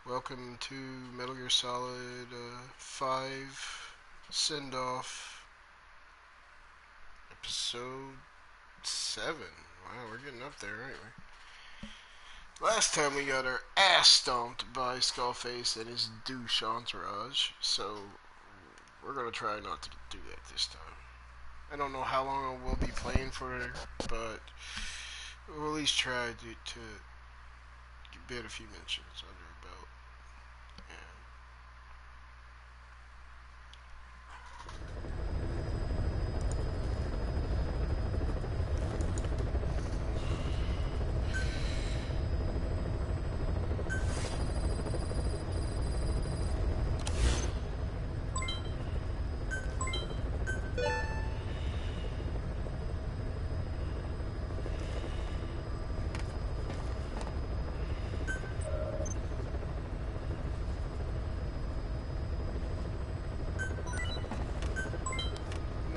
Welcome to Metal Gear Solid 5 Send Off Episode 7. Wow, we're getting up there, aren't we? Last time we got our ass stomped by Skullface and his douche entourage, so we're gonna try not to do that this time. I don't know how long we'll be playing for, but we'll at least try to get a few mentions under our belt.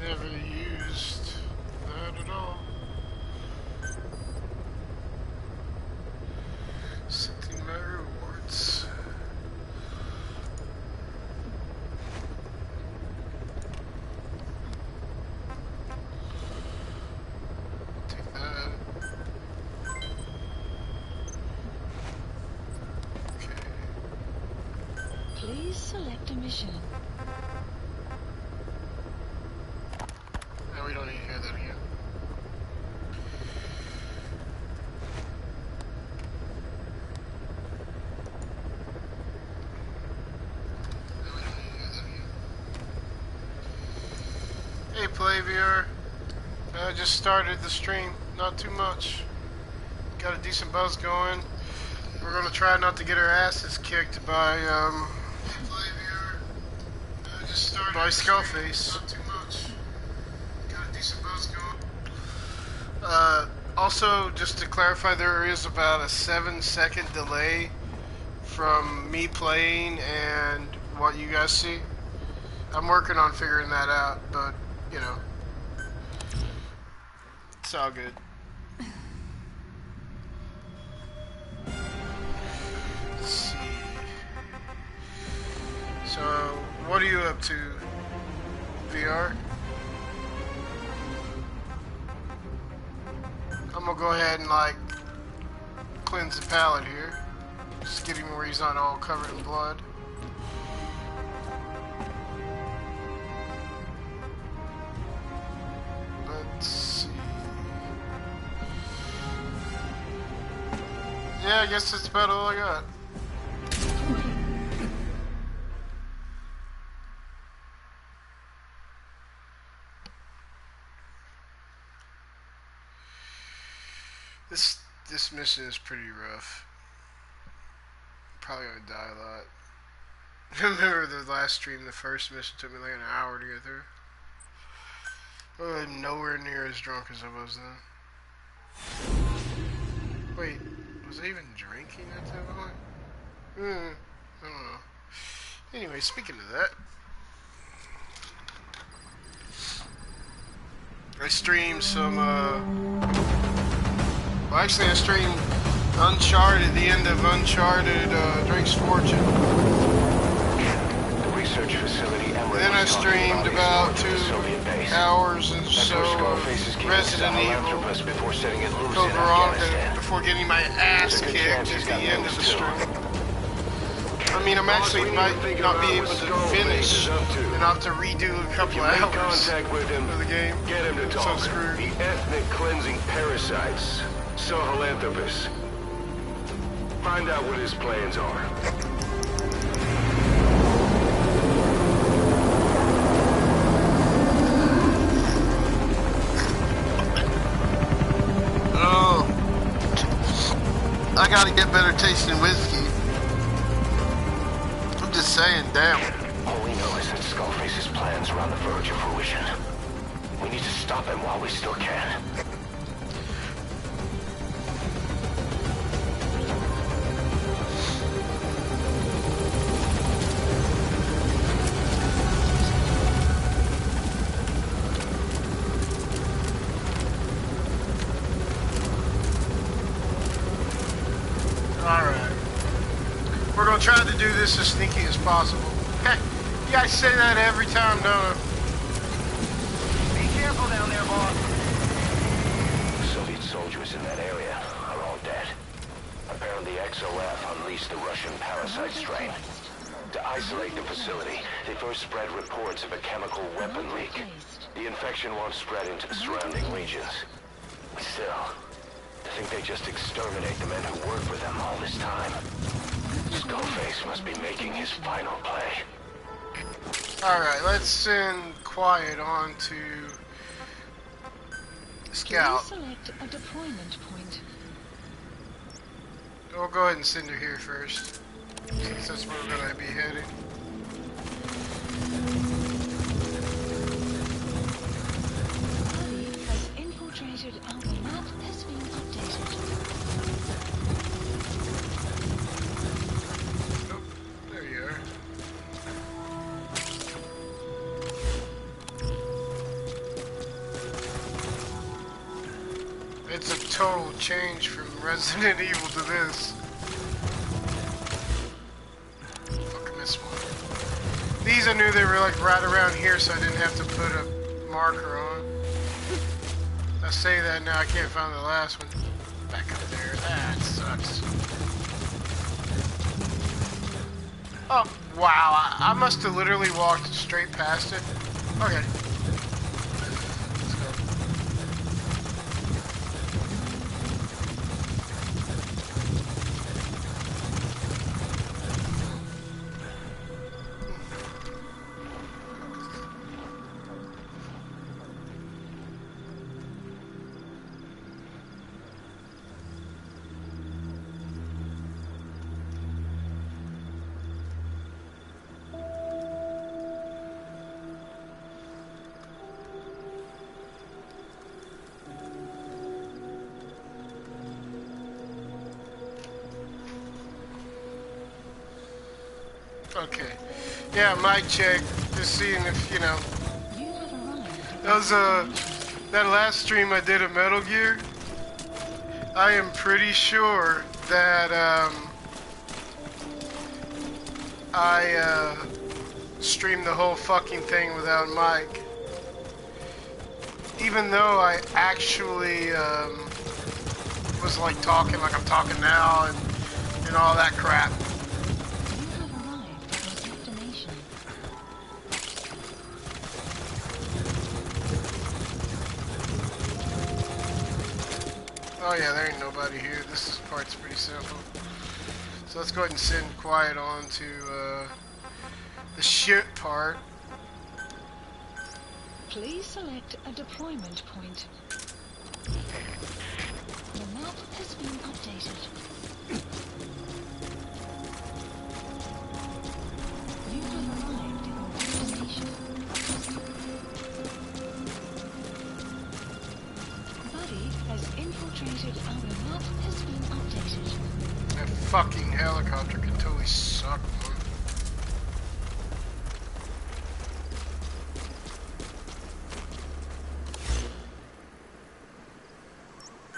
Never used that at all. Something my rewards. Take that. Okay. Please select a mission. No, we don't need to hear that again. Hey, Playviewer. I just started the stream. Not too much. Got a decent buzz going. We're gonna try not to get our asses kicked by by Skullface. Not too much. Got a decent buzz going. Also, just to clarify, there is about a 7-second delay from me playing and what you guys see. I'm working on figuring that out, but you know, it's all good. Let's see. So, what are you up to, VR? I'm gonna go ahead and like cleanse the palate here. Just get him where he's not all covered in blood. Let's see. Yeah, I guess that's about all I got. This mission is pretty rough. Probably gonna die a lot. Remember the last stream, the first mission took me like an hour to get through. I'm nowhere near as drunk as I was then. Wait, was I even drinking at that point? I don't know. Anyway, speaking of that, I streamed some, well, actually I streamed Uncharted, the end of Uncharted, Drake's Fortune. The research facility And then I streamed about 2 hours or so of Resident Evil Code Veronica before getting my ass kicked at the end of the stream. I mean, I'm actually might not be able to finish and I'll have to redo a couple of hours of the game. Get him to talk. So screwed. The ethnic cleansing parasites, Sahelanthropus. Find out what his plans are. Oh, I gotta get better tasting whiskey. I'm just saying, damn. All we know is that Skullface's plans are on the verge of fruition. We need to stop him while we still can. Alright. We're gonna try to do this as sneaky as possible. Okay. You guys say that every time, don't you? Be careful down there, boss. Soviet soldiers in that area are all dead. Apparently XOF unleashed the Russian parasite strain. To isolate the facility, they first spread reports of a chemical weapon leak. The infection won't spread into the surrounding regions. Still, to think they just exterminate the men who worked with them all this time. Skullface must be making his final play. Alright, let's send Quiet on to Scout. Please select a deployment point. We'll go ahead and send her here first, since that's where we're gonna be heading. Buddy has infiltrated our map has been updated. Oh, there you are. It's a total change from Resident Evil to this. Fucking this one. These I knew they were like right around here, so I didn't have to put a marker on. I say that now, I can't find the last one. Back up there. That sucks. Oh, wow. I must have literally walked straight past it. Okay. Let's go. Okay. Yeah, mic check. Just seeing if, you know. You have arrived. That was, that last stream I did of Metal Gear. I am pretty sure that, I, streamed the whole fucking thing without mic. Even though I actually, was like talking like I'm talking now and all that crap. You have arrived at your destination. Oh yeah, there ain't nobody here. This part's pretty simple. So let's go ahead and send Quiet on to the shit part. Please select a deployment point. The map has been updated. You have arrived at your destination. Buddy has infiltrated our map has been updated. That fucking helicopter can totally suck, man.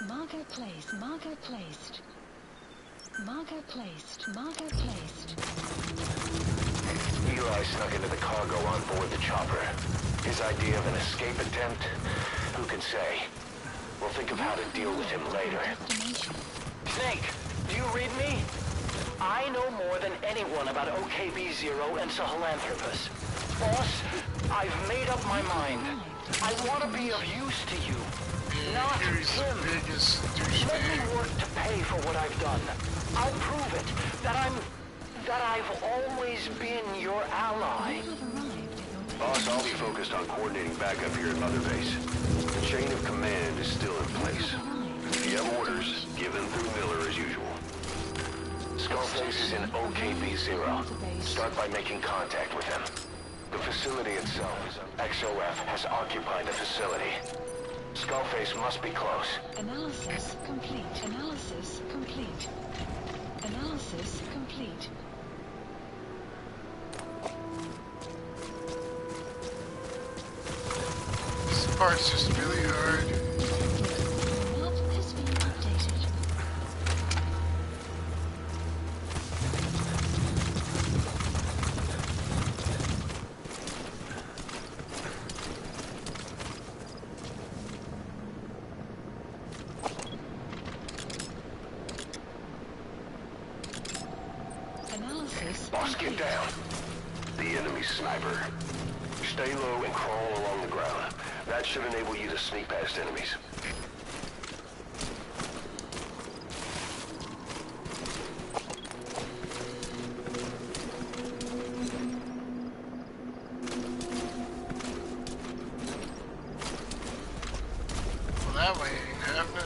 Marker placed. Marker placed. Marker placed. Marker placed. Eli snuck into the cargo on board the chopper. His idea of an escape attempt? Who can say? We'll think of how to deal with him later. Destination. Snake, do you read me? I know more than anyone about OKB-0 and Sahelanthropus. Boss, I've made up my mind. I want to be of use to you. Not He's the him. biggest Let me douchebag. work to pay for what I've done. I'll prove it. That I've always been your ally. You have arrived at your Boss, I'll be focused on coordinating backup here at Mother Base. The chain of command is still in place. If you have orders, give them through Miller as usual. Skullface is in OKB-0. Start by making contact with him. The facility itself, XOF, has occupied the facility. Skullface must be close. Analysis complete. Analysis complete. Analysis complete. This part's just really hard. Map has been updated. Analysis Boss, get complete. down. The enemy sniper. Stay low and crawl along the ground. That should enable you to sneak past enemies. Well, that way ain't happening.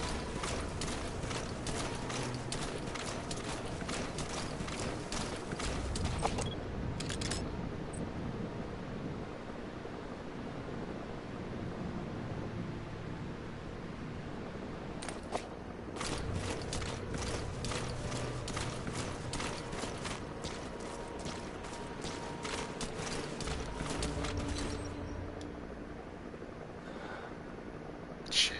Shit.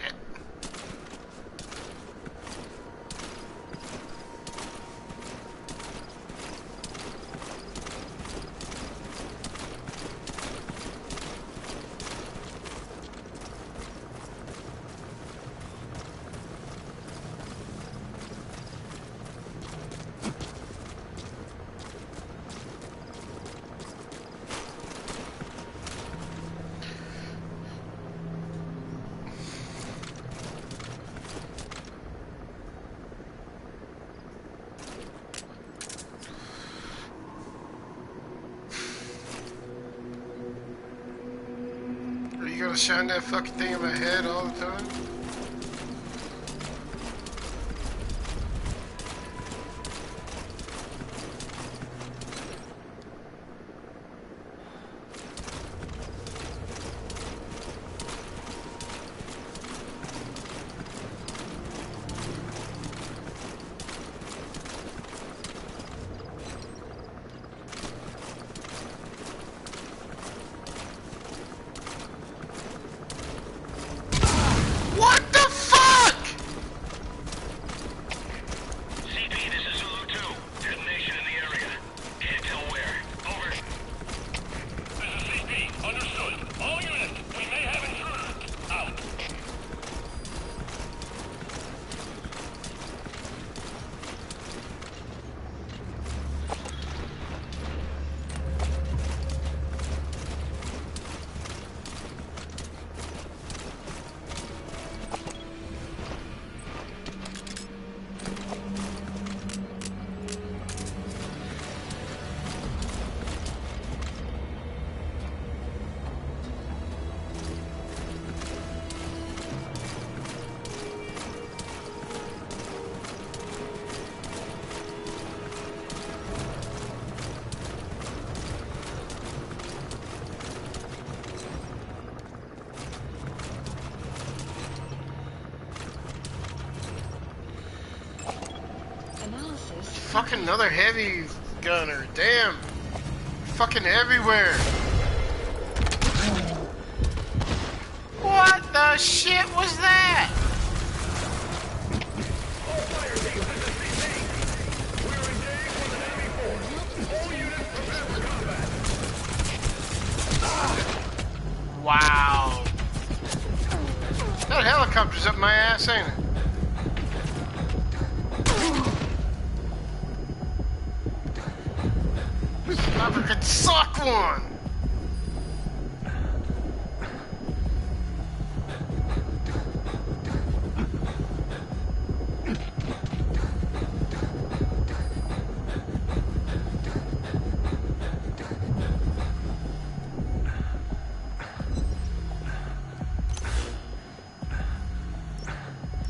Are you gonna shine that fucking thing in my head all the time? What the fuck? CP, this is Zulu 2. Detonation in the area. Can't tell where. Over. This is CP. Understood. All units, we may have intruders. Out. analysis. Fucking another heavy gunner. Damn. Fucking everywhere. What the shit was that? Wow. That helicopter's up my ass, ain't it? Sniper could suck one.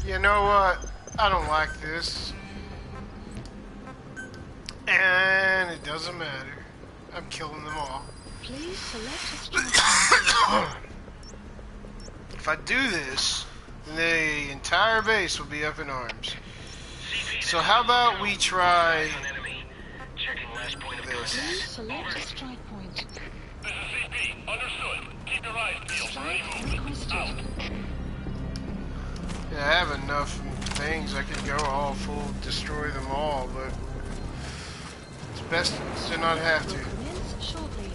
You know what? I don't like this. And it doesn't matter. I'm killing them all. Please select a strike. If I do this, then the entire base will be up in arms. So how about we try Checking last point of this? Please select a strike point. This is CP. Understood. Keep your eyes peeled. Strike requested. Yeah, I have enough things. I could go all full, destroy them all, but it's best to not have to. Commence shortly.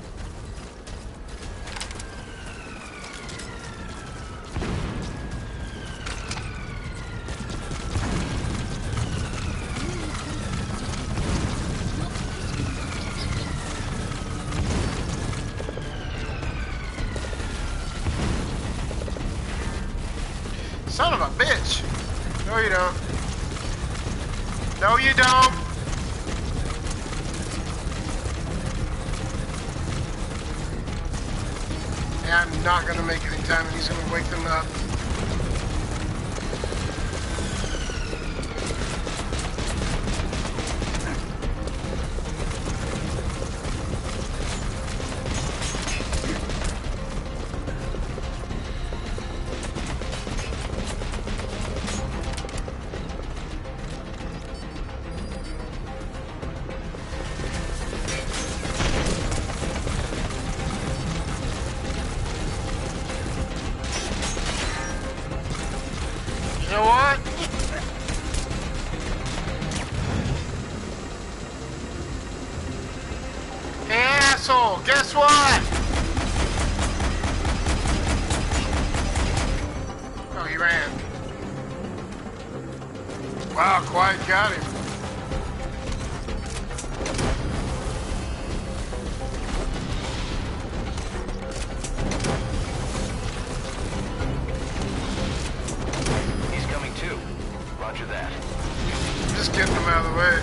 of a bitch. No, you don't. No, you don't. Yeah, I'm not going to make it in time, and he's going to wake them up. You know what? Hey, asshole, guess what? Oh, he ran. Wow, Quiet got him. He's coming too. Roger that. Just getting him out of the way.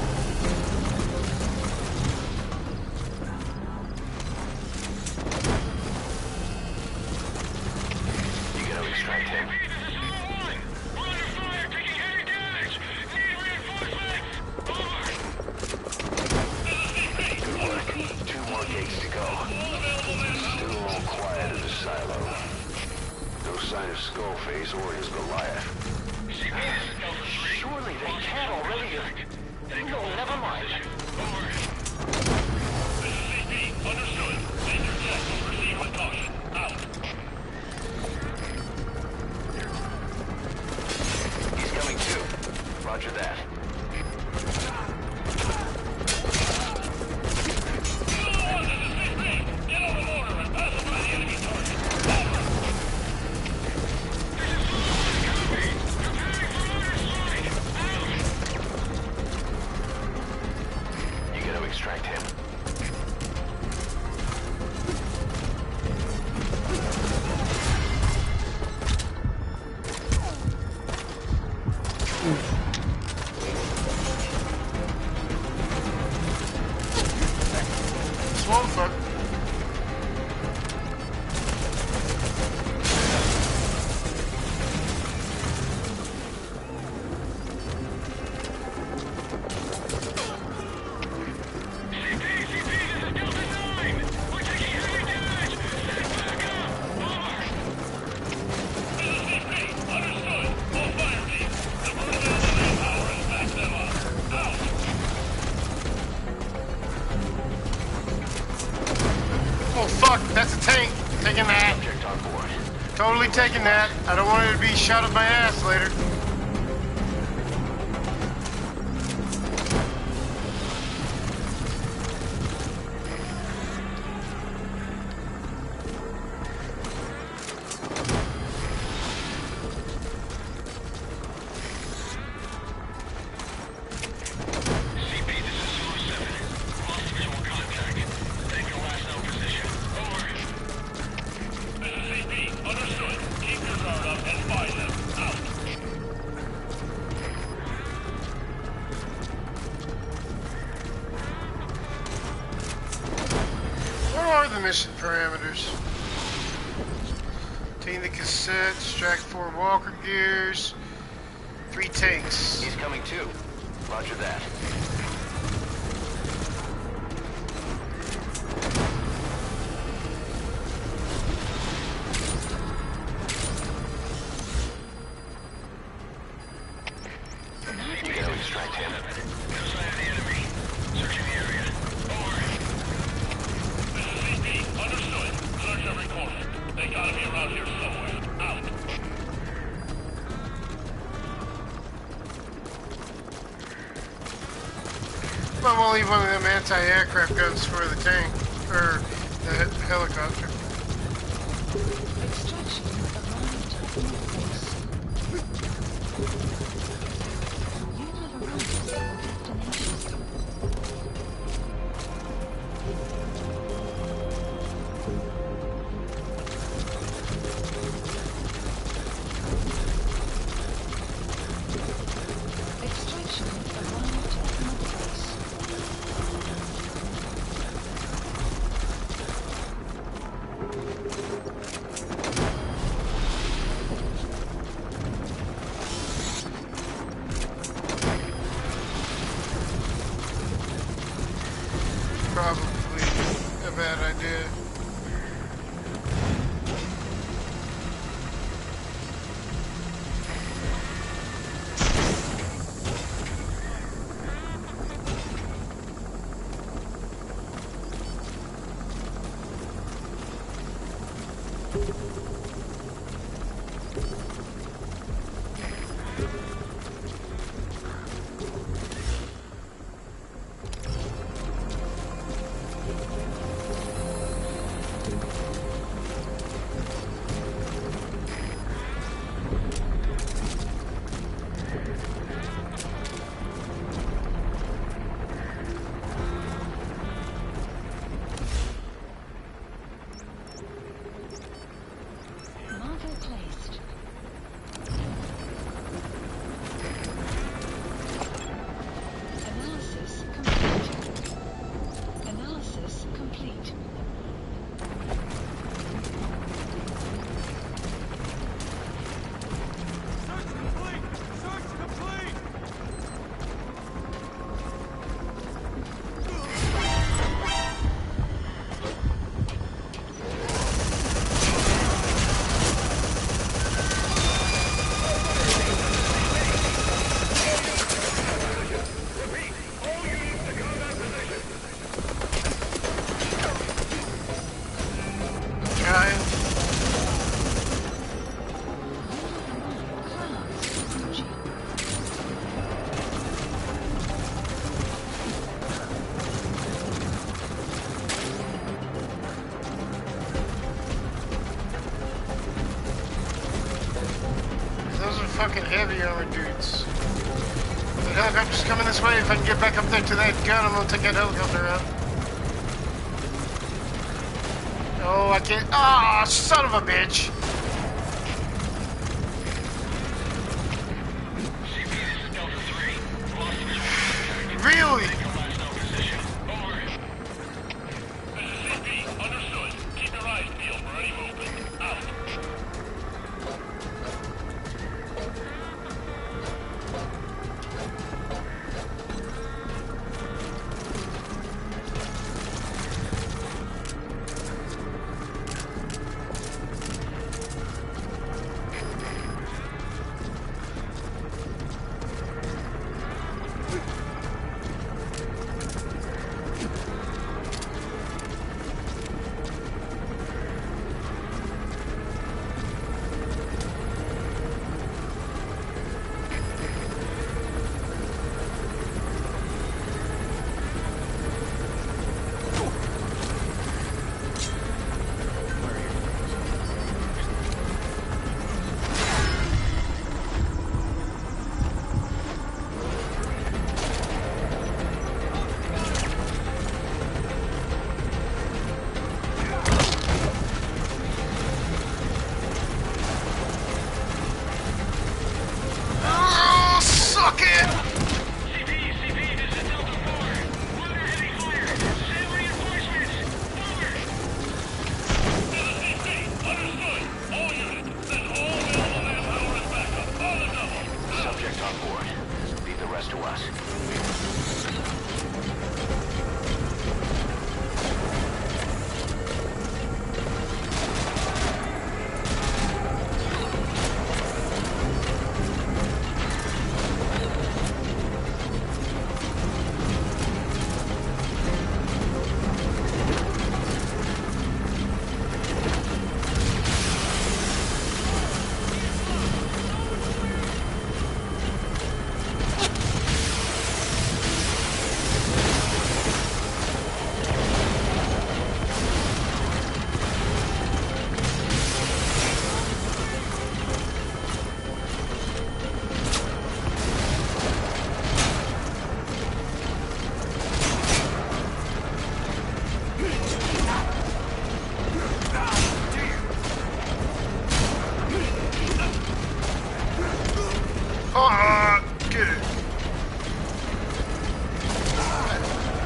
You gotta extract him. Good work. 2 more gates to go. Still all quiet in the silo. No sign of Skullface or his Goliath. Surely they can't already. No, never mind. Understood. Major check will proceed with caution. Out. He's coming too. Roger that. Get on the mortar and pass it by the enemy target. You gotta extract him. Swole fuck. Oh fuck, that's a tank. Taking that. Object on board. Totally taking that. I don't want it to be shot up my ass later. CP, this is Zulu 7. Lost visual contact. Take your last known position. Over. This is CP. Understood. Keep your guard up and find them. Out. What are the mission parameters? Obtain the cassette, extract 4 walker gears, 3 tanks. He's coming too. Roger that. You gotta extract him. No sign of the enemy. Searching the area. Over. This is CP. Understood. Search every corner. They gotta be around here somewhere. Out. I'm gonna leave one of them anti-aircraft guns for the tank, or the helicopter. Extraction arrived at your base. You have arrived at your destination. probably a bad idea. Marker placed. Analysis complete. Analysis complete. Kyle. Clouds approaching. Those are fucking heavy armored dudes. The helicopter's coming this way. If I can get back up there to that gun, I'm gonna take that helicopter out. Oh, I can't. Ah, son of a bitch. CP, this is Delta 3. Lost visual contact. Really? Take your last known position. Over. This is CP. Understood. Keep your eyes peeled for any movement. Out. Oh, suck it! CP, this is Delta 4. We're under heavy fire. Send reinforcements. Over. This is CP. Understood. All units. Send all available manpower as backup. On the double. Subject on board. Leave the rest to us. Good.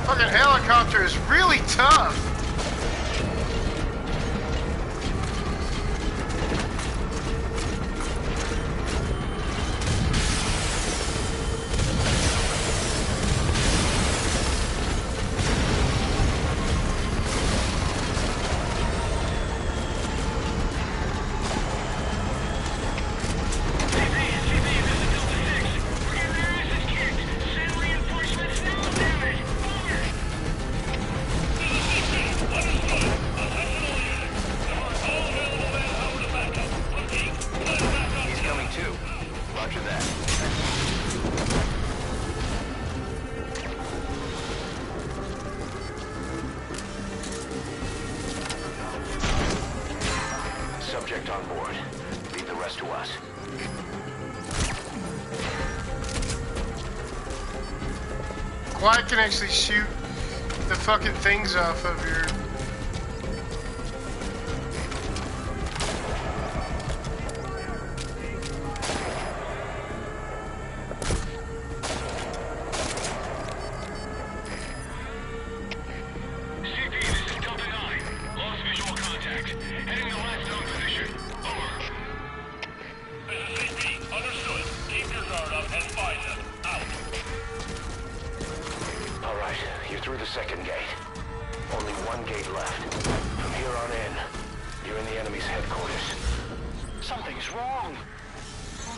Fucking helicopter is really tough. on board. Leave the rest to us. Quiet can actually shoot the fucking things off of your... Second gate. Only one gate left. From here on in, you're in the enemy's headquarters. Something's wrong.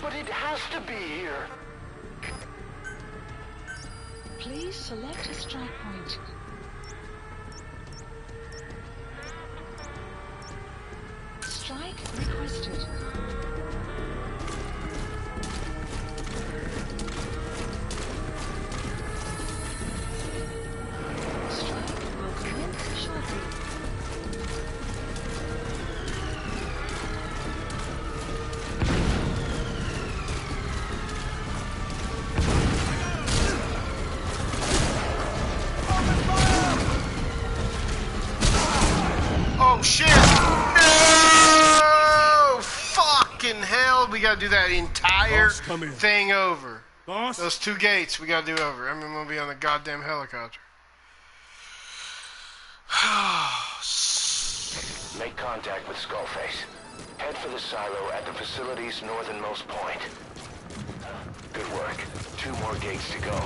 But it has to be here. Please select a strike point. Strike requested. Oh shit! No! Fucking hell! We gotta do that entire thing over. Boss? Those 2 gates we gotta do over. I'm gonna be on the goddamn helicopter. Make contact with Skullface. Head for the silo at the facility's northernmost point. Good work. 2 more gates to go.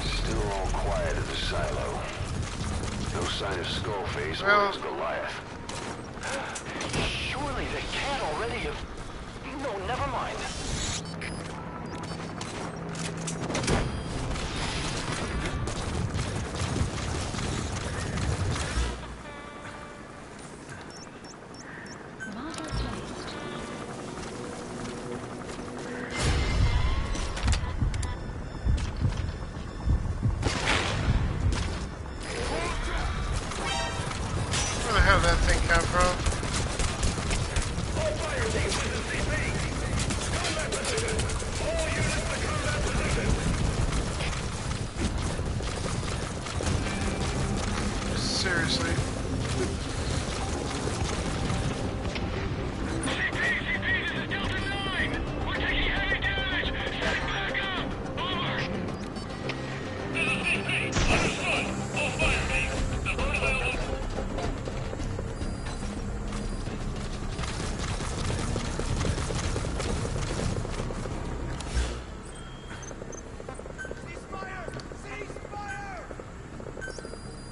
Still all quiet at the silo. No sign of Skullface or his Goliath. Surely they can't already have... No, never mind. Marker placed. Where the hell did that thing come from? All fire teams to the CP. Combat position. All units to combat position. Seriously. CP, this is Delta 9. We're taking heavy damage. Stand back up. Over. This is CP. Understood. All fire teams. Divert available.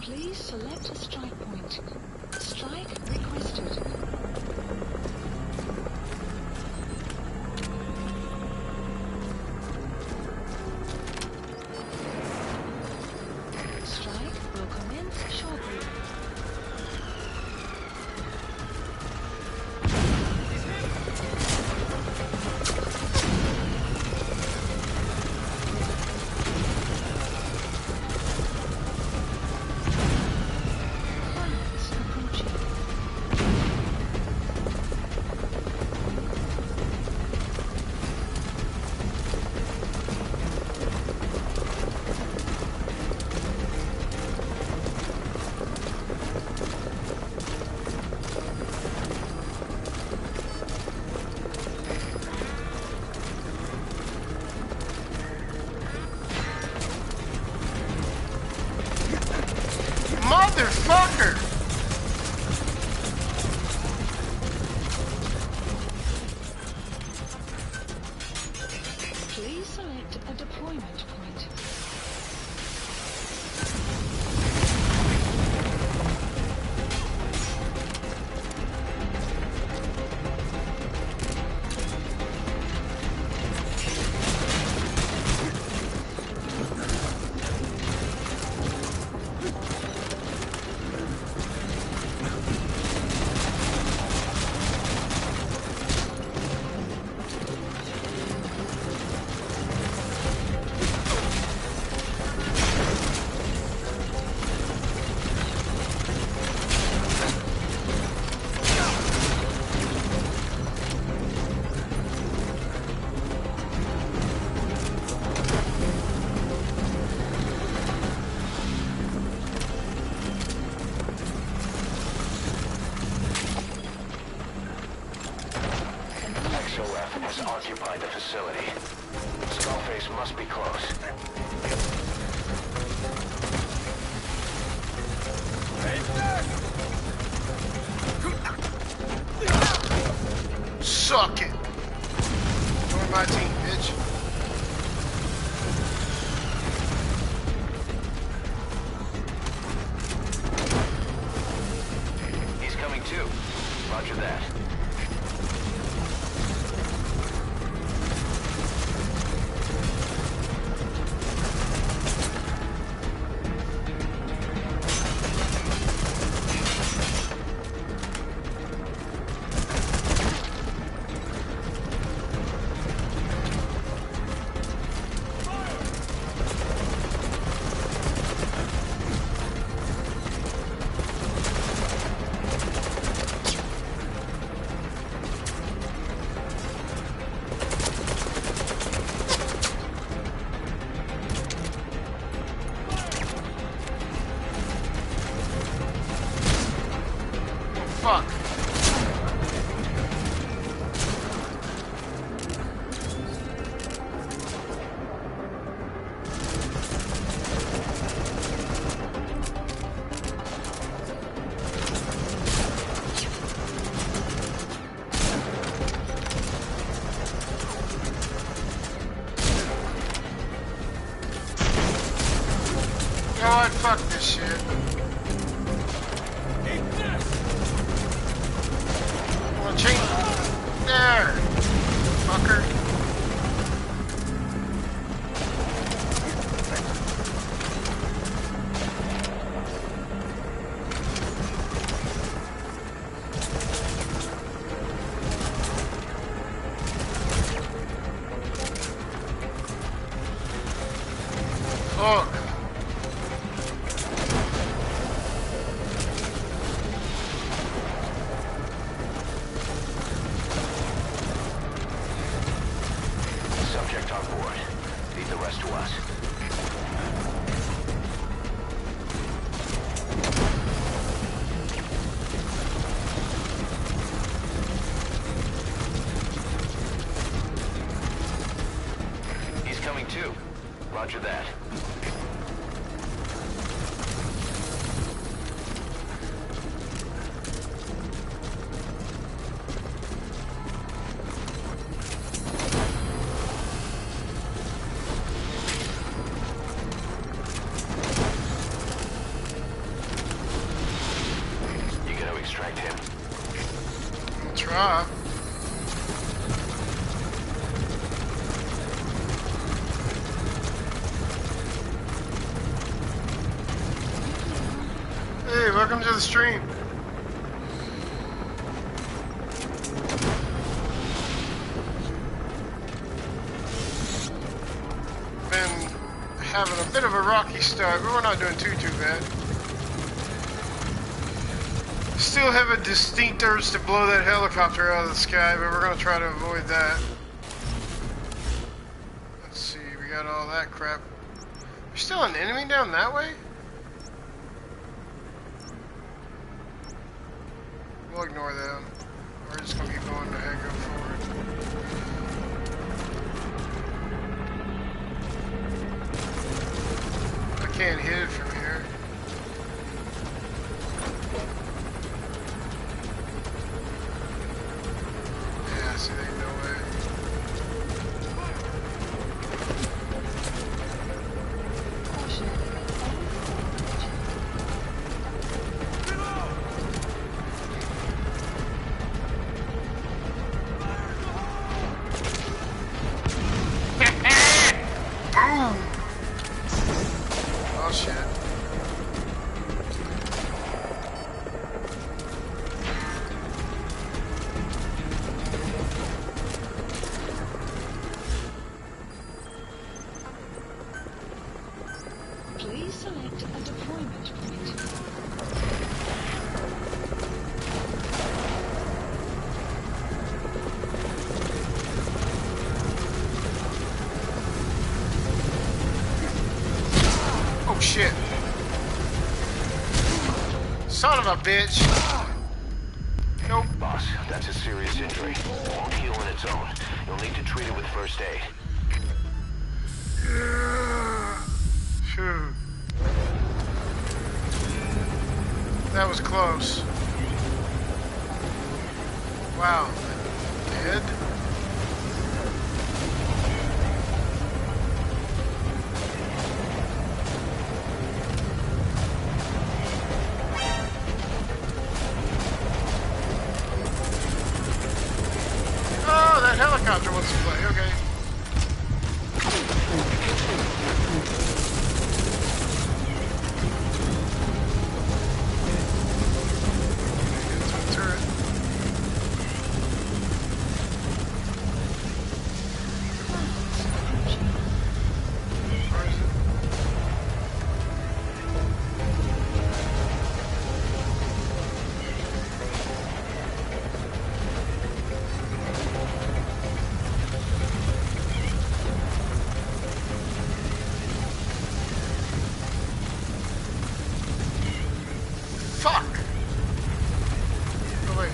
Please select a strike point. Strike requested. Strike will commence shortly. Pilots approaching. Motherfucker! Please select a deployment point. inside the facility. Skullface must be close. Suck it! Join my team, bitch. He's coming too. Roger that. Fuck. You know what? Fuck this shit. Well, change. There. Fucker. Fuck. Subject on board. Leave the rest to us. He's coming too. Roger that. You gonna extract him? I'll try. Hey, welcome to the stream. Been having a bit of a rocky start, but we're not doing too bad. Still have a distinct urge to blow that helicopter out of the sky, but we're gonna try to avoid that. Let's see, we got all that crap. There's still an enemy down that way? We'll ignore them. We're just gonna keep going ahead, go forward. I can't hit it from here. Yeah, see, there ain't no way. Caution. Boom! Oh shit. Please select a deployment point. Oh shit. Son of a bitch. Nope. Boss, that's a serious injury. It won't heal on its own. You'll need to treat it with first aid. Phew. That was close. Wow. Dead? Oh, that helicopter wants to play. Okay. Get to the turret. Where is it? Fuck! Oh, wait.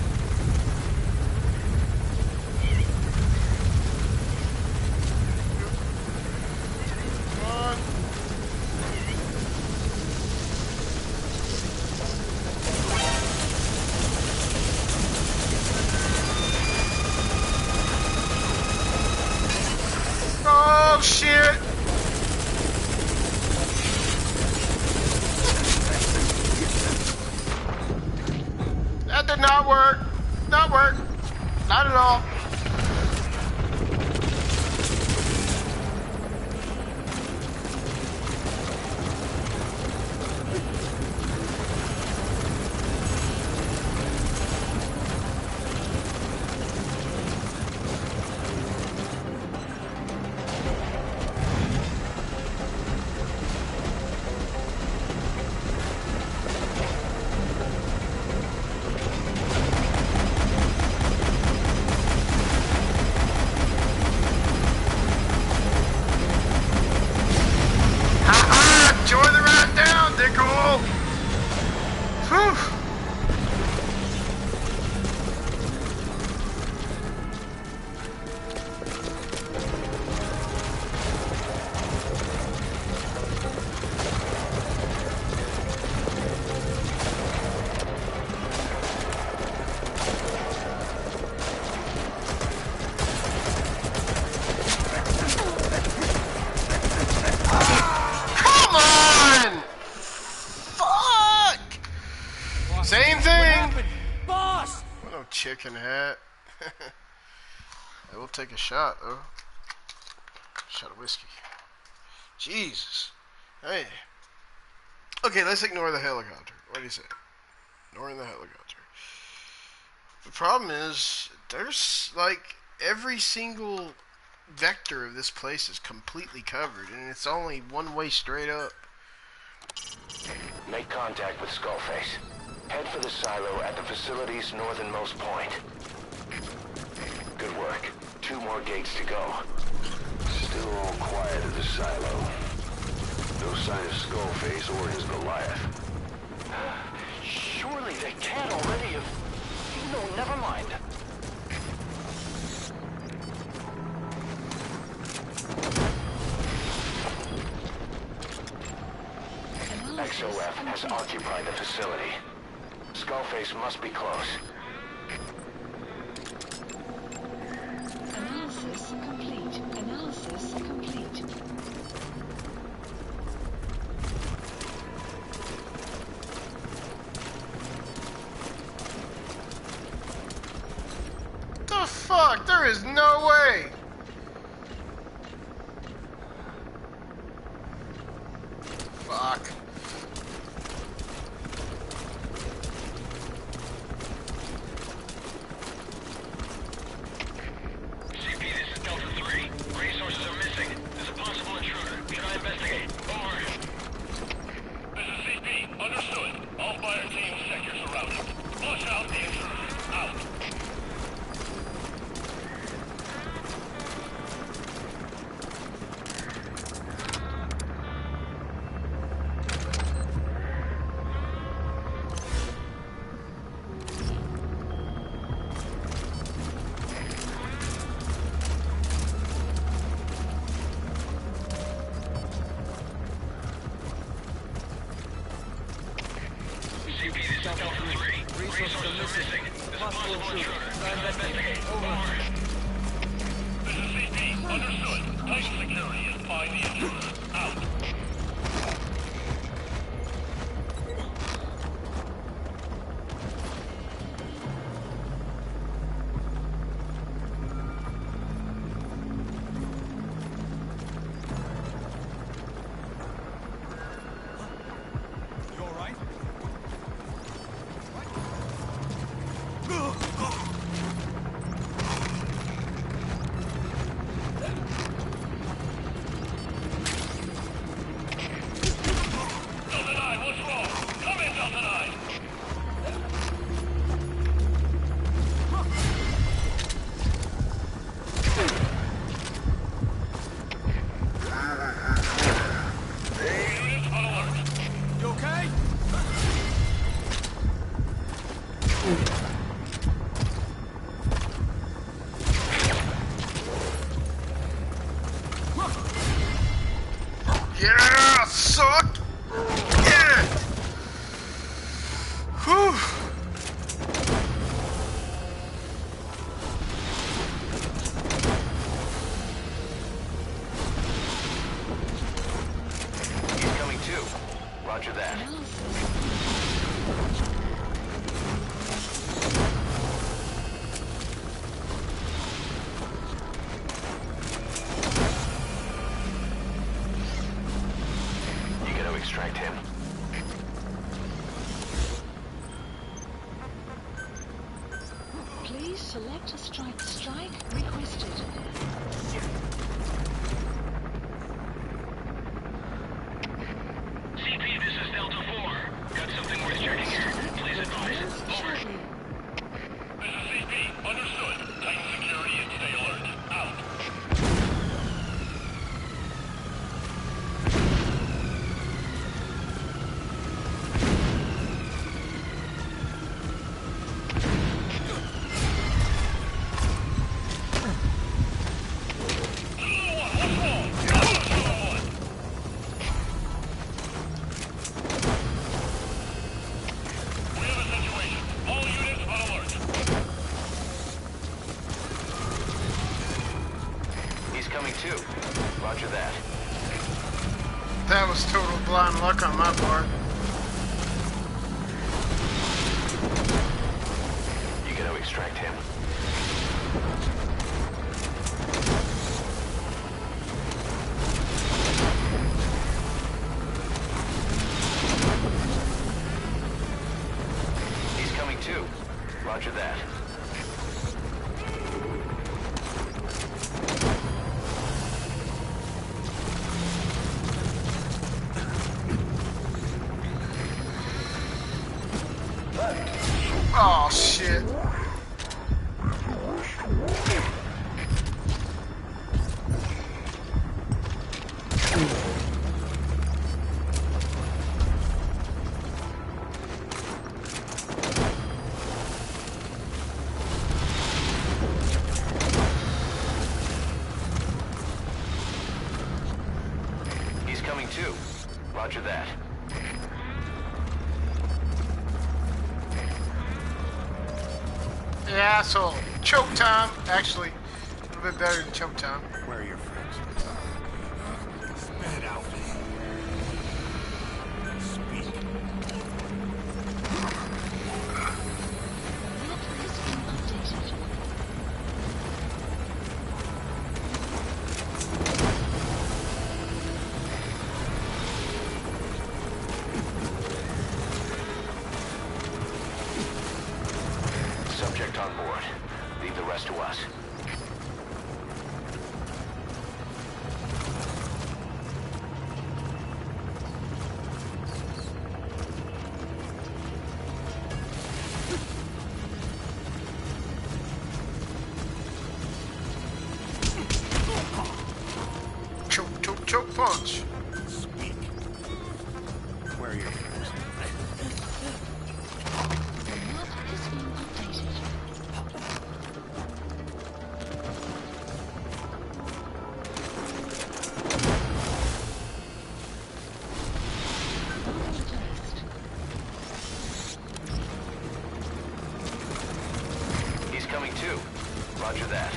Come on. Oh, shit! That did not work. Not work. Not at all. Ha-ha! Join the ride down, Dickhole! Whew! Come on! Fuck! Same thing! Boss! No chicken hat. I will take a shot, though. Shot of whiskey. Jesus. Hey. Okay, let's ignore the helicopter. What do you say? Ignoring the helicopter. The problem is, there's like every single vector of this place is completely covered, and it's only one way straight up. Make contact with Skullface. Head for the silo at the facility's northernmost point. Good work. 2 more gates to go. Still all quiet at the silo. No sign of Skullface or his Goliath. Surely they can't already have... No, never mind. XOF has occupied the facility. Skullface must be close. Analysis complete. Analysis complete. The fuck? There is no way! Fuck. CP, this is Delta 3. Resources are missing. There's a possible intruder. Should I investigate? Over. This is CP. Understood. All fire teams sector surrounded. Flush out the intruder. Out. Delta 3. Resources are missing. There's a possible intruder. Time to investigate. Over. This is CP. Understood. Tighten security and find the intruder. Out. Yeah, suck! Yeah! Whew! He's coming too. Roger that. You gotta extract him. Please select a strike. Strike requested. CP, this is Delta 4. Got something worth checking here. Please advise. Over. Shortly. This is CP. Understood. Tighten security and stay alert. Out. We have a situation. All units on alert. He's coming too. Roger that. That was total blind luck on my part. You gotta extract him. He's coming too. Roger that. Oh shit. He's coming too. Roger that. Yeah, asshole. Choke time. Actually, a little bit better than choke time. Where are your friends? Spit it out. Speak. Map has been updated. Subject on board. Leave the rest to us. Choke, choke, choke punch. Speak. Where are your friends? The map has been updated. Bomb placed. too. Roger that.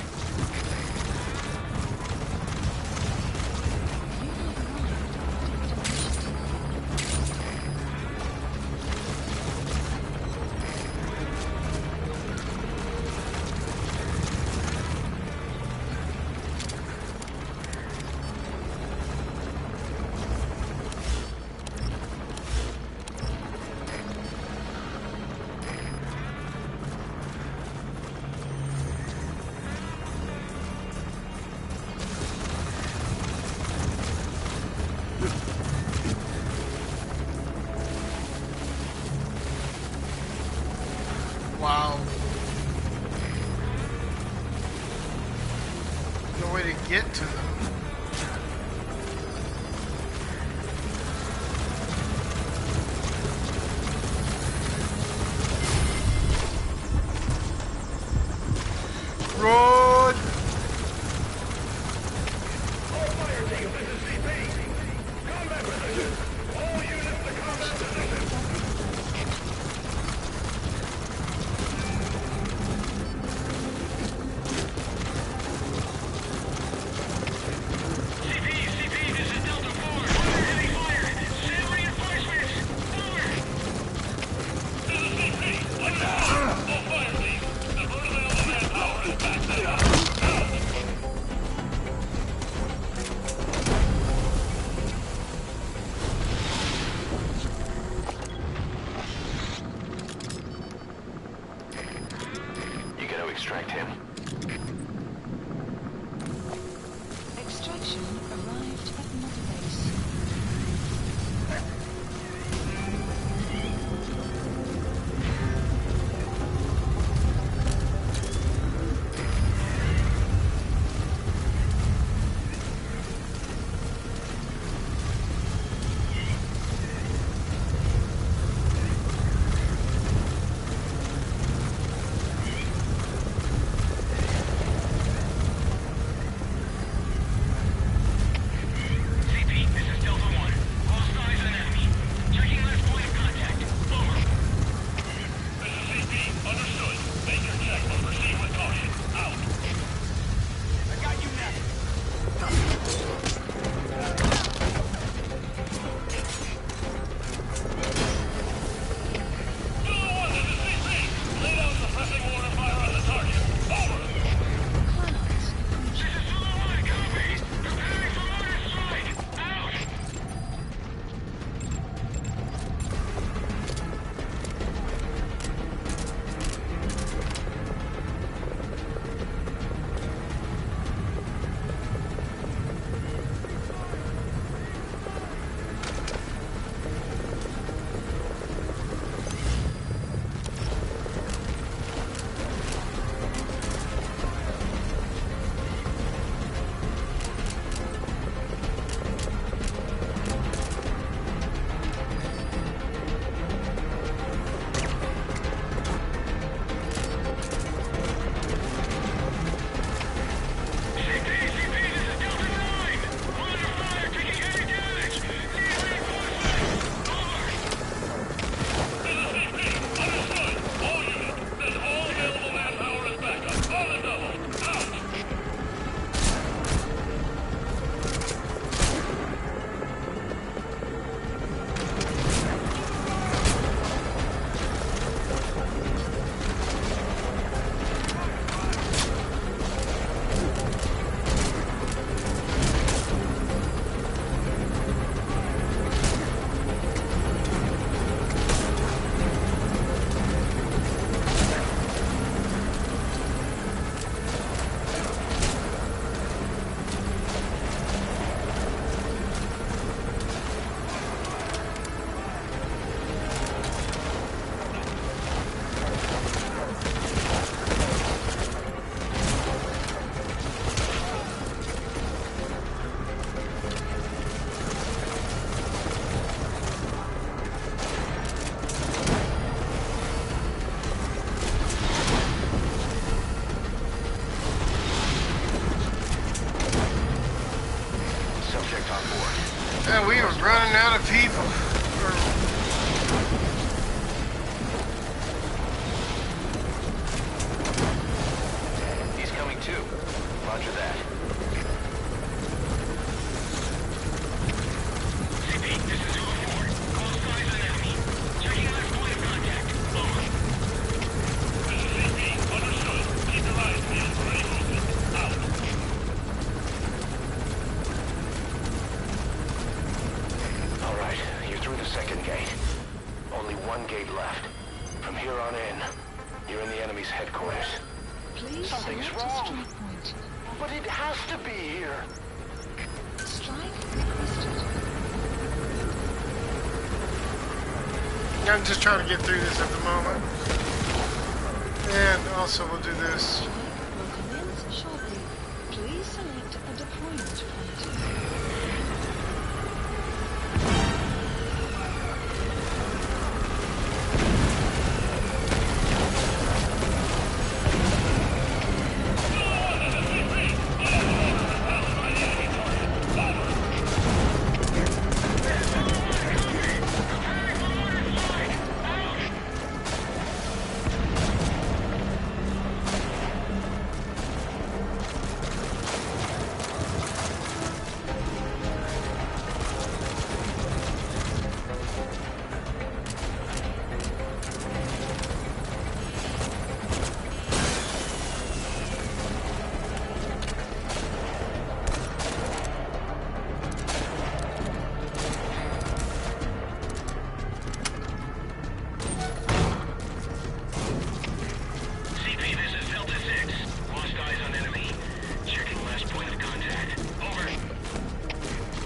Wow. No way to get to them. Run! All fire teams, this is CP. Combat position. All units to combat position. CP, this is Delta 4. Under heavy fire. Send reinforcements. Over. This is CP. Understood. All fire teams. Divert available manpower and back them up. You gotta extract him. Extraction arrived at Mother Base. one gate left. From here on in, you're in the enemy's headquarters. Please Something's select a wrong. strike point. But it has to be here. Strike requested. I'm just trying to get through this at the moment. And also we'll do this. Strike will commence shortly. Please select a deployment point. CP, this is Delta 6. Lost eyes on enemy. Checking last point of contact. Over.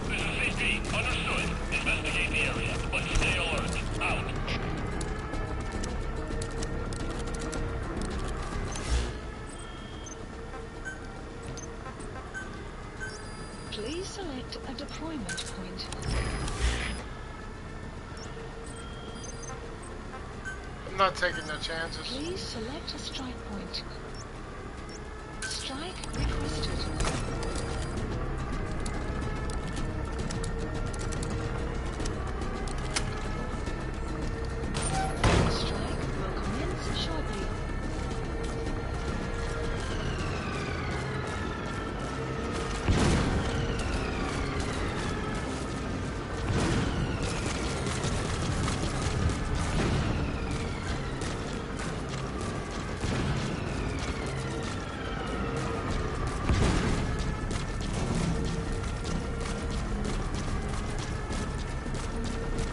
This is CP. Understood. Investigate the area, but stay alert. Out. Please select a deployment point. I'm not taking no chances. Please select a strike point. Strike requested. Strike will commence shortly.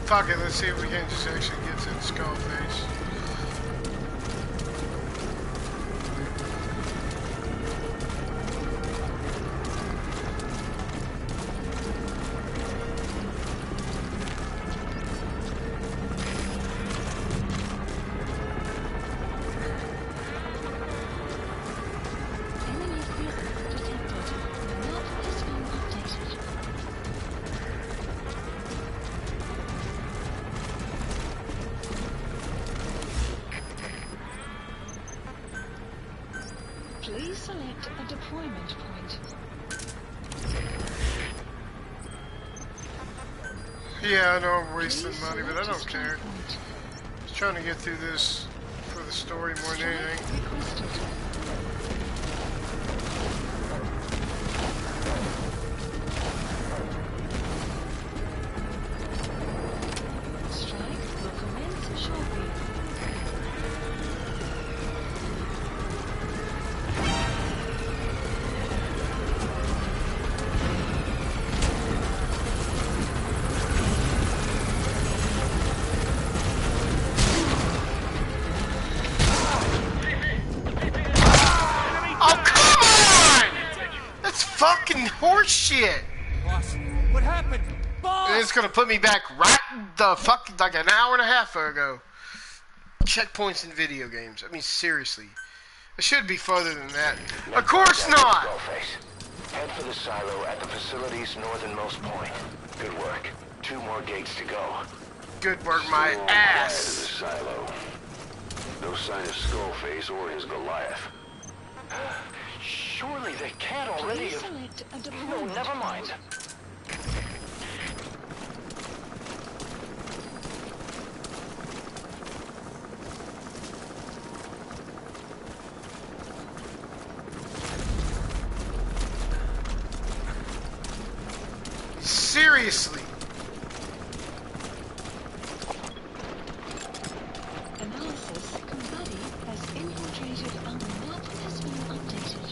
Fuck it, let's see if we can just actually get to the skull face. Enemy presence detected. Map has been updated. Please select a deployment point. Yeah, I know I'm wasting Please money, but I select a don't strike care. point. Just trying to get through this for the story more than Strike anything. requested. Strike will commence shortly. Oh, come on! That's fucking horseshit! Boss, what happened? Boss! And it's gonna put me back right the fuck like an hour and a half ago. Checkpoints in video games. I mean, seriously. It should be further than that. Of course not! Skullface. Head for the silo at the facility's northernmost point. Good work. 2 more gates to go. Good work, my Still ass. quiet at the silo. No sign of Skullface or his Goliath. Surely they can't already Please have... select a No, deployment never point. mind. Seriously. Analysis Kumbadi has infiltrated our map has been updated.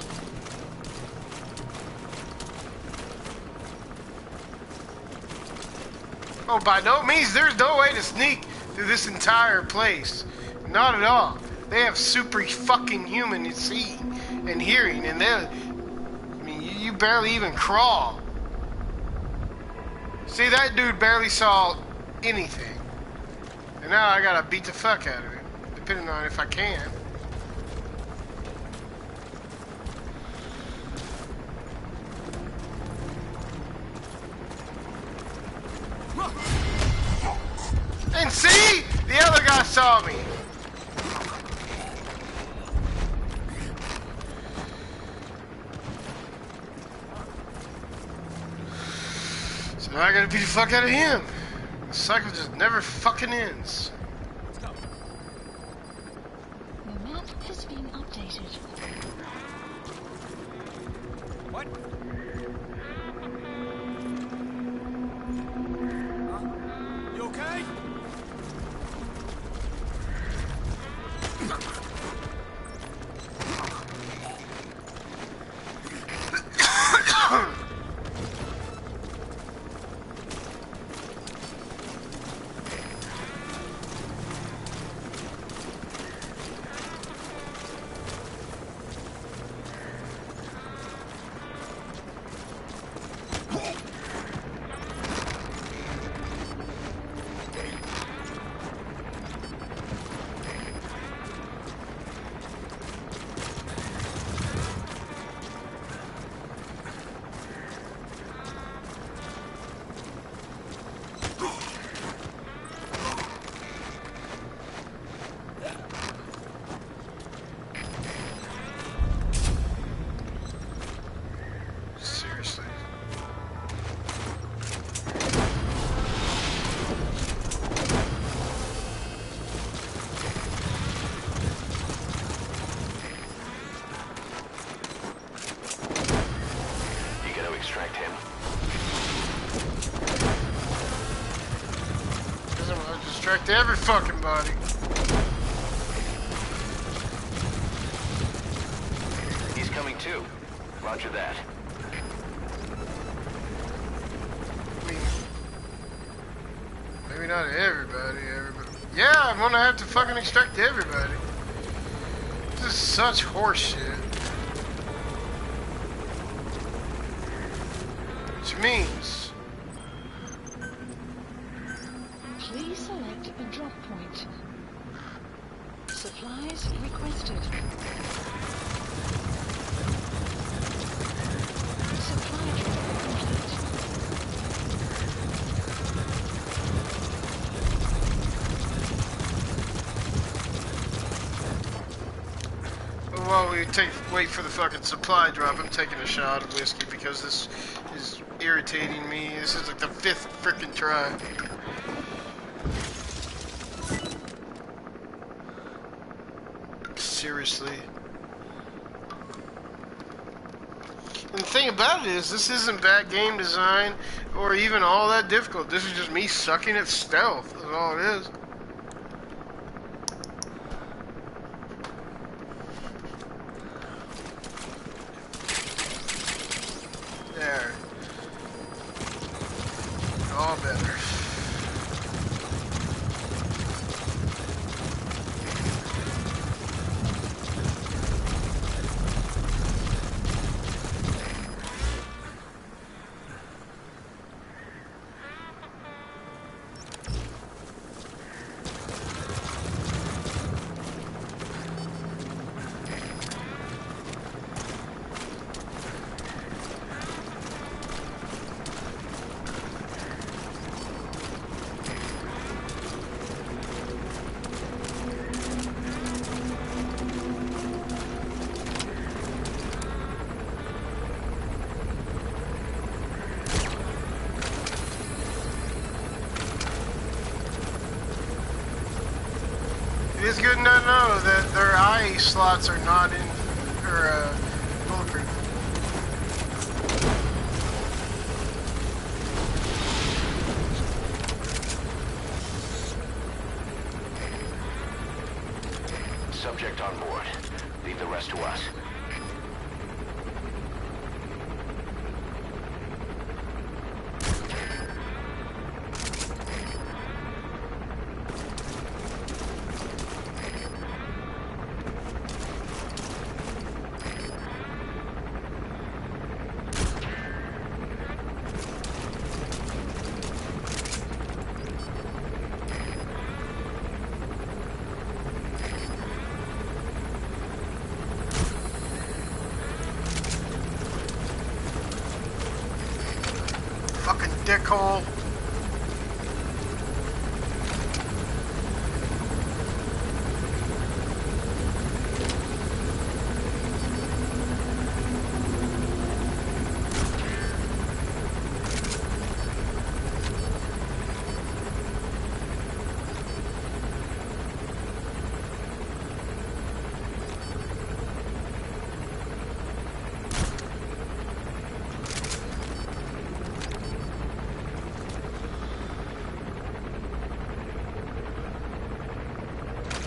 Oh, by no means, there's no way to sneak through this entire place. Not at all. They have super fucking human seeing and hearing, and they're... I mean, you barely even crawl. See, that dude barely saw anything. And now I gotta beat the fuck out of him, depending on if I can. And see? The other guy saw me. So now I gotta beat the fuck out of him. The cycle just never fucking ends. The map has been updated. What? You okay? Seriously. You gonna extract him? Doesn't want to distract every fucking body. He's coming too. Roger that. I mean, maybe not everybody. Yeah, I'm gonna have to fucking extract everybody. This is such horseshit. Which means Please select a drop point. Supplies requested. Supply drop complete. while we wait for the fucking supply drop, I'm taking a shot of whiskey because this is irritating me. This is like the 5th frickin' try. Seriously. And the thing about it is, this isn't bad game design or even all that difficult. This is just me sucking at stealth. That's all it is. There. All better. It is good to know that their eye slots are not in her bulletproof. Subject on board. Leave the rest to us. asshole.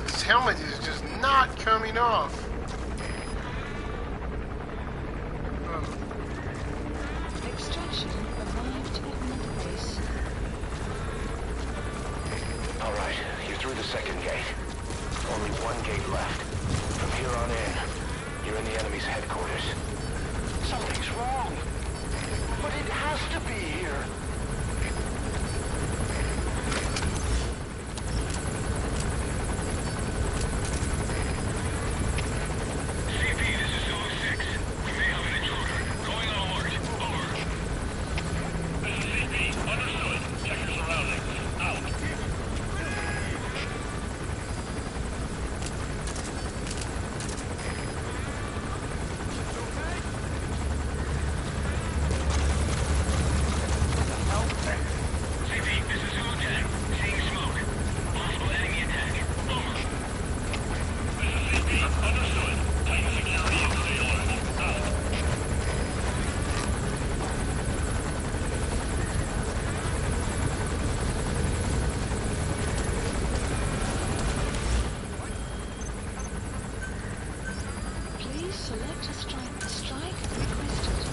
This helmet is just not coming off. Extraction arrived at another base. Alright, you're through the second gate. Only one gate left. From here on in, you're in the enemy's headquarters. Something's wrong. But it has to be here. CP, this is Zulu 6. We may have an intruder. Going on alert. Over. This is CP. Understood. Check your surroundings. Out. CP, this is Zulu 10. Seeing smoke. Possible enemy attack. Over. This is CP. Understood. Tighten security and stay alert. Out. Please select a strike. Strike requested.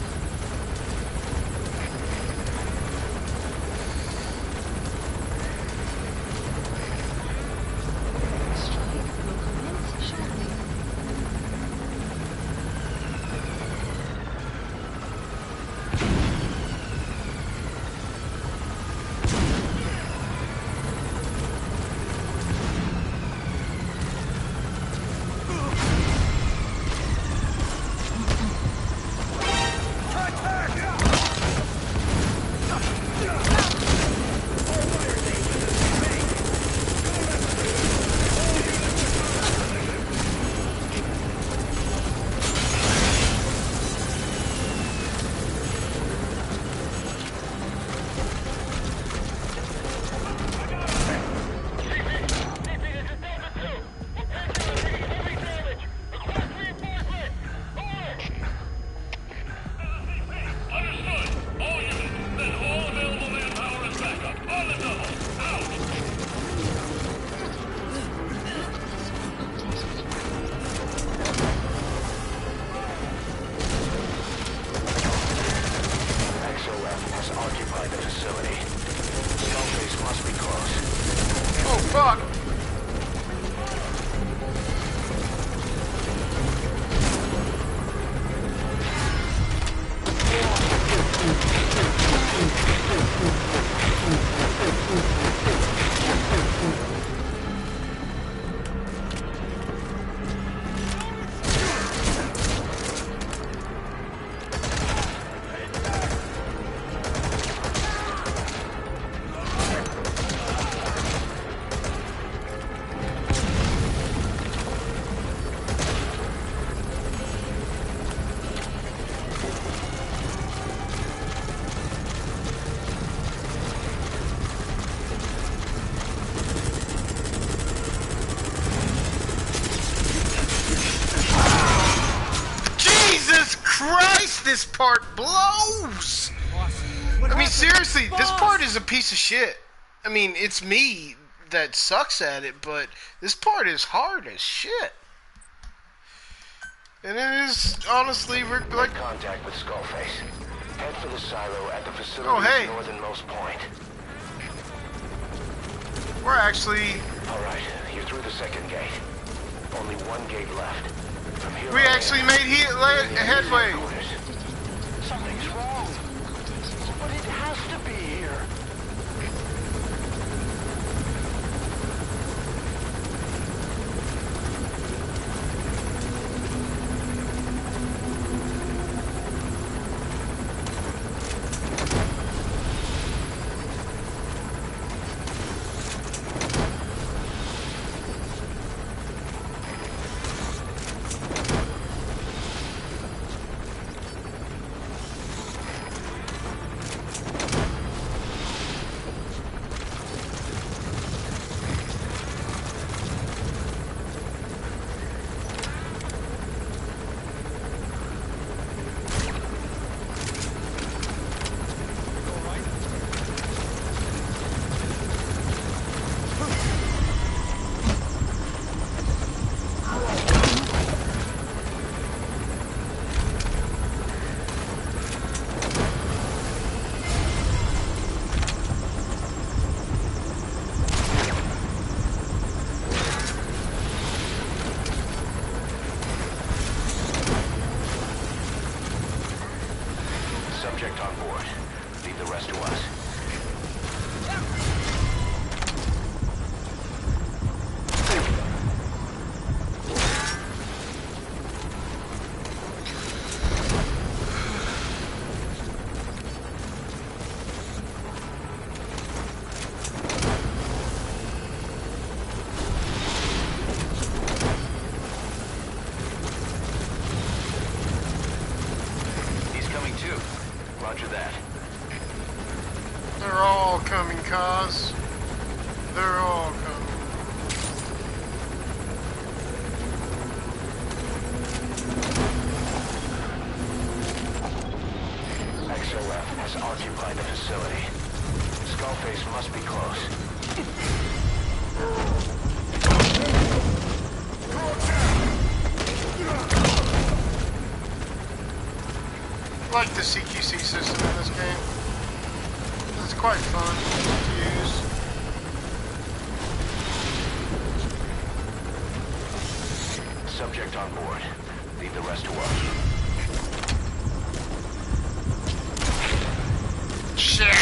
Strike will commence shortly. Understood. All units, then all available manpower and backup. On the double. Out. XOF has occupied the facility. Skullface must be close. Oh, fuck. Jesus Christ, this part blows! I mean, seriously, this part is a piece of shit. I mean, it's me that sucks at it, but this part is hard as shit. And it is, honestly, Make like... contact with Skullface. Head for the silo at the facility's Oh, hey. northernmost point. We're actually... Alright, you're through the second gate. Only one gate left. From here We on actually in, made you're in the enemy's headway. headquarters. Something's wrong. But it has to be here. board. Leave the rest to us. Roger that. They're all coming, cuz. They're all coming. XOF has occupied the facility. Skullface must be close. I like the CQC system in this game. It's quite fun to use. Subject on board. Leave the rest to us. Shit!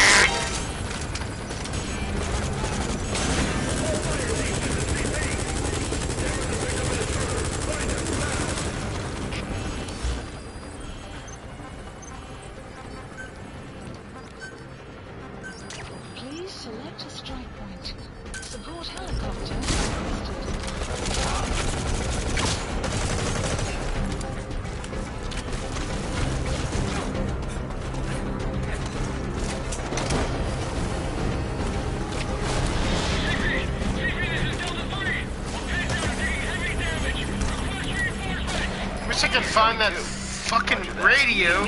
Please select a strike point. Support helicopter Wish I could find that fucking radio.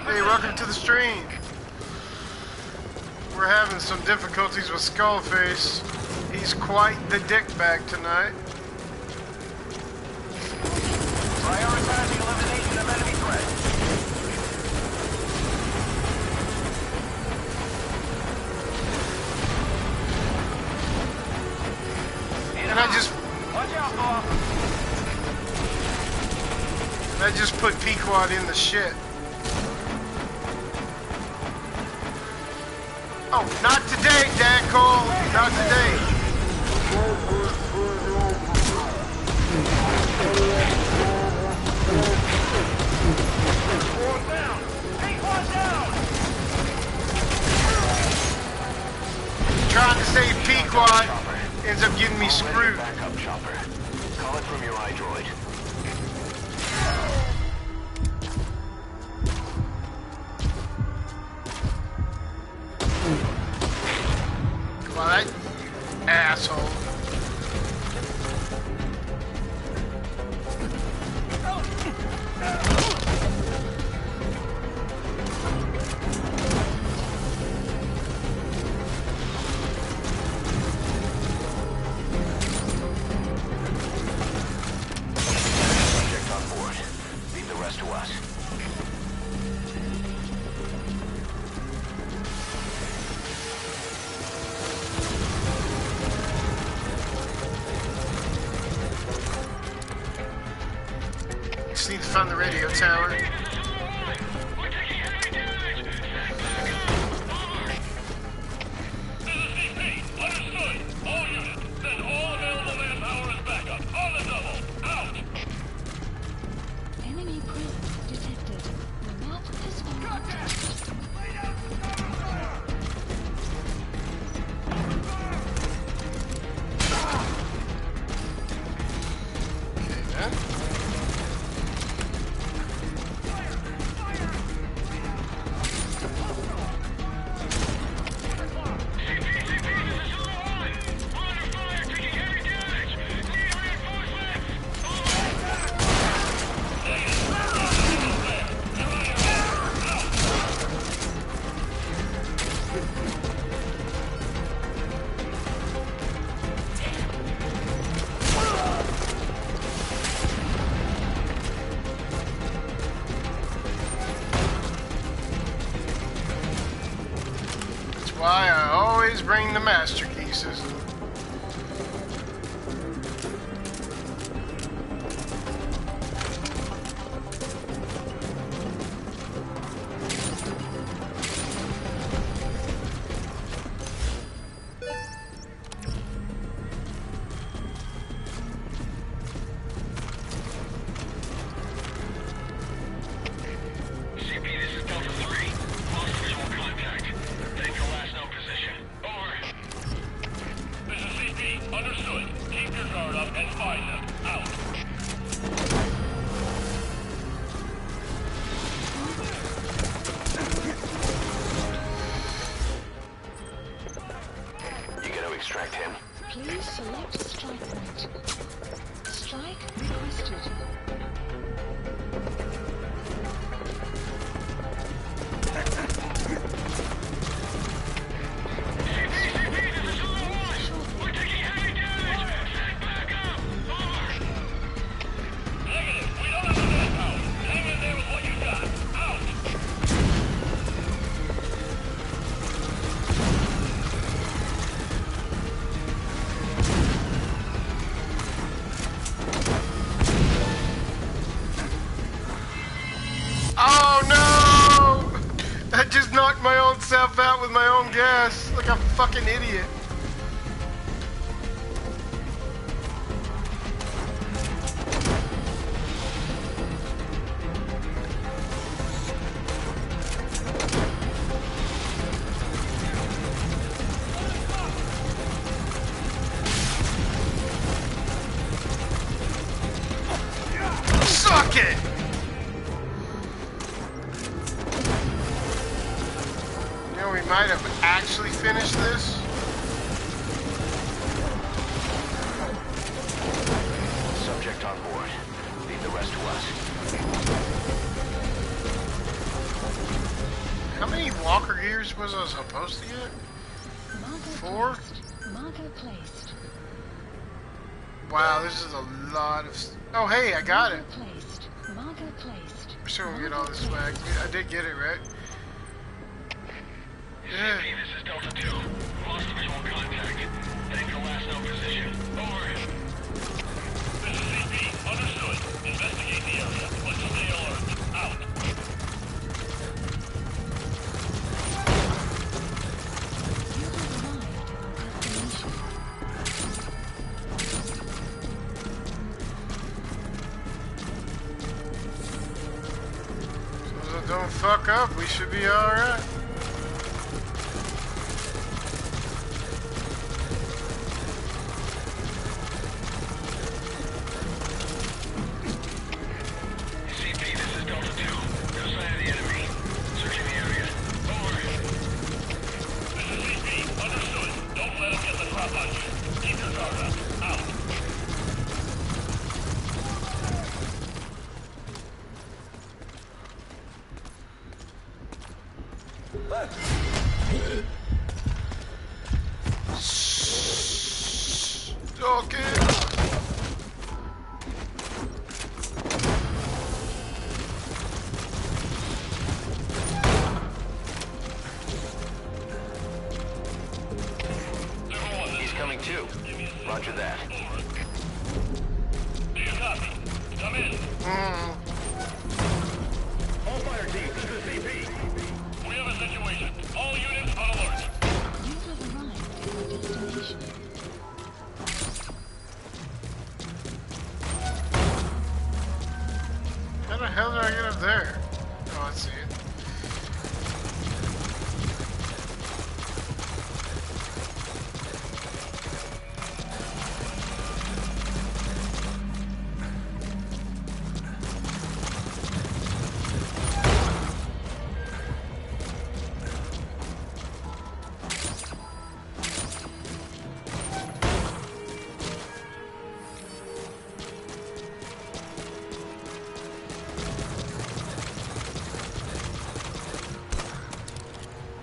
Hey, welcome to the stream. We're having some difficulties with Skullface. He's quite the dickbag tonight. Prioritizing elimination of enemy threats. And Watch out, boss. I just put Pequod in the shit. Oh, not today, Dan Cole. Not today. Trying to save Pequod ends up getting me screwed. Backup chopper. Call it from your iDroid. Come on, you asshole. Subject on board. Leave the rest to us. Just need to find the radio tower. Understood. All units, send all available manpower as backup. On the double. Out. enemy presence detected. The map has been updated. Okay, then. That's why I always bring the master key system. Select strike point. Strike requested. Negative. We don't have the manpower. Hang in there with what you got. Out! Oh no! I just knocked my own self out with my own gas like a fucking idiot. Suck it! You know, we might have actually finished this. Subject on board. Leave the rest to us. How many walker gears was I supposed to get? Marker 4? placed. Marker placed. Wow, this is a lot of... Oh, hey, I got it. Marker placed. Marker placed. We're still gonna get all this swag. I did get it, right? Yeah. CP, this is Delta 2. Lost visual contact. Heading for last known position. Over. This is CP. Understood. Investigate the area. Let's stay alert. Out. You have arrived at destination. So don't fuck up. We should be alright. CP, this is Delta 2. No sign of the enemy. Searching the area. Over. This is CP. Understood. Don't let him get the drop on you. Keep your guard up. Out. Okay. He's coming too. Roger that. Do you copy? Come in. All fire teams, this is CP. We have a situation. All units on alert. You have arrived at your destination. How the hell did I get up there? Oh, I see it.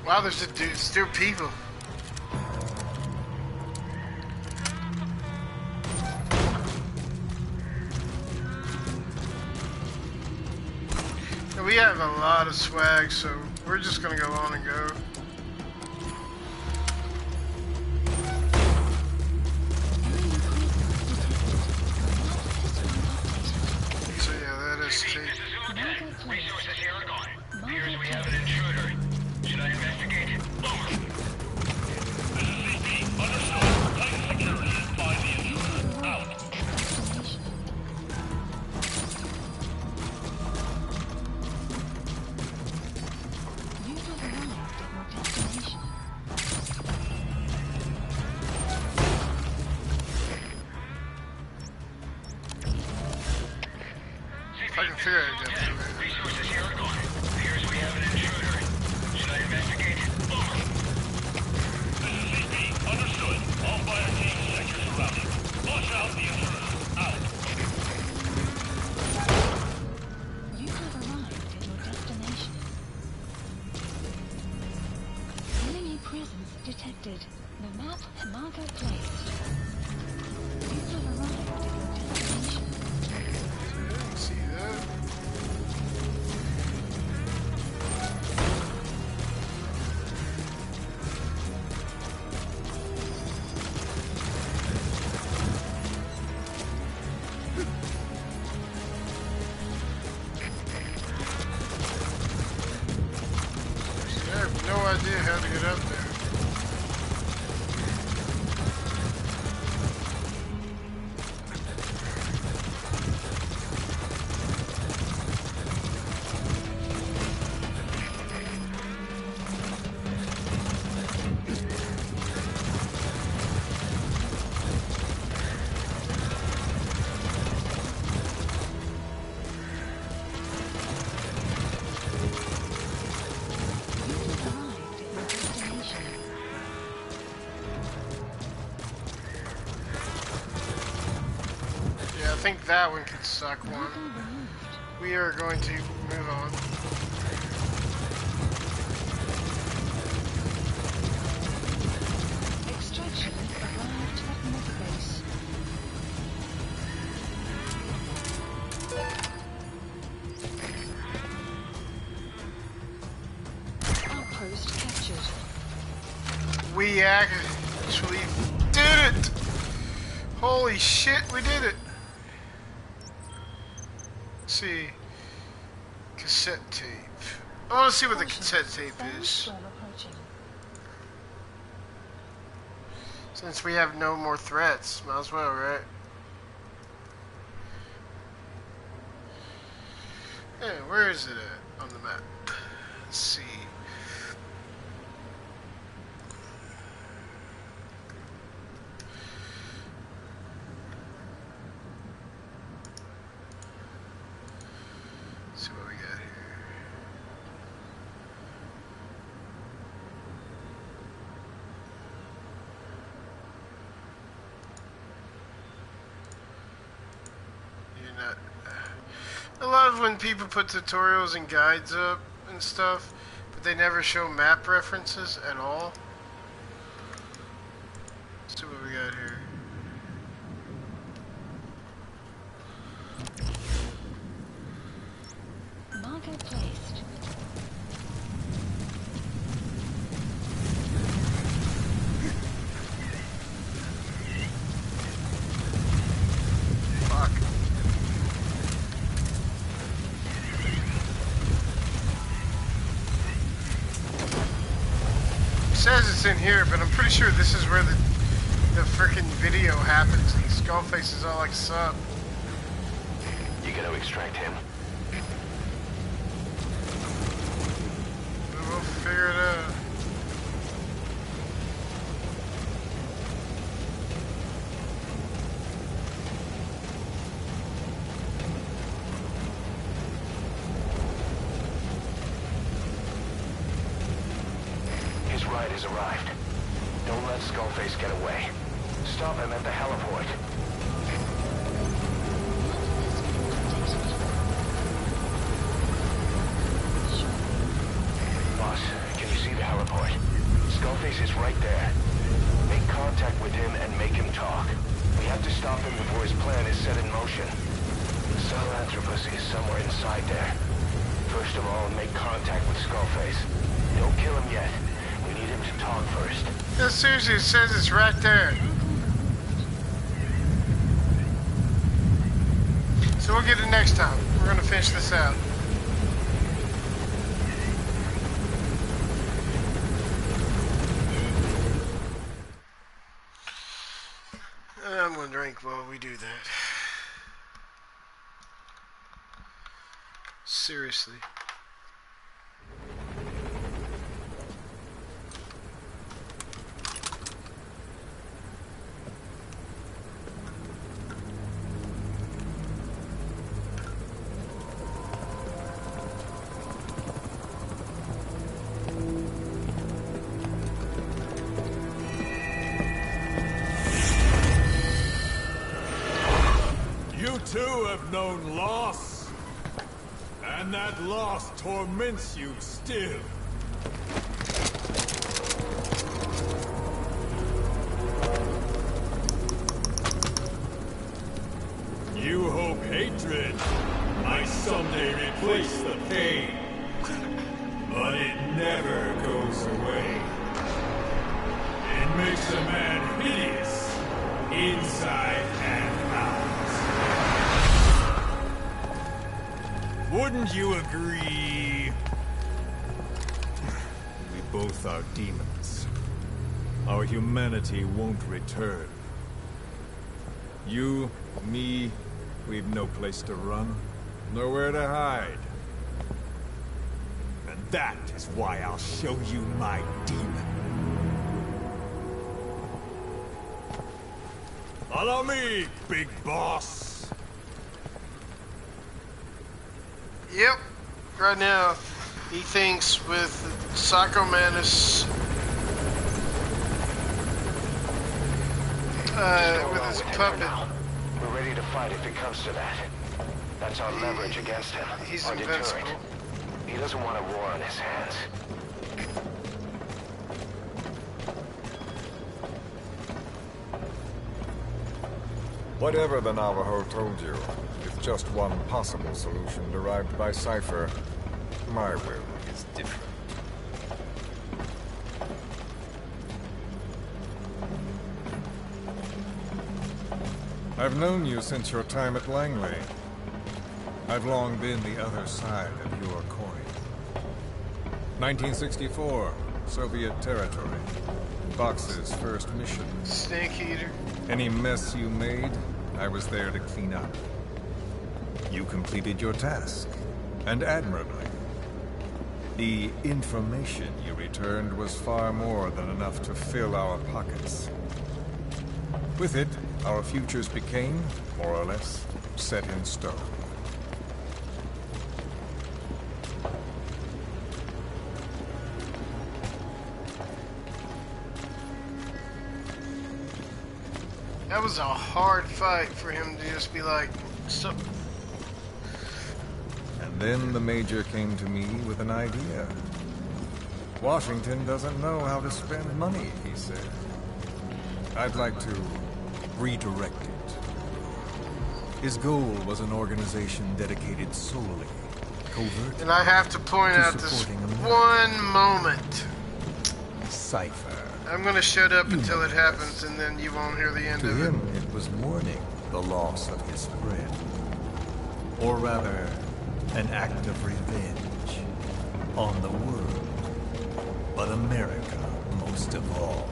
Wow, there's still people. And we have a lot of swag, so we're just gonna go on and go. So yeah, that is CP, tape. this is Zulu 10. Marker placed. Resources here are gone. Appears Marker we have an placed. intruder. Should I investigate? Over. This is CP. Understood. Tighten security and find the intruder. Out. Destination. You have arrived at your destination. If I can figure it out, CP, resources here are gone. Appears we have an intruder. Should I investigate? Over. This is CP. Understood. All fire teams check your surroundings. presence detected. The map marker placed. You have arrived at your destination. See that? I have no idea how to get up there. I think that one could suck one. We are going to move on. Extraction arrived at Mother Base. Outpost captured. We actually did it! Holy shit, we did it! Let's see. Cassette tape. I want to see what the cassette tape is. Since we have no more threats, might as well, right? Yeah, where is it at on the map? Let's see. Let's see what we got here. You're not. I love when people put tutorials and guides up and stuff, but they never show map references at all. Let's see what we got here. Marker placed. Fuck. It says it's in here, but I'm pretty sure this is where the frickin' video happens. And Skullface is all like, sup. You gotta extract him. We'll figure it out. His ride has arrived. Don't let Skullface get away. Stop him at the heliport. Boss, can you see the heliport? Skullface is right there. Make contact with him and make him talk. We have to stop him before his plan is set in motion. Sahelanthropus is somewhere inside there. First of all, make contact with Skullface. Don't kill him yet. We need him to talk first. Yeah, seriously, it says it's right there. So we'll get it next time. We're gonna finish this out. I'm gonna drink while we do that. Seriously. You too have known loss. And that loss torments you still. replace the pain, but it never goes away. It makes a man hideous, inside and out. Wouldn't you agree? We both are demons. Our humanity won't return. You, me, we've no place to run, nowhere to hide. And that is why I'll show you my demon. Follow me, big boss. Yep. Right now, he thinks with Psycho Manus, with his puppet, We're ready to fight if it comes to that. That's our leverage against him. he's Our deterrent. invincible. He doesn't want a war on his hands. Whatever the Navajo told you, it's just one possible solution derived by Cypher. My will is different. I've known you since your time at Langley. I've long been the other side of your coin. 1964, Soviet territory. Fox's first mission. Snake Eater. Any mess you made, I was there to clean up. You completed your task, and admirably. The information you returned was far more than enough to fill our pockets. With it, our futures became, more or less, set in stone. That was a hard fight for him to just be like, so. And then the Major came to me with an idea. Washington doesn't know how to spend money, he said. I'd like to redirect it. His goal was an organization dedicated solely, covert, And I have to point to out this supporting America. one moment. Cypher. I'm gonna shut up until it happens, and then you won't hear the end To of it. him, it was mourning the loss of his friend. Or rather, an act of revenge on the world, but America most of all.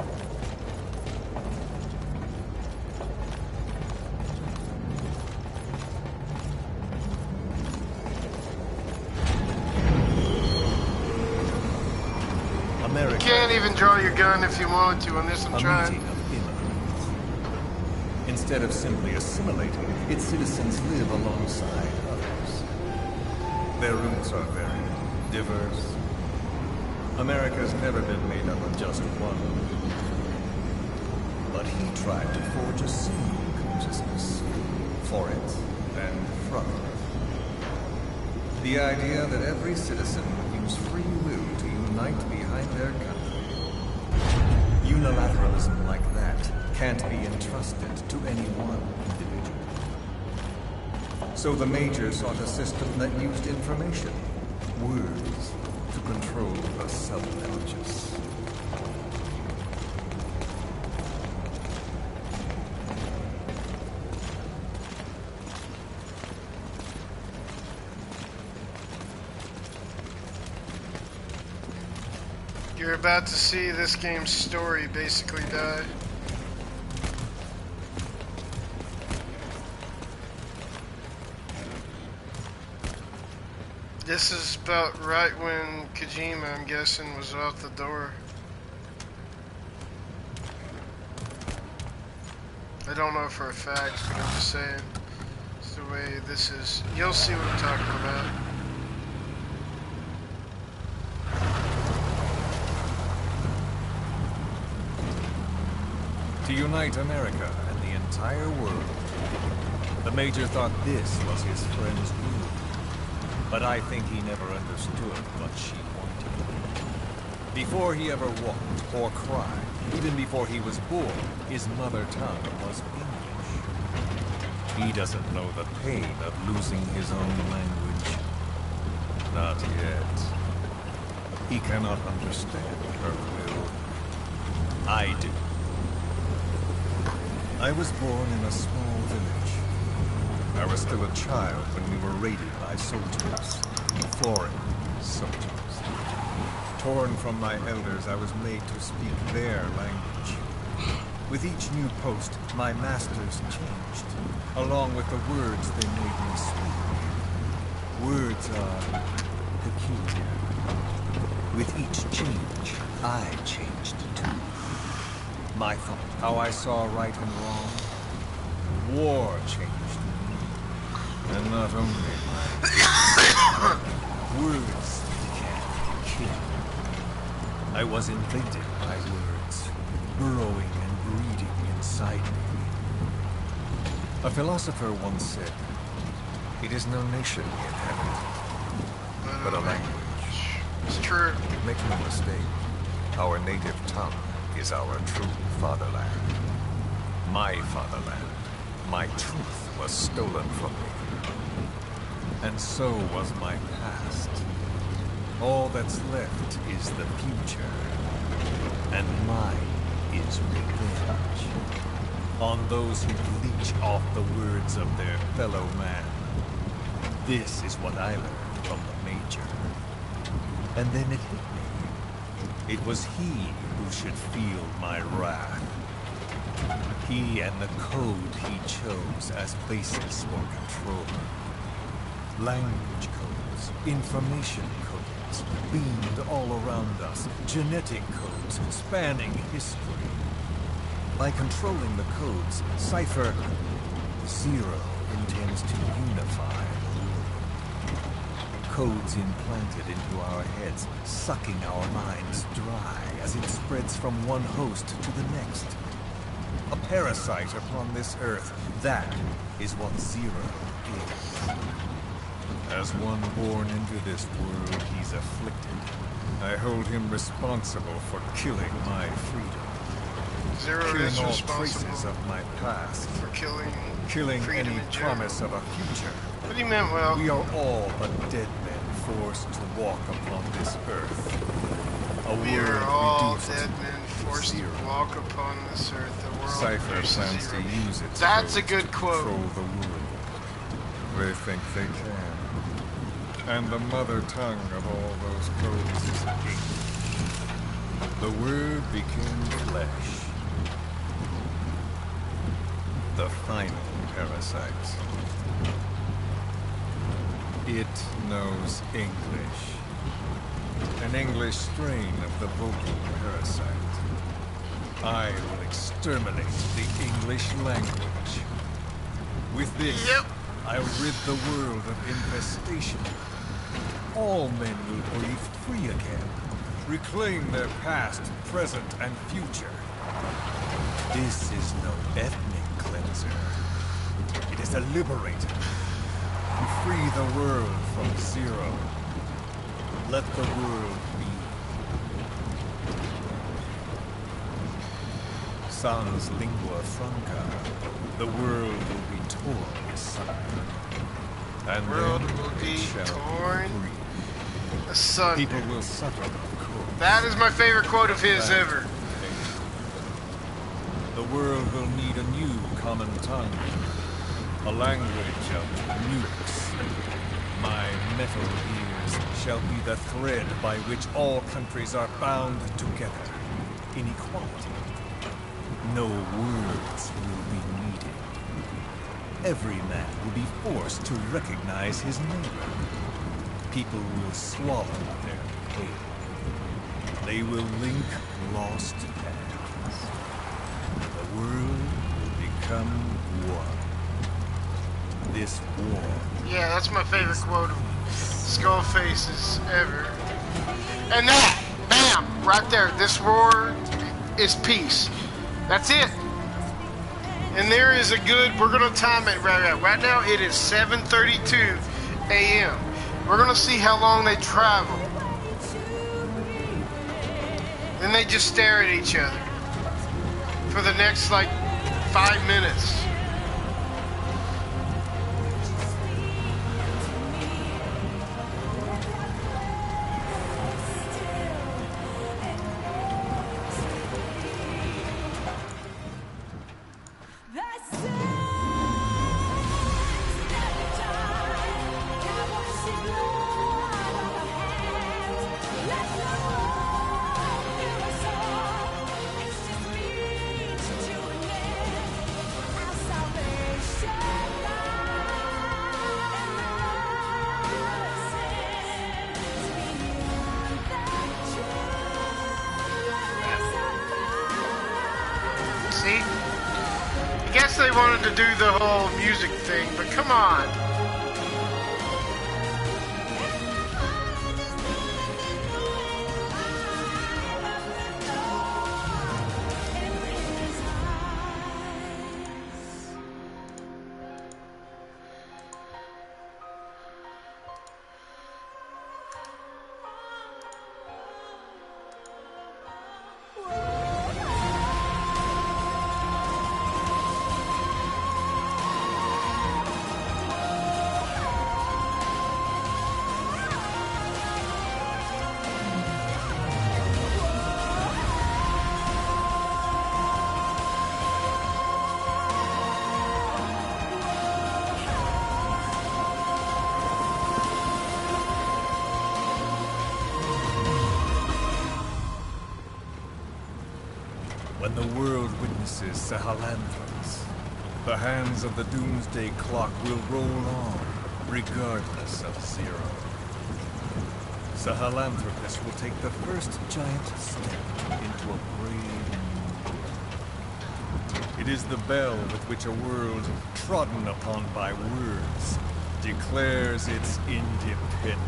You can't even draw your gun if you wanted to on this, I'm A trying. meeting of immigrants. Instead of simply assimilating, its citizens live alongside others. Their roots are very diverse. America's never been made up of just one. But he tried to forge a single consciousness for it and from it. The idea that every citizen would use free will to unite behind their country. Unilateralism like that can't be entrusted to any one individual. So the Major sought a system that used information, words, to control the subconscious. You're about to see this game's story basically die. This is about right when Kojima, I'm guessing, was out the door. I don't know for a fact, but I'm just saying. It's the way this is. You'll see what I'm talking about. To unite America and the entire world. The Major thought this was his friend's rule. But I think he never understood what she wanted. Before he ever walked or cried, even before he was born, his mother tongue was English. He doesn't know the pain of losing his own language. Not yet. He cannot understand her will. I do. I was born in a small village. I was still a child when we were raided by soldiers. Foreign soldiers. Torn from my elders, I was made to speak their language. With each new post, my masters changed, along with the words they made me speak. Words are peculiar. With each change, I changed too. My thought, how I saw right and wrong. War changed me. And not only my words can kill. I was invaded by words, burrowing and breeding inside me. A philosopher once said, "It is no nation we inhabit, but a language." It's true. Make no mistake, our native tongue is our true fatherland. My fatherland. My truth was stolen from me. And so was my past. All that's left is the future. And mine is revenge. On those who leech off the words of their fellow man. This is what I learned from the Major. And then it hit me. It was he who should feel my wrath. He and the code he chose as basis for control. Language codes, information codes, beamed all around us, genetic codes spanning history. By controlling the codes, Cypher Zero intends to unify the world. Codes implanted into our heads, sucking our minds dry as it spreads from one host to the next. A parasite upon this earth, that is what Zero is. As one born into this world, he's afflicted. I hold him responsible for killing my freedom. Zero Killing is all traces responsible of my past. for killing freedom any in general. promise of a future. What do you mean, well? We are all but dead men forced to walk upon this earth. A We are world all reduced dead men forced zero. to walk upon this earth. The world Cypher reduced to plans to zero. use its That's a codes good to quote. control the world. They think they can. And the mother tongue of all those codes is hate. The word became flesh. The final parasite. It knows English. An English strain of the vocal parasite. I will exterminate the English language. With this, I'll rid the world of infestation. All men will breathe free again, reclaim their past, present, and future. This is no ethnic cleanser. It is a liberator. To free the world from Zero. Let the world be. Sans lingua franca, the world will be torn asunder. And World then will it be shall torn free. asunder. People will suffer, of course. That is my favorite quote of his ever. The world will need a new common tongue. A language of nukes. My metal ears shall be the thread by which all countries are bound together in equality. No words will be needed. Every man will be forced to recognize his neighbor. People will swallow their pain. They will link lost paths. The world will become one. This war. Yeah, that's my favorite quote of Skullface's ever. And that, bam, right there. This war is peace. That's it. And there is a good, we're going to time it right now. It is 7:32 a.m. We're going to see how long they travel. Then they just stare at each other for the next, 5 minutes. guess they wanted to do the whole music thing, but come on. When the world witnesses Sahelanthropus, the hands of the Doomsday Clock will roll on, regardless of Zero. Sahelanthropus will take the first giant step into a brave new. It is the bell with which a world trodden upon by words declares its independence.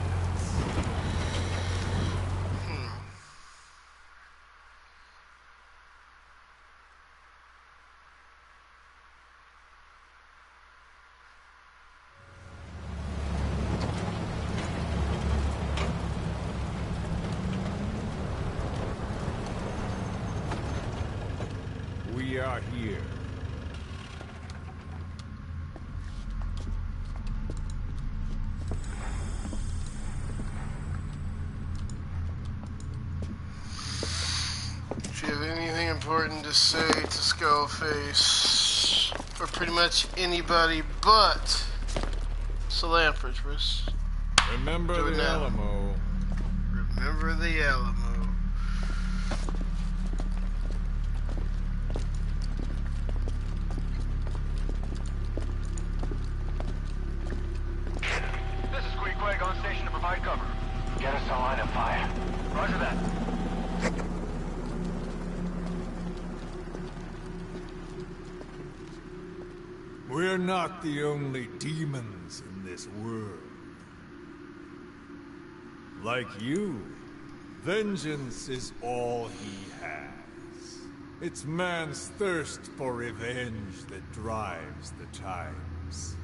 We are here. If you have anything important to say to Skullface, or pretty much anybody but Sahelanthropus, Remember do it the now. Alamo. Remember the Alamo. This is Queequeg on station to provide cover. Get us a line of fire. Roger that. We're not the only demons in this world. Like you, vengeance is all he has. It's man's thirst for revenge that drives the times.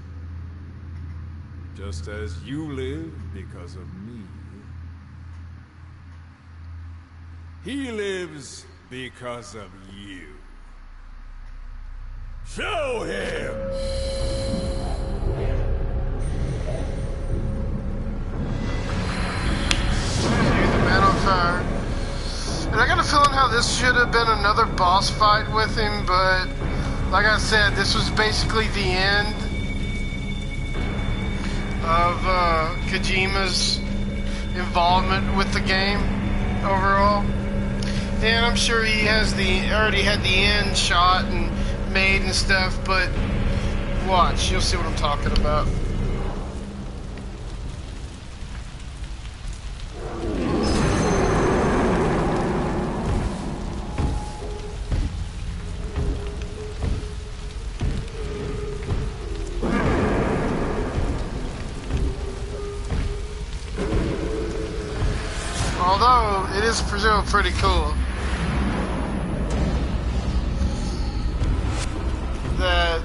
Just as you live because of me, he lives because of you. Show him! The man on fire. And I got a feeling how this should have been another boss fight with him, but like I said, this was basically the end of Kojima's involvement with the game overall. And I'm sure he has already had the end shot and made and stuff, but watch, you'll see what I'm talking about. Although it is still pretty cool that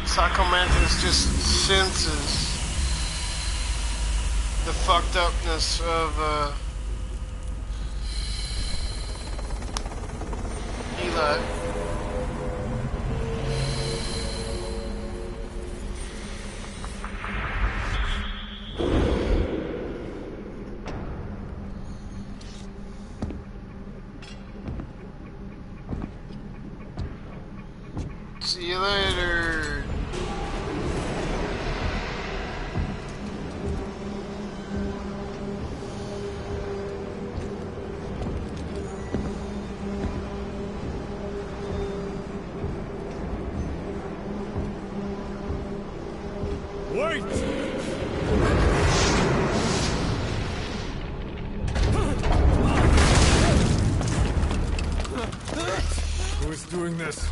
Sahelanthropus just senses the fucked upness of Eli. See you later. Wait! Who is doing this?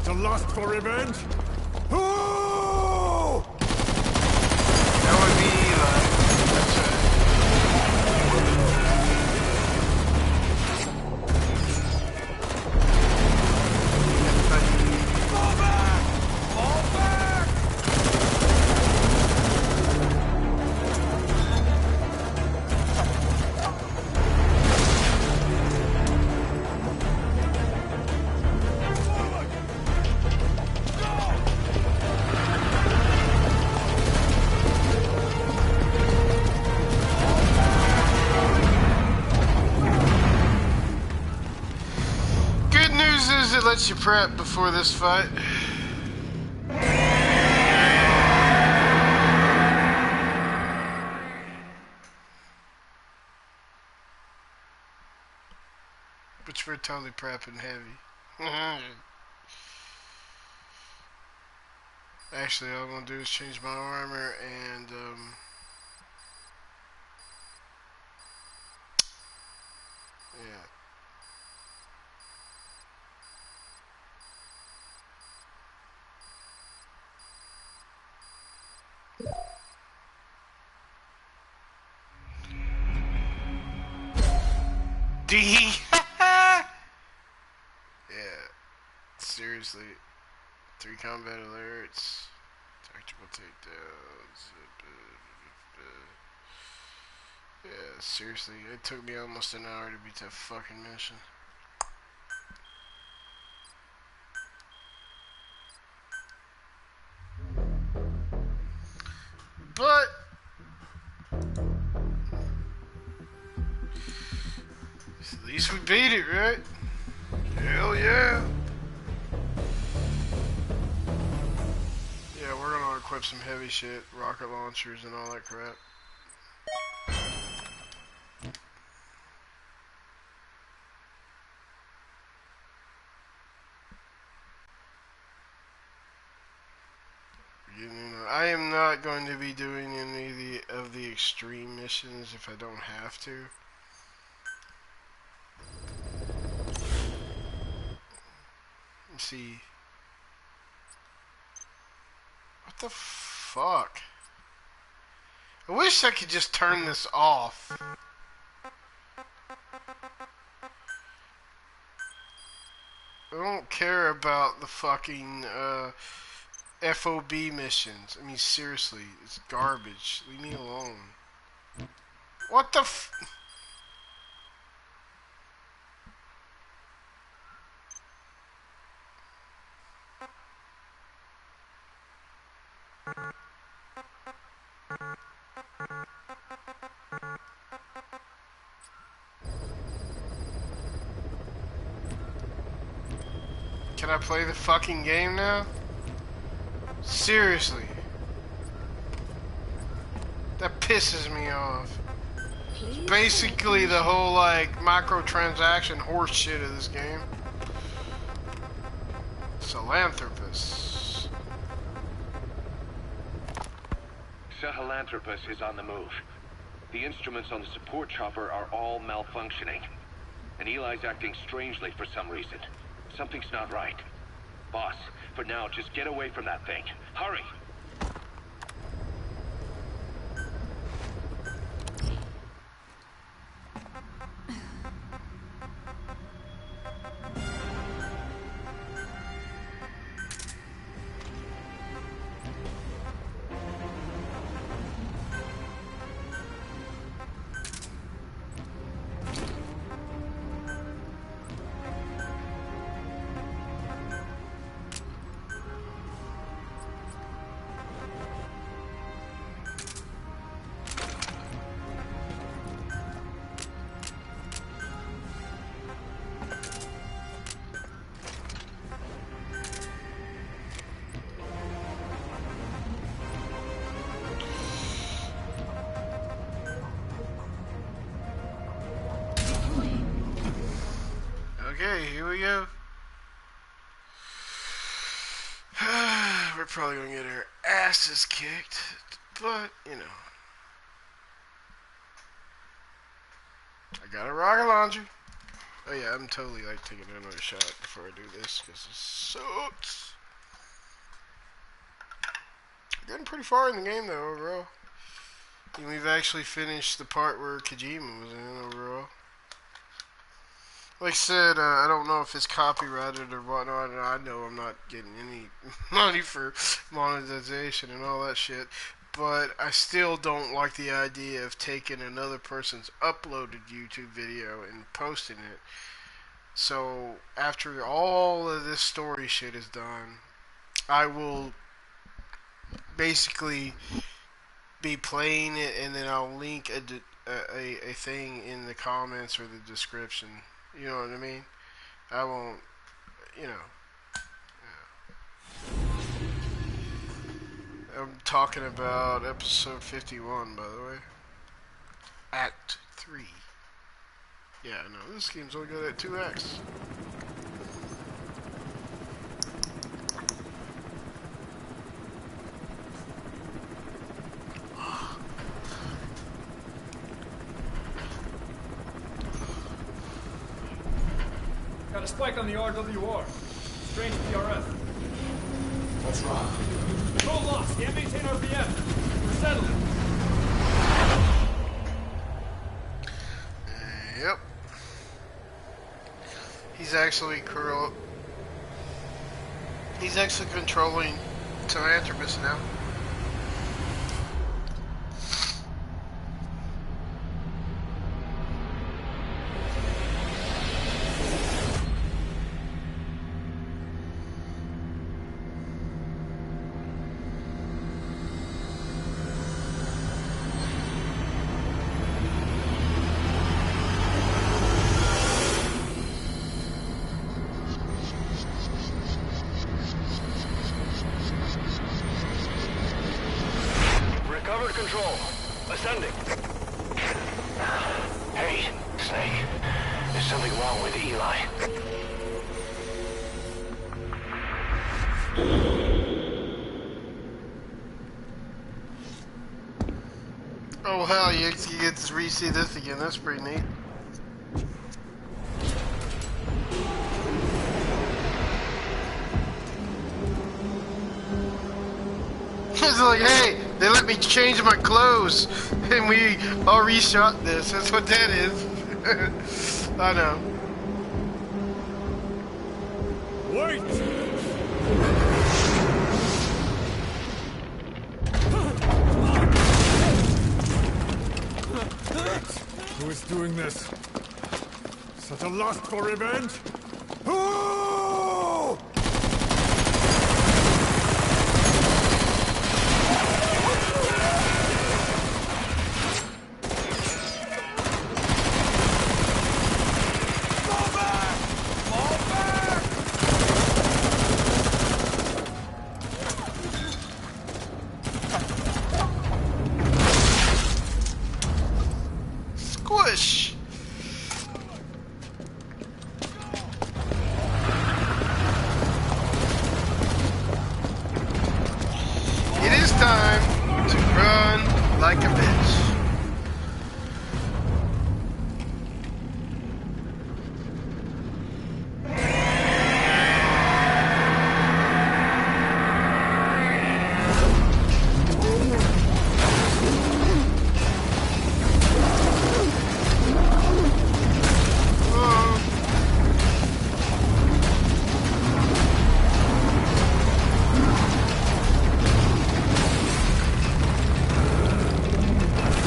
a lust for revenge? Ooh! That would be Eli. That's right. Fall back! Fall back! Good news is it lets you prep before this fight. Which we're totally prepping heavy. Actually, all I'm gonna do is change my armor and yeah. D. Yeah. Seriously. 3 combat alerts. Tactical takedowns. Yeah, seriously. It took me almost an hour to beat that fucking mission. But at least we beat it, right? Hell yeah. Yeah, we're gonna equip some heavy shit, rocket launchers and all that crap. I am not going to be doing any of the extreme missions if I don't have to. Let's see. What the fuck? I wish I could just turn this off. I don't care about the fucking FOB missions. I mean, seriously, it's garbage. Leave me alone. What the f... Can I play the fucking game now? Seriously. That pisses me off. It's basically the whole, like, microtransaction horse shit of this game. Sahelanthropus. Sahelanthropus is on the move. The instruments on the support chopper are all malfunctioning. And Eli's acting strangely for some reason. Something's not right. Boss, for now, just get away from that thing. Hurry! Okay, here we go. We're probably gonna get our asses kicked, but, you know. I got a rocket launcher. Oh yeah, I'm totally like taking another shot before I do this because it sucks. Getting pretty far in the game though overall. And we've actually finished the part where Kojima was in overall. Like I said, I don't know if it's copyrighted or whatnot, and I know I'm not getting any money for monetization and all that shit, but I still don't like the idea of taking another person's uploaded YouTube video and posting it. So, after all of this story shit is done, I will basically be playing it, and then I'll link a thing in the comments or the description. You know what I mean? I won't, you know. I'm talking about episode 51, by the way. Act 3. Yeah, no, this game's only got at 2x. Got a spike on the RWR. Strange PRF. What's wrong? Control lost. Can't maintain RPM. We're settling. Yep. He's actually controlling Philanthropist now. Recovered control. Ascending. Hey, Snake. There's something wrong with Eli. Oh hell, you get to re-see this again. That's pretty neat. It's like, hey, they let me change my clothes, and we all reshot this. That's what that is. I know. Wait! Who is doing this? Such a lust for revenge? Who? Squish. It is time to run like a bitch.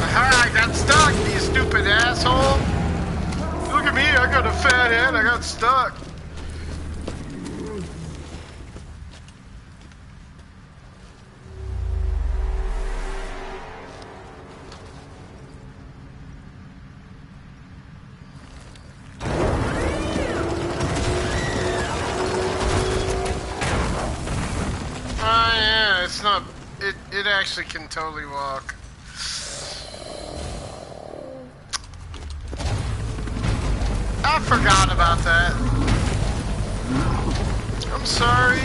Aha, I got stuck, you stupid asshole. Look at me, I got a fat head, I got stuck. Oh yeah, it's not, it actually can totally walk. I forgot about that. I'm sorry.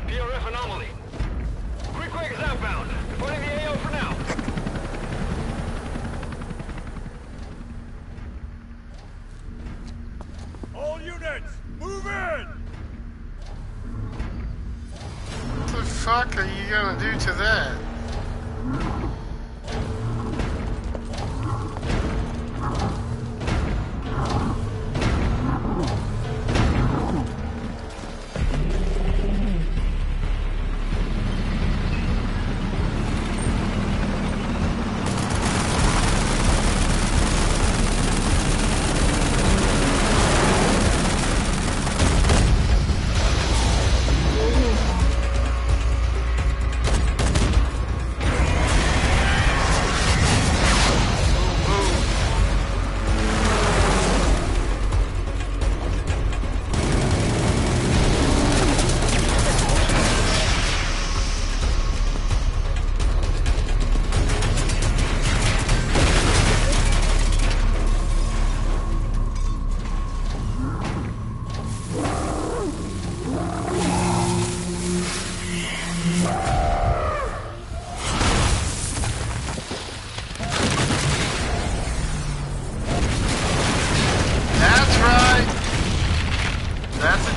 PRF anomaly. Traffic is outbound. Reporting the AO for now. All units, move in! What the fuck are you gonna do to that?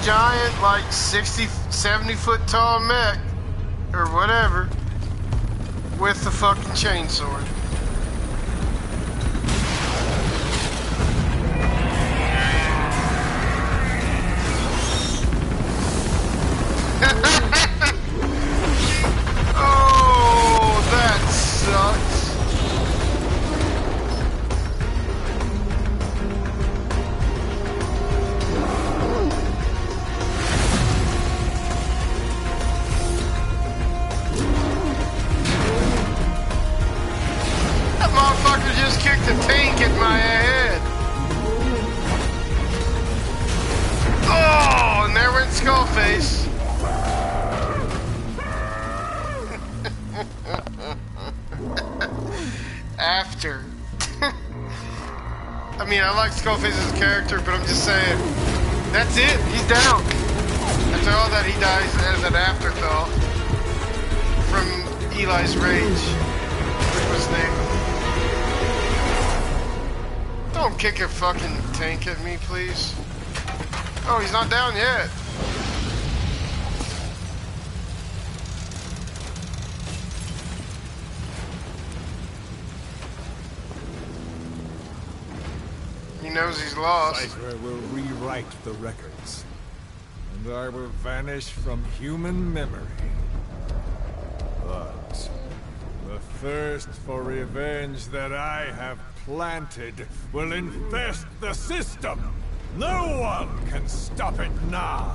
Giant, like 60, 70 foot tall mech, or whatever, with the fucking chainsaw. Oh, that sucks. Motherfucker just kicked a tank in my head. Oh, and there went Skullface. After. I mean, I like Skullface as a character, but I'm just saying, that's it. He's down. After all that, he dies as an afterthought from Eli's rage. What was his name? Don't kick a fucking tank at me, please. Oh, he's not down yet. He knows he's lost. Cypher will rewrite the records, and I will vanish from human memory. But the thirst for revenge that I have planted will infest the system. No one can stop it now.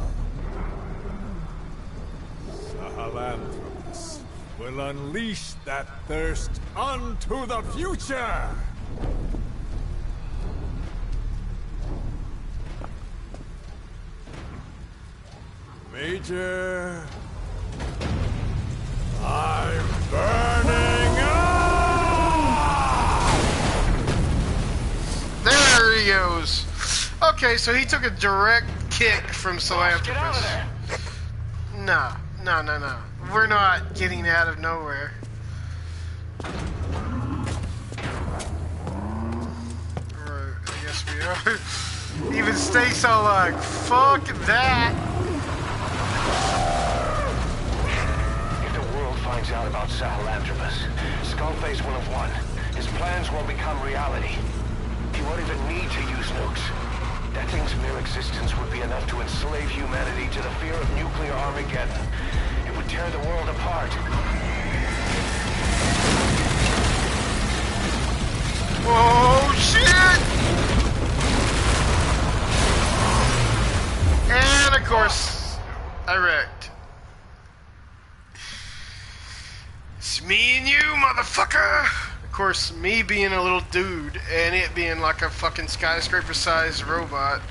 Sahelanthropus will unleash that thirst unto the future. Major, I'm burning up! There he goes. Okay, so he took a direct kick from Sahelanthropus. Nah. We're not getting out of nowhere. Or I guess we are. Even Stake's all like, fuck that. If the world finds out about Sahelanthropus, Skullface will have won. His plans will become reality. He won't even need to use nukes. That thing's mere existence would be enough to enslave humanity to the fear of nuclear Armageddon. It would tear the world apart. Oh shit! And of course, I wrecked. It's me and you, motherfucker! Of course, me being a little dude and it being like a fucking skyscraper-sized robot.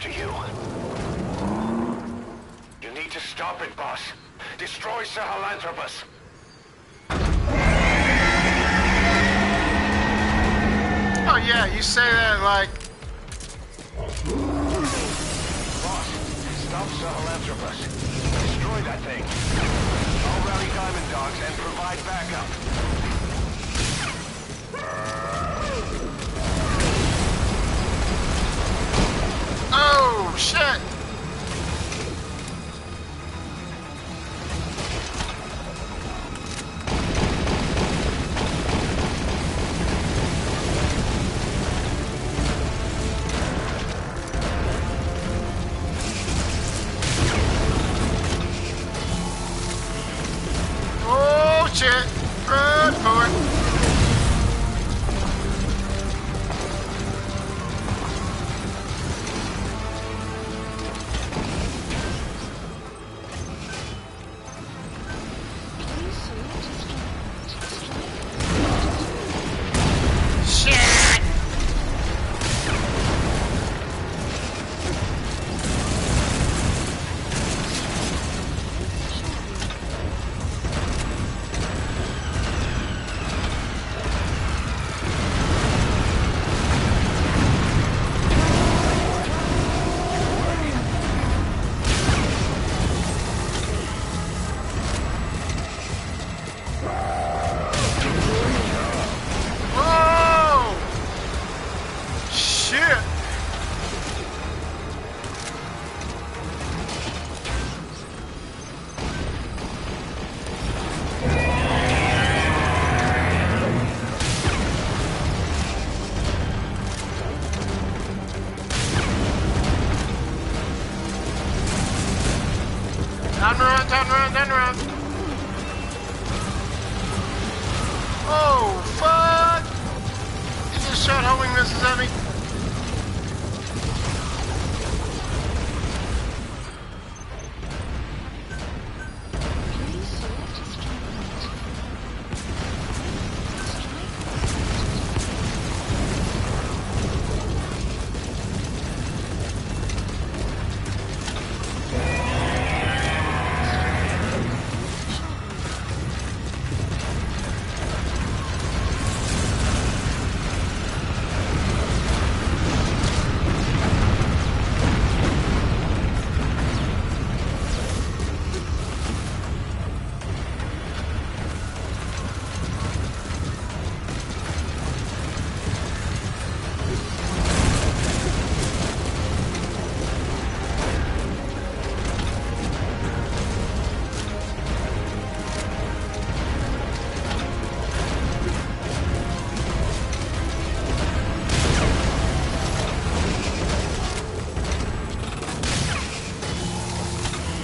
after you. You need to stop it, boss. Destroy Sahelanthropus. Oh yeah, you say that like... Boss, stop Sahelanthropus. Destroy that thing. I'll rally Diamond Dogs and provide backup. Oh, shit! Oh, shit! Run for it! Turn around. Oh, fuck! He just shot homing missiles at me.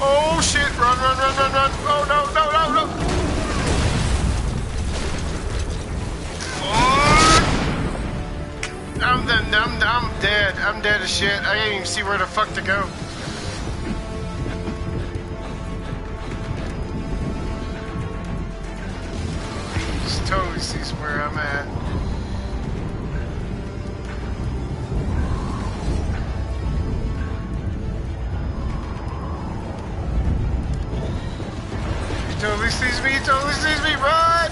Oh shit, run. Oh no. Oh. I'm dead. I'm dead as shit. I can't even see where the fuck to go. Just totally sees where I'm at. Totally sees me, run!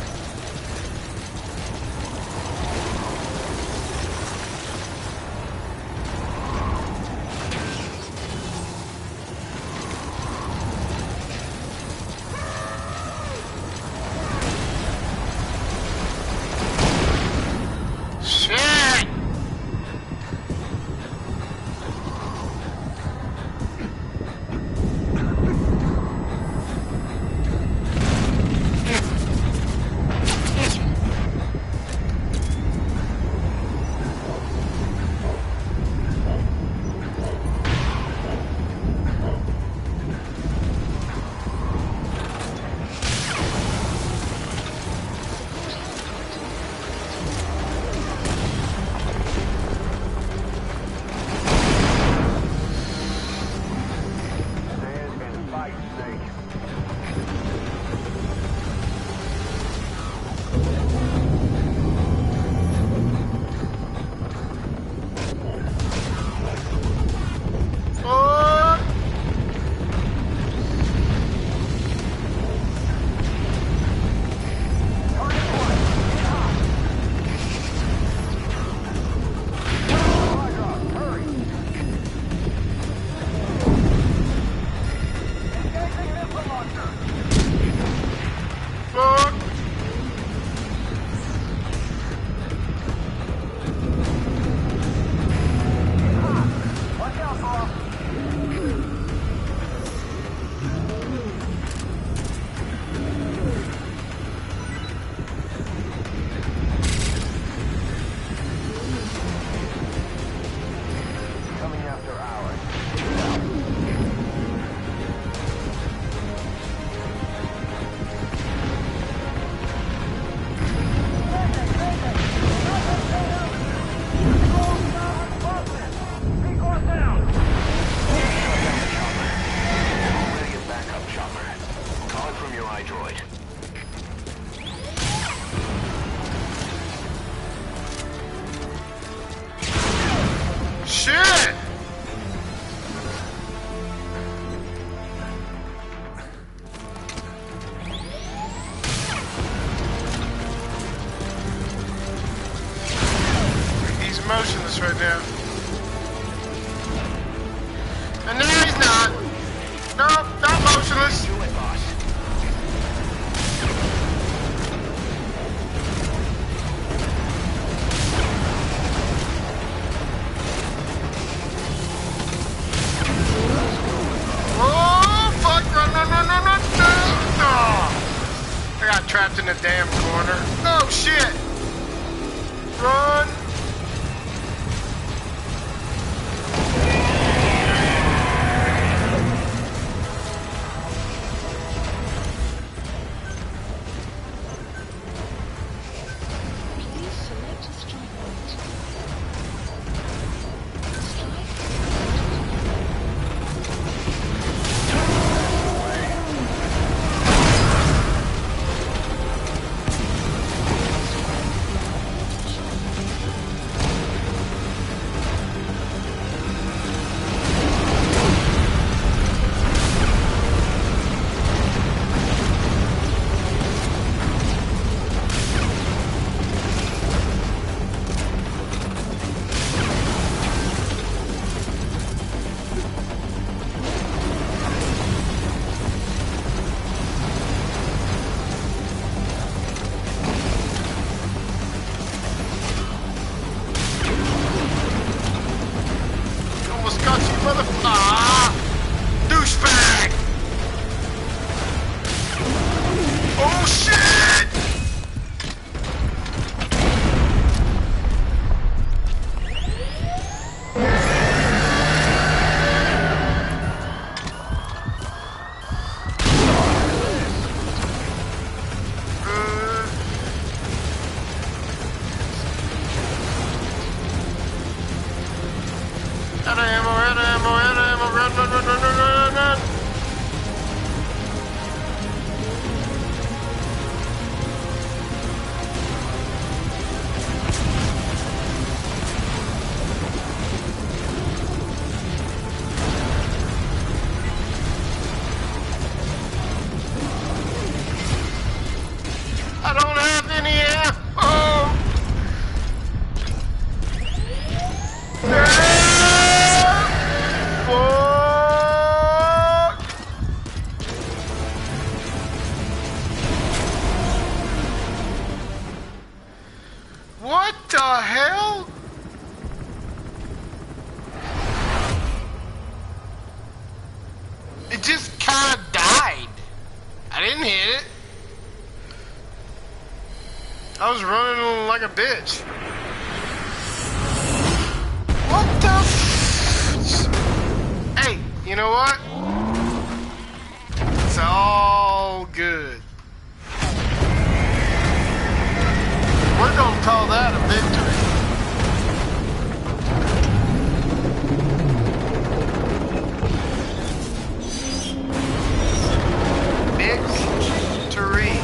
Shit! motionless right now. And now he's not. Nope, not motionless. Do it, boss. Oh, fuck. Run, run, run, run, run. Oh. I got trapped in the damn corner. Oh, shit. Run. Please select a strike point. Strike. Almost got you, motherfucker. Ah! Douchebag! Oh, shit! Out of ammo, out of ammo, out of ammo. Run, run, run, run, run, run, run. I don't have any ammo. Fuck! What the hell? It just kind of died. I didn't hit it. I was running like a bitch. What the Hey, you know what? It's all good. We're gonna call that a victory. Victory.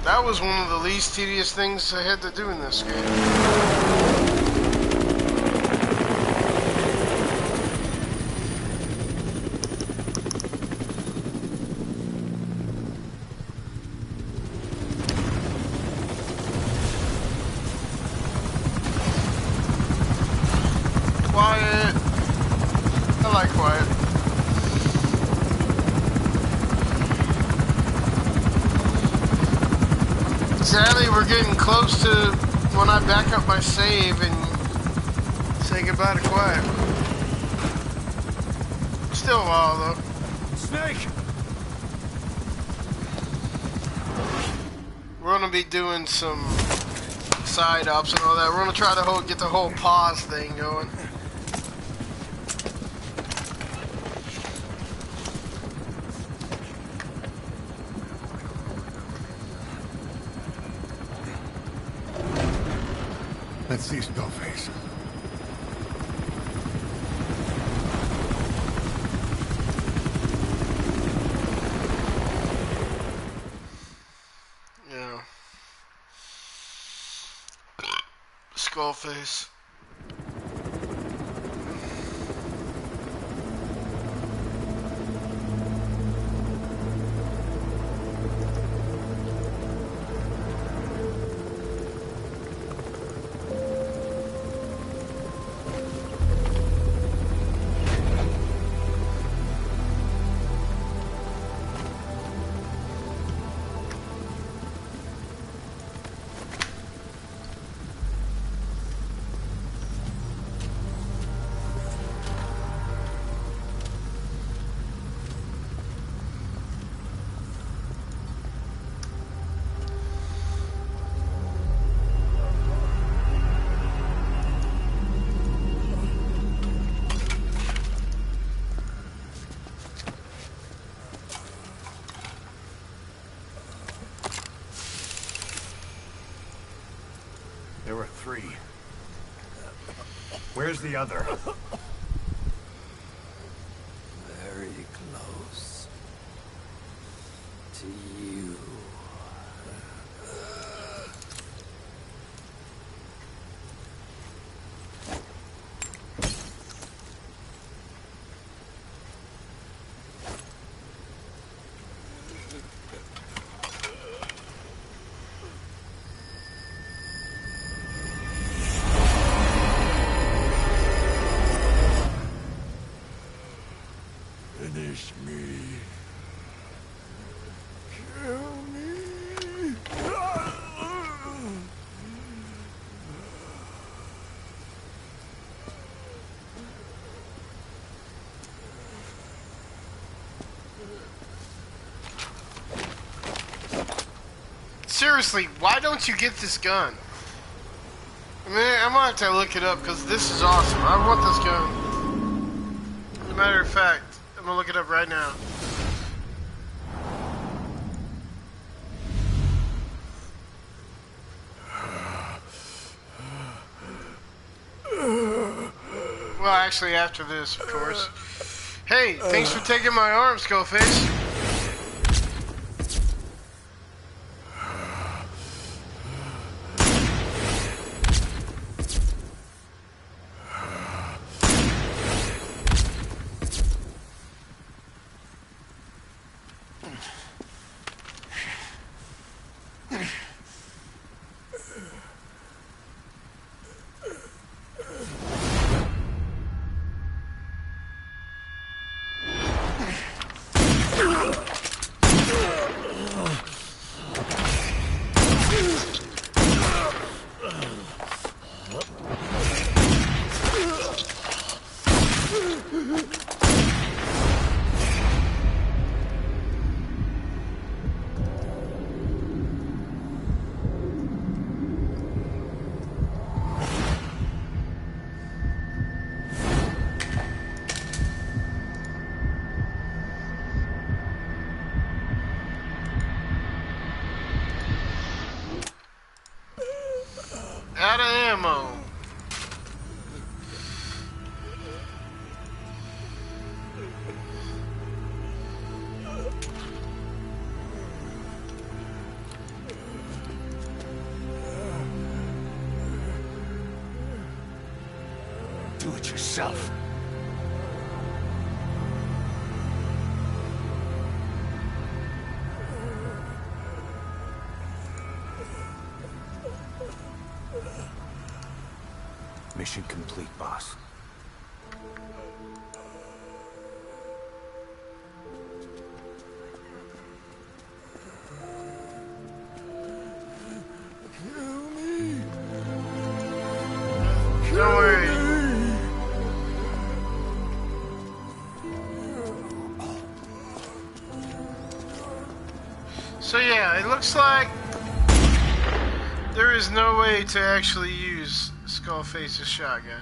That was one of the least tedious things I had to do in this game. Quiet. I like quiet. Sadly, we're getting close to when I back up my save and say goodbye to quiet. Still a while though. Snake! We're gonna be doing some side ups and all that. We're gonna try to get the whole pause thing going. Let's see Skullface. Yeah. Skullface. There were 3. Where's the other? Very close to you. Finish me. Kill me. Seriously, why don't you get this gun? I mean, I'm gonna have to look it up because this is awesome. I want this gun. As a matter of fact, I'm gonna look it up right now. Well, actually, after this, of course. Hey, thanks for taking my arm, Skullface. Out of ammo. Do it yourself. Mission complete, boss. Don't worry. So yeah, it looks like there is no way to actually use Skullface's shotgun.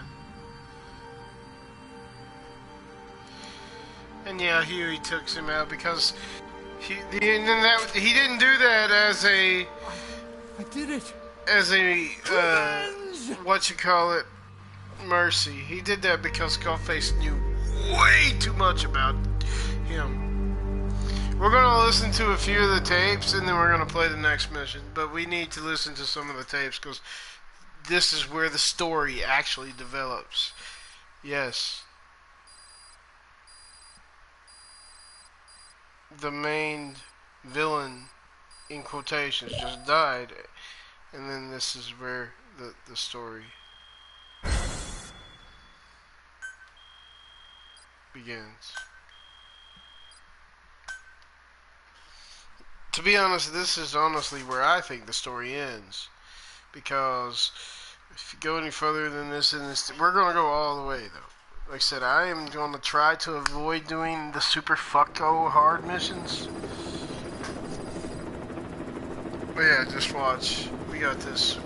And yeah, Huey took him out because he didn't do that as a I did it. as a what you call it, mercy. He did that because Skullface knew way too much about him. We're gonna listen to a few of the tapes and then we're gonna play the next mission. But we need to listen to some of the tapes because this is where the story actually develops. Yes. The main villain, in quotations, just died. And then this is where the story begins. To be honest, this is honestly where I think the story ends. Because if you go any further than this, we're going to go all the way, though. Like I said, I am going to try to avoid doing the super fucko hard missions. But yeah, just watch. We got this.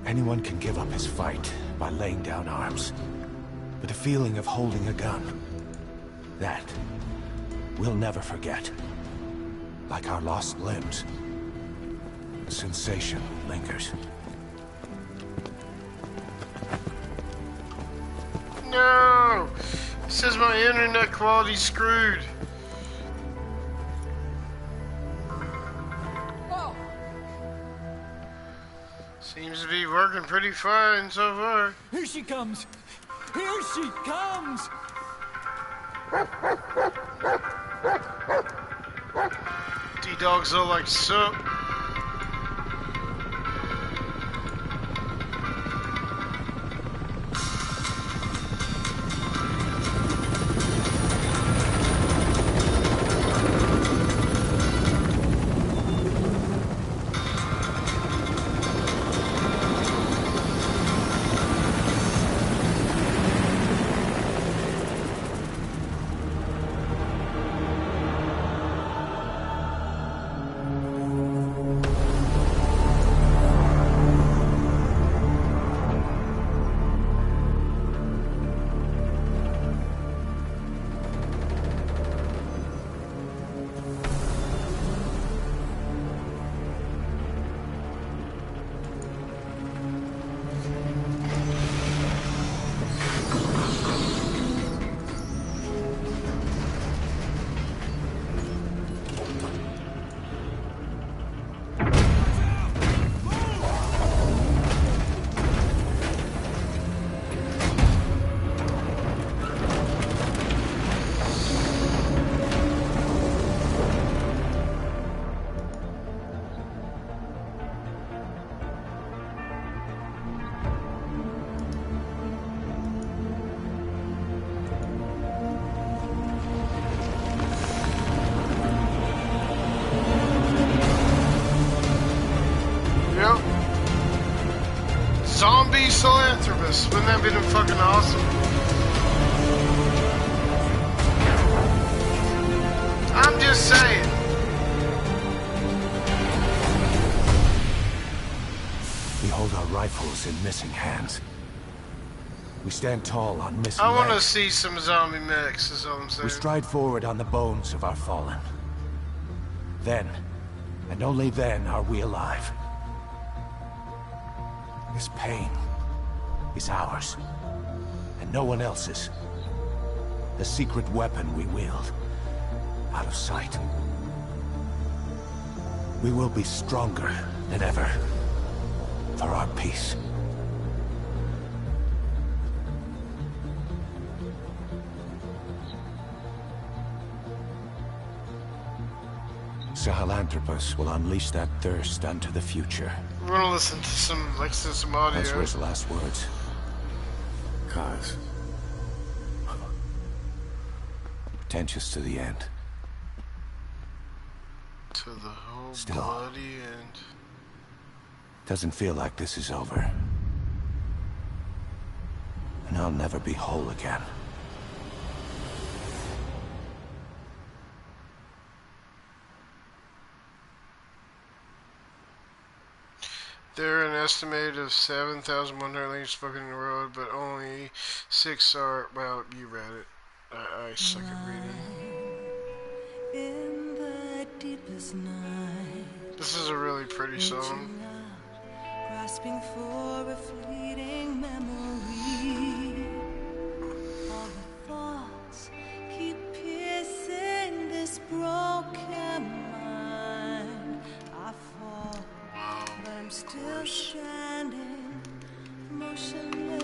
Anyone can give up his fight by laying down arms. But the feeling of holding a gun, that we'll never forget. Like our lost limbs. The sensation lingers. No! It says my internet quality's screwed. Seems to be working pretty fine so far. Here she comes! Here she comes! D-Dogs look like soup. Zombie philanthropist. Wouldn't that be fucking awesome? I'm just saying. We hold our rifles in missing hands. We stand tall on missing I want to legs. see some zombie mechs, is all I'm saying. We stride forward on the bones of our fallen. Then, and only then, are we alive. This pain is ours, and no one else's. The secret weapon we wield, out of sight. We will be stronger than ever, for our peace. Sahelanthropus will unleash that thirst unto the future. We're gonna listen to some audio. Those were his last words. Cause. Pretentious to the end. To the whole Still. bloody end. Doesn't feel like this is over. And I'll never be whole again. There are an estimated of 7,100 languages spoken in the world, but only 6 are, well, you read it. I suck at reading. In the deepest night, This is a really pretty song. grasping for a fleeting memory. All the thoughts keep piercing this broken mind. I fall, but I'm still standing, motionless.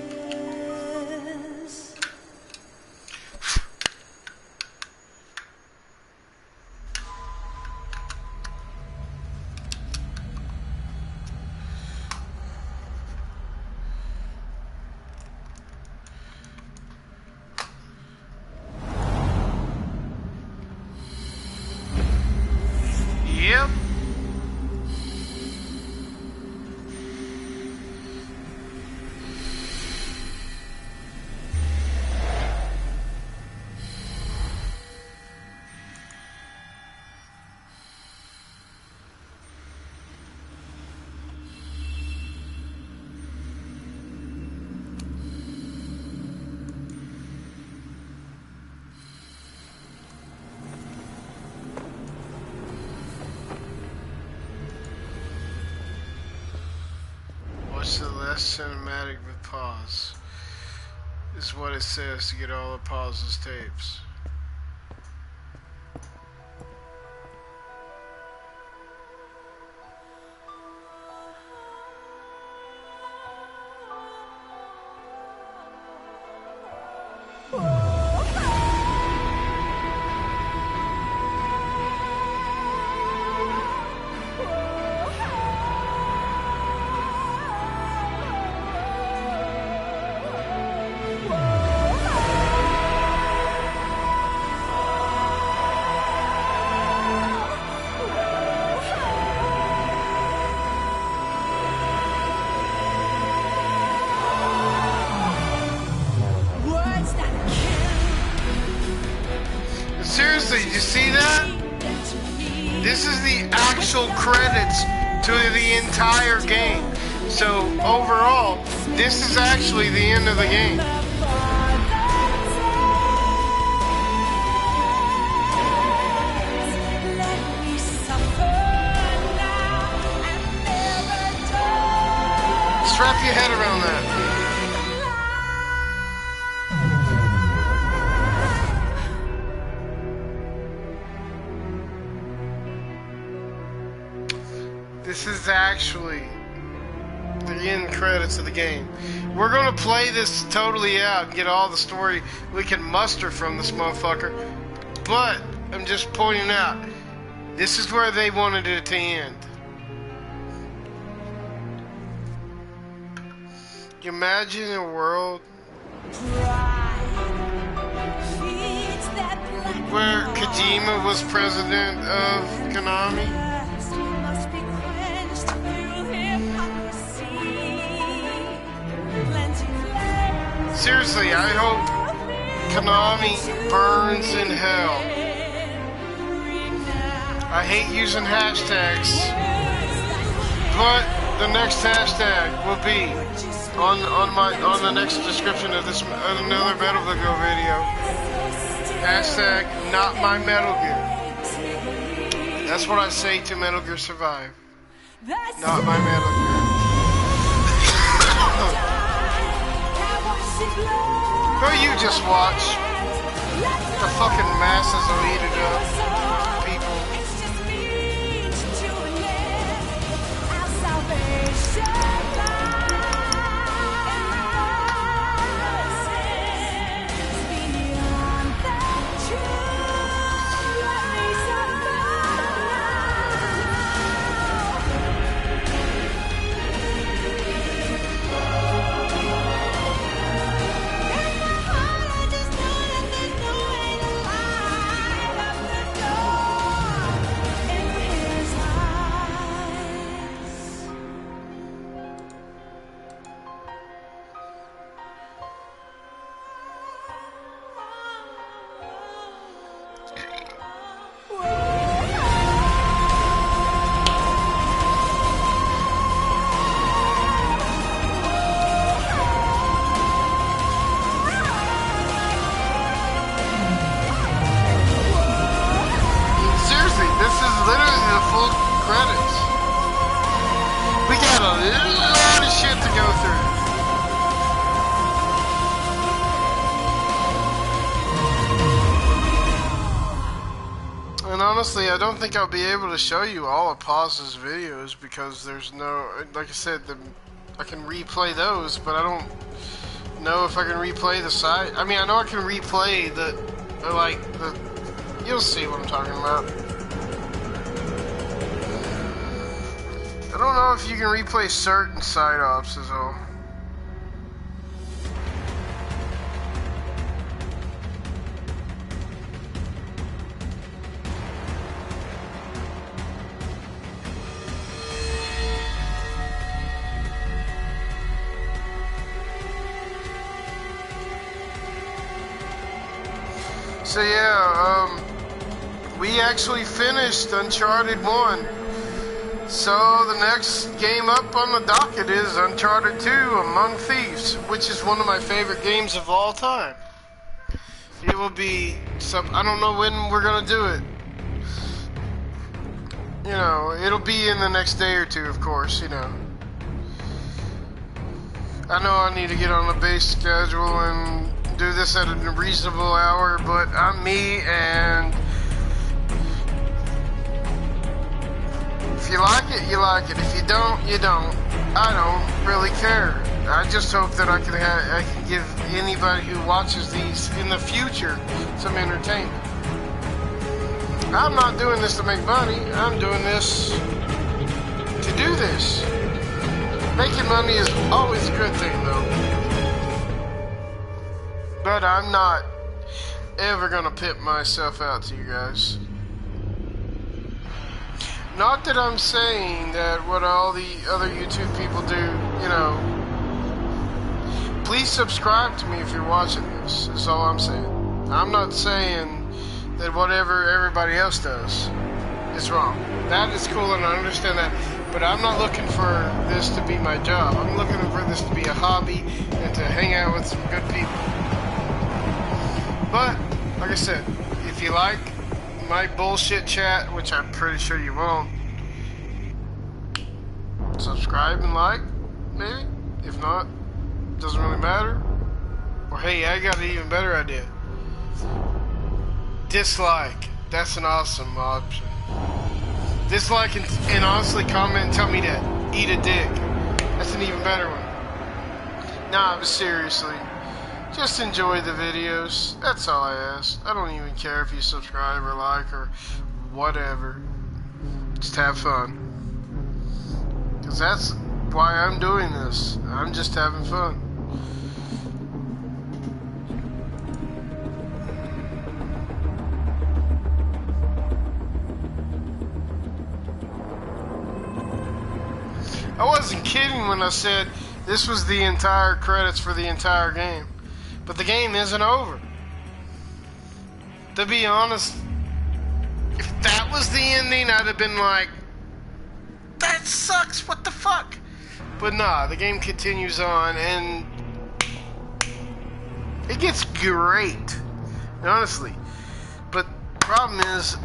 Yep. last cinematic with pause is what it says to get all of pause's tapes. Seriously, did you see that? This is the actual credits to the entire game. So overall, this is actually the end of the game. Just wrap your head around that. This is actually the end credits of the game. We're gonna play this totally out and get all the story we can muster from this motherfucker. But I'm just pointing out, this is where they wanted it to end. Imagine a world where Kojima was president of Konami. Seriously, I hope Konami burns in hell. I hate using hashtags, but the next hashtag will be on the next description of this another Metal Gear video. Hashtag not my Metal Gear. That's what I say to Metal Gear Survive. Not my Metal Gear. Or you just watch. The fucking masses will eat it up. People. Honestly, I don't think I'll be able to show you all of Pause's videos because there's no, like I said, I can replay those, but I don't know if I can replay the side. I mean, I know I can replay you'll see what I'm talking about. I don't know if you can replay certain side ops is all. So yeah, we actually finished Uncharted 1. So the next game up on the docket is Uncharted 2, Among Thieves, which is one of my favorite games of all time. It will be I don't know when we're gonna do it. You know, it'll be in the next day or two, of course, you know. I know I need to get on a base schedule and do this at a reasonable hour, but I'm me, and if you like it, you like it. If you don't, you don't. I don't really care. I just hope that I can give anybody who watches these in the future some entertainment. I'm not doing this to make money. I'm doing this to do this. Making money is always a good thing, though. But I'm not ever gonna pimp myself out to you guys. Not that I'm saying that what all the other YouTube people do, you know. Please subscribe to me if you're watching this, is all I'm saying. I'm not saying that whatever everybody else does is wrong. That is cool and I understand that. But I'm not looking for this to be my job. I'm looking for this to be a hobby and to hang out with some good people. But, like I said, if you like my bullshit chat, which I'm pretty sure you won't, subscribe and like, maybe. If not, doesn't really matter. Or hey, I got an even better idea. Dislike. That's an awesome option. Dislike and honestly comment and tell me to eat a dick. That's an even better one. Nah, but seriously, just enjoy the videos. That's all I ask. I don't even care if you subscribe or like or whatever. Just have fun. Because that's why I'm doing this. I'm just having fun. I wasn't kidding when I said this was the entire credits for the entire game. But the game isn't over. To be honest, if that was the ending, I'd have been like, that sucks, what the fuck? But nah, the game continues on, and it gets great, honestly. But problem is,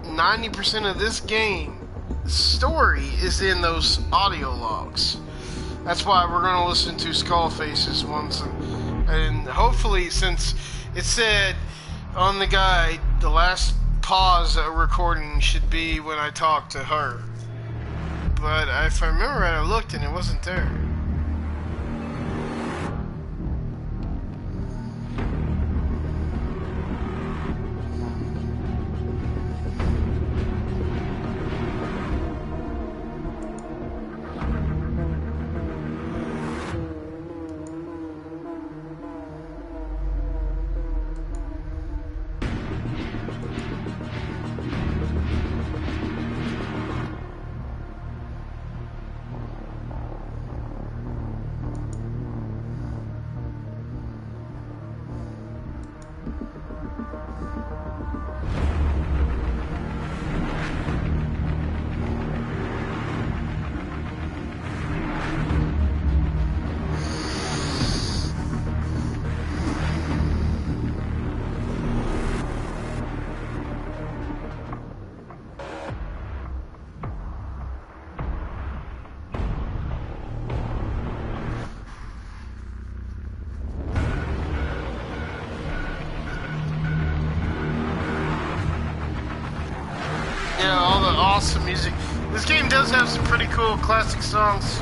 90% of this game story is in those audio logs. That's why we're going to listen to Skullface's once, and hopefully, since it said on the guide the last pause recording should be when I talk to her, but if I remember right, I looked and it wasn't there. Yeah, all the awesome music. This game does have some pretty cool classic songs.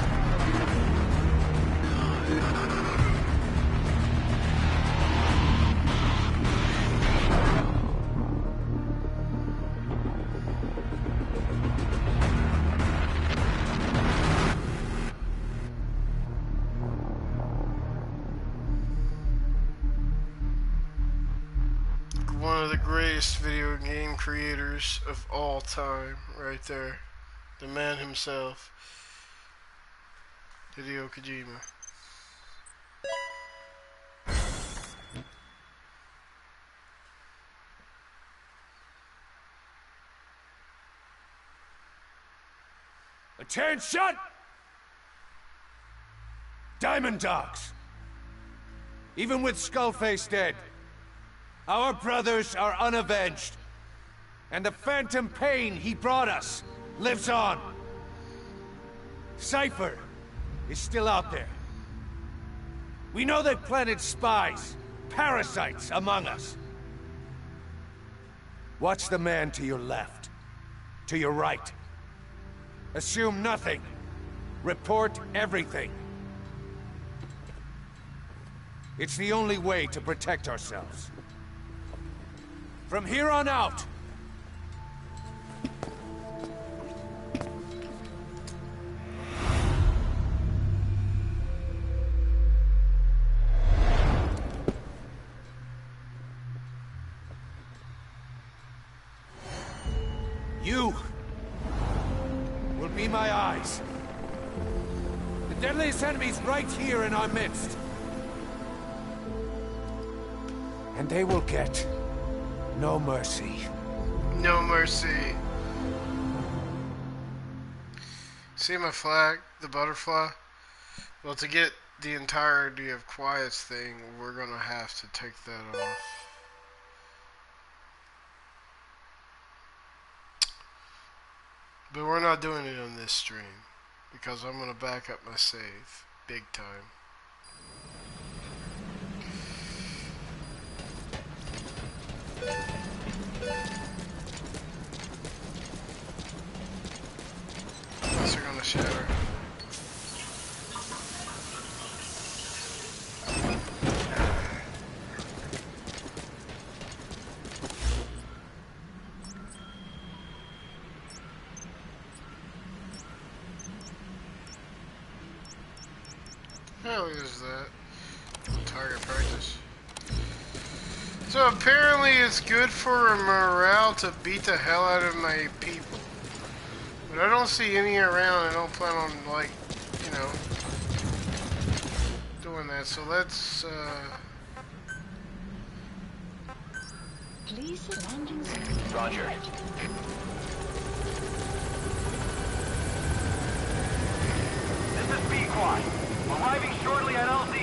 One of the greatest video game creators of all time, right there. The man himself, Hideo Kojima. Attention! Diamond Dogs! Even with Skullface dead, our brothers are unavenged. And the phantom pain he brought us lives on. Cypher is still out there. We know they've planted spies, parasites among us. Watch the man to your left, to your right. Assume nothing. Report everything. It's the only way to protect ourselves. From here on out, you will be my eyes. The deadliest enemy's right here in our midst. And they will get no mercy. No mercy. See my flag? The butterfly? Well, to get the entirety of Quiet's thing, we're gonna have to take that off. But we're not doing it on this stream, because I'm gonna back up my save big time. Unless they're gonna shatter. Hell is that? Target practice. So apparently it's good for morale to beat the hell out of my people. But I don't see any around. I don't plan on, like, you know, doing that. So let's, Please landing zone. Roger. This is B-Quad. Arriving shortly at LZ.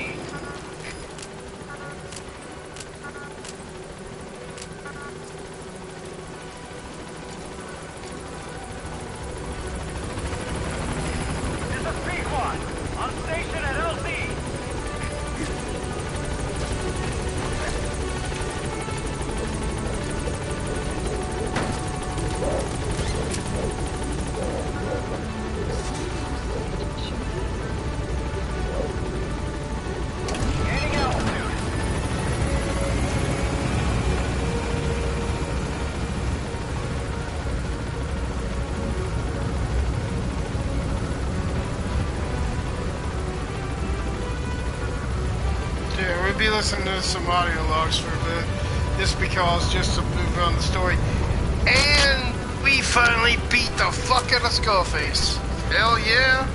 This is B-Quad. On station at LZ. Gaining altitude. yeah, we'll be listening to some audio logs for a bit. Just because, just to move on the story. And we finally beat the fuck out of Skullface. Hell yeah.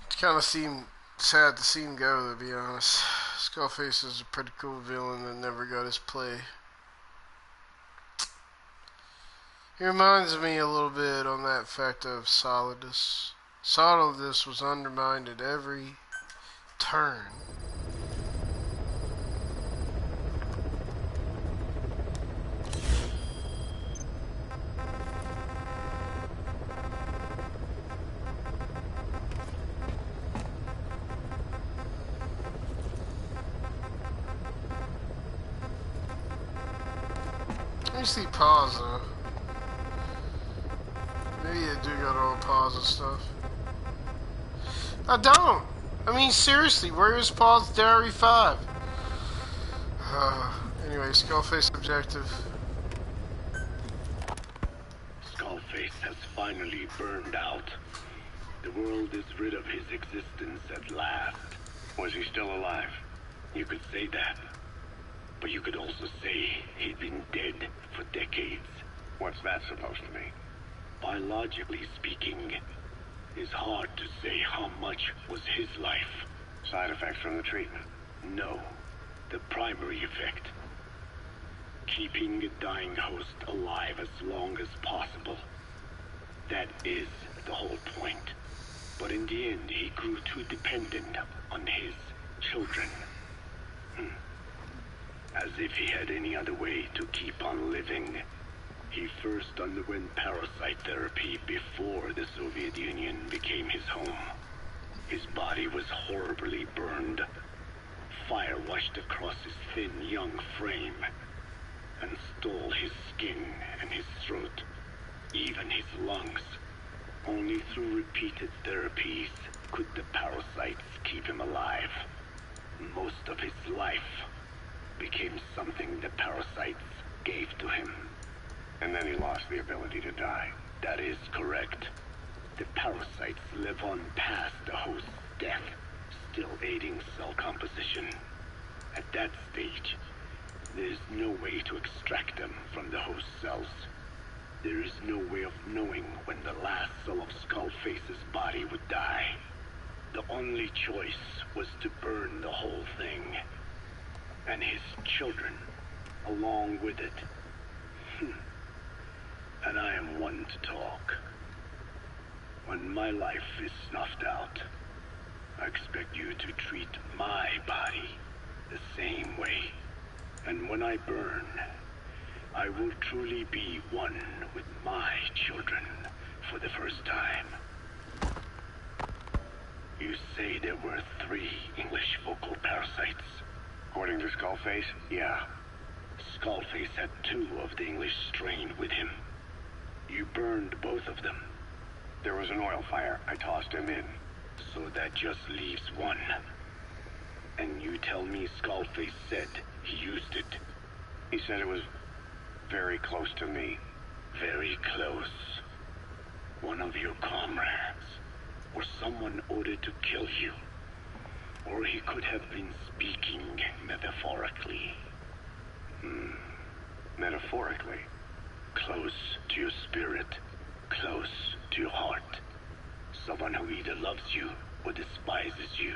It kind of seemed sad to see him go, to be honest. Skullface is a pretty cool villain that never got his play. He reminds me a little bit on that fact of Solidus. Solidus was undermined at every turn. Let me see pause though. Maybe they do got all pause and stuff. I don't. I mean, seriously, where is Paul's Diary 5? Anyway, Skullface objective. Skullface has finally burned out. The world is rid of his existence at last. Was he still alive? You could say that. But you could also say he'd been dead for decades. What's that supposed to mean? Biologically speaking, it's hard to say how much was his life. Side effects from the treatment? No. The primary effect. Keeping a dying host alive as long as possible. That is the whole point. But in the end, he grew too dependent on his children. As if he had any other way to keep on living. He first underwent parasite therapy before the Soviet Union became his home. His body was horribly burned. Fire washed across his thin young frame and stole his skin and his throat, even his lungs. Only through repeated therapies could the parasites keep him alive. Most of his life became something the parasites gave to him. And then he lost the ability to die. That is correct. The parasites live on past the host's death, still aiding cell composition. At that stage, there is no way to extract them from the host cells. There is no way of knowing when the last cell of Skullface's body would die. The only choice was to burn the whole thing. And his children, along with it. And I am one to talk. When my life is snuffed out, I expect you to treat my body the same way. And when I burn, I will truly be one with my children for the first time. You say there were 3 English vocal parasites? According to Skullface, Yeah. Skullface had 2 of the English strain with him. You burned both of them. there was an oil fire. I tossed him in. So that just leaves 1. And you tell me Skullface said he used it. He said it was very close to me. Very close. One of your comrades. Or someone ordered to kill you. Or he could have been speaking metaphorically. Metaphorically. Close to your spirit. Close to your heart. Someone who either loves you or despises you.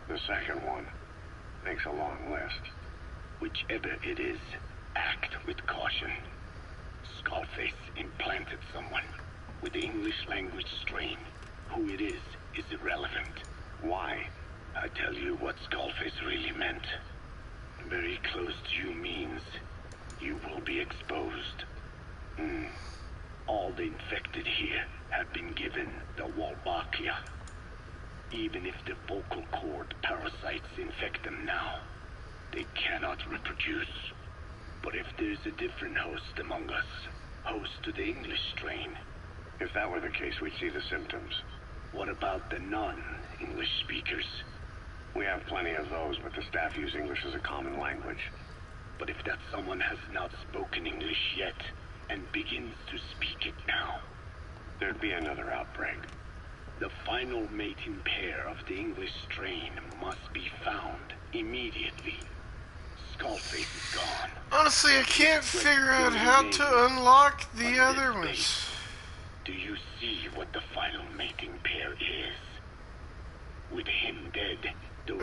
The second one makes a long list. Whichever it is, act with caution. Skullface implanted someone with the English language strain. Who it is irrelevant. Why? I tell you what Skullface really meant. Very close to you means you will be exposed. All the infected here have been given the Wolbachia. Even if the vocal cord parasites infect them now, they cannot reproduce. But if there's a different host among us, host to the English strain. If that were the case, we'd see the symptoms. What about the non-English speakers? We have plenty of those, but the staff use English as a common language. But if that someone has not spoken English yet, and begins to speak it now, there'd be another outbreak. The final mating pair of the English strain must be found immediately. Skullface is gone. Honestly, I can't figure out how to unlock the other ones. Do you see what the final mating pair is? With him dead, those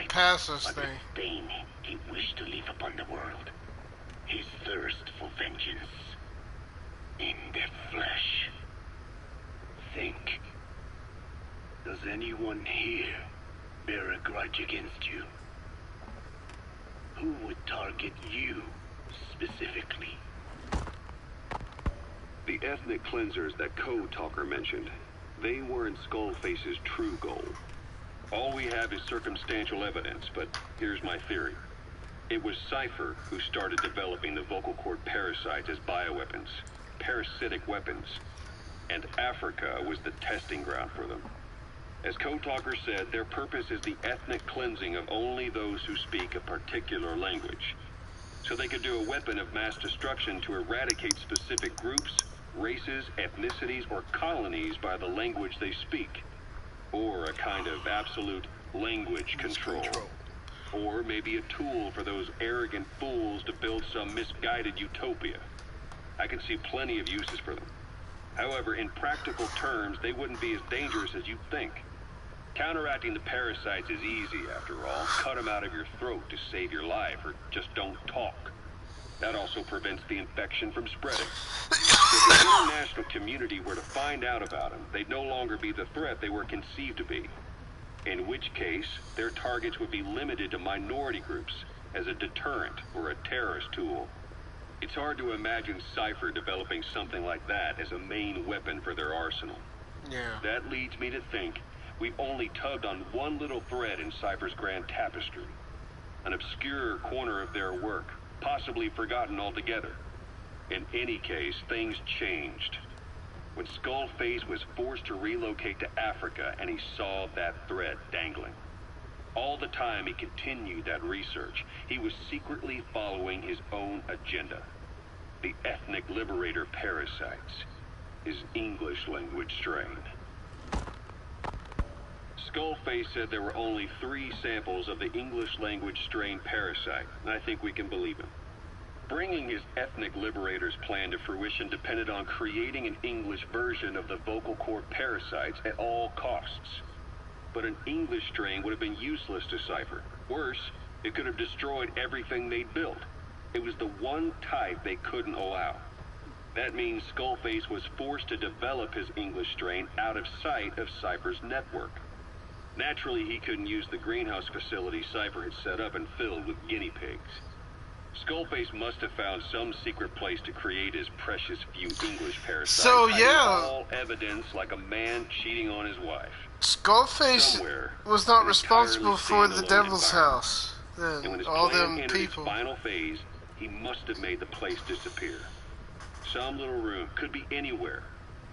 pass this are the thing. stain he wished to leave upon the world. His thirst for vengeance in their flesh. Think. Does anyone here bear a grudge against you? Who would target you specifically? The ethnic cleansers that Code Talker mentioned, they weren't Skullface's true goal. All we have is circumstantial evidence, but here's my theory. It was Cypher who started developing the vocal cord parasites as bioweapons, parasitic weapons, and Africa was the testing ground for them. As Code Talker said, their purpose is the ethnic cleansing of only those who speak a particular language. So they could do a weapon of mass destruction to eradicate specific groups, races, ethnicities, or colonies by the language they speak. Or a kind of absolute language control. Or maybe a tool for those arrogant fools to build some misguided utopia. I can see plenty of uses for them. However, in practical terms, they wouldn't be as dangerous as you'd think. Counteracting the parasites is easy, after all. Cut them out of your throat to save your life, or just don't talk. That also prevents the infection from spreading. If the international community were to find out about them, they'd no longer be the threat they were conceived to be. In which case, their targets would be limited to minority groups, as a deterrent or a terrorist tool. It's hard to imagine Cypher developing something like that as a main weapon for their arsenal. Yeah. That leads me to think we've only tugged on one little thread in Cypher's grand tapestry. An obscure corner of their work, possibly forgotten altogether. In any case, things changed. When Skullface was forced to relocate to Africa and he saw that thread dangling. All the time he continued that research, he was secretly following his own agenda. The ethnic liberator parasites. His English language strain. Skullface said there were only 3 samples of the English language strain parasite, and I think we can believe him. Bringing his ethnic liberator's plan to fruition depended on creating an English version of the vocal cord parasites at all costs. But an English strain would have been useless to Cypher. Worse, it could have destroyed everything they'd built. It was the one type they couldn't allow. That means Skullface was forced to develop his English strain out of sight of Cypher's network. Naturally, he couldn't use the greenhouse facility Cypher had set up and filled with guinea pigs. Skullface must have found some secret place to create his precious few English parasites. So yeah, all evidence like a man cheating on his wife. Skullface was not responsible for the Devil's House. And when Then his all plan them entered people. its final phase, he must have made the place disappear. Some little room, could be anywhere,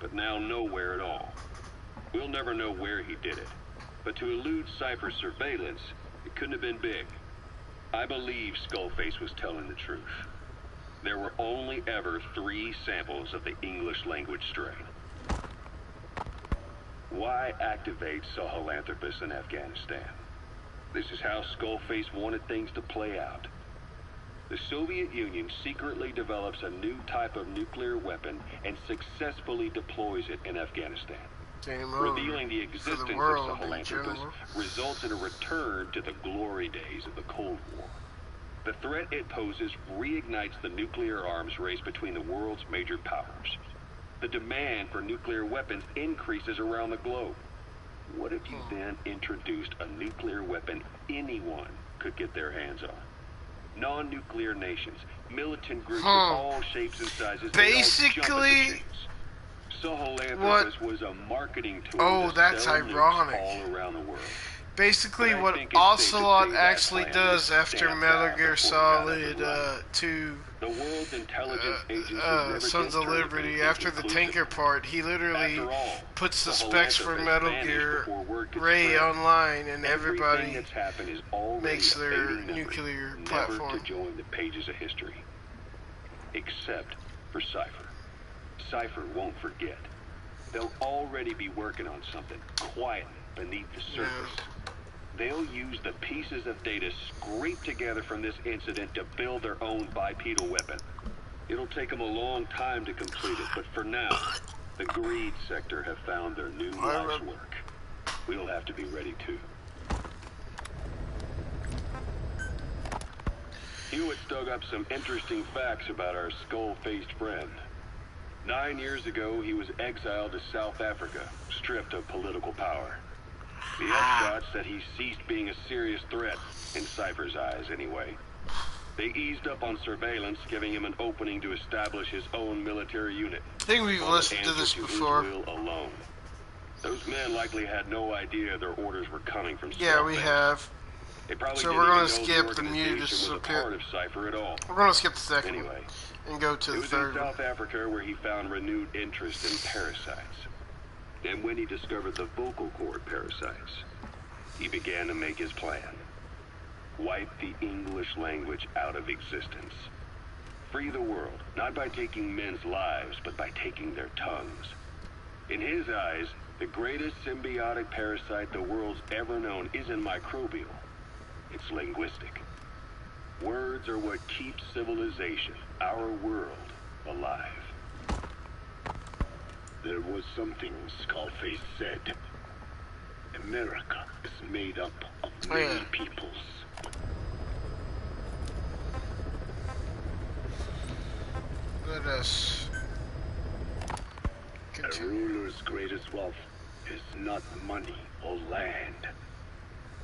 but now nowhere at all. We'll never know where he did it, but to elude Cypher's surveillance, it couldn't have been big. I believe Skullface was telling the truth. There were only ever 3 samples of the English language strain. Why activate Sahelanthropus in Afghanistan? This is how Skullface wanted things to play out. The Soviet Union secretly develops a new type of nuclear weapon and successfully deploys it in Afghanistan. Revealing the existence of Sahelanthropus results in a return to the glory days of the Cold War. The threat it poses reignites the nuclear arms race between the world's major powers. The demand for nuclear weapons increases around the globe. What if you then introduced a nuclear weapon anyone could get their hands on? Non-nuclear nations, militant groups of all shapes and sizes. Basically, Sahelanthropus was a marketing tool. Oh, that's ironic. All around the world. Basically, what Ocelot actually does after Metal Gear Solid 2 the world's intelligence agency Sons of Liberty, after the tanker part, he literally puts the specs for Metal Gear Ray online, and everybody makes their nuclear platform. Never to join the pages of history. Except for Cypher. Cypher won't forget. They'll already be working on something quietly beneath the surface. They'll use the pieces of data scraped together from this incident to build their own bipedal weapon. It'll take them a long time to complete it, but for now, the greed sector have found their new life's work. We'll have to be ready too. Hewitt's dug up some interesting facts about our skull-faced friend. 9 years ago, he was exiled to South Africa, stripped of political power. The upshot said he ceased being a serious threat, in Cypher's eyes anyway. They eased up on surveillance, giving him an opening to establish his own military unit. I think we've listened to this before. Alone. Those men likely had no idea their orders were coming from Yeah, we have. So we're going to skip the muted part of Cypher at all. We're going to skip the second anyway, and go to the third one. It was in South Africa where he found renewed interest in parasites. And when he discovered the vocal cord parasites, he began to make his plan. Wipe the English language out of existence. Free the world, not by taking men's lives, but by taking their tongues. In his eyes, the greatest symbiotic parasite the world's ever known isn't microbial. It's linguistic. Words are what keeps civilization, our world, alive. There was something Skullface said. America is made up of many peoples. Let us continue. A ruler's greatest wealth is not money or land.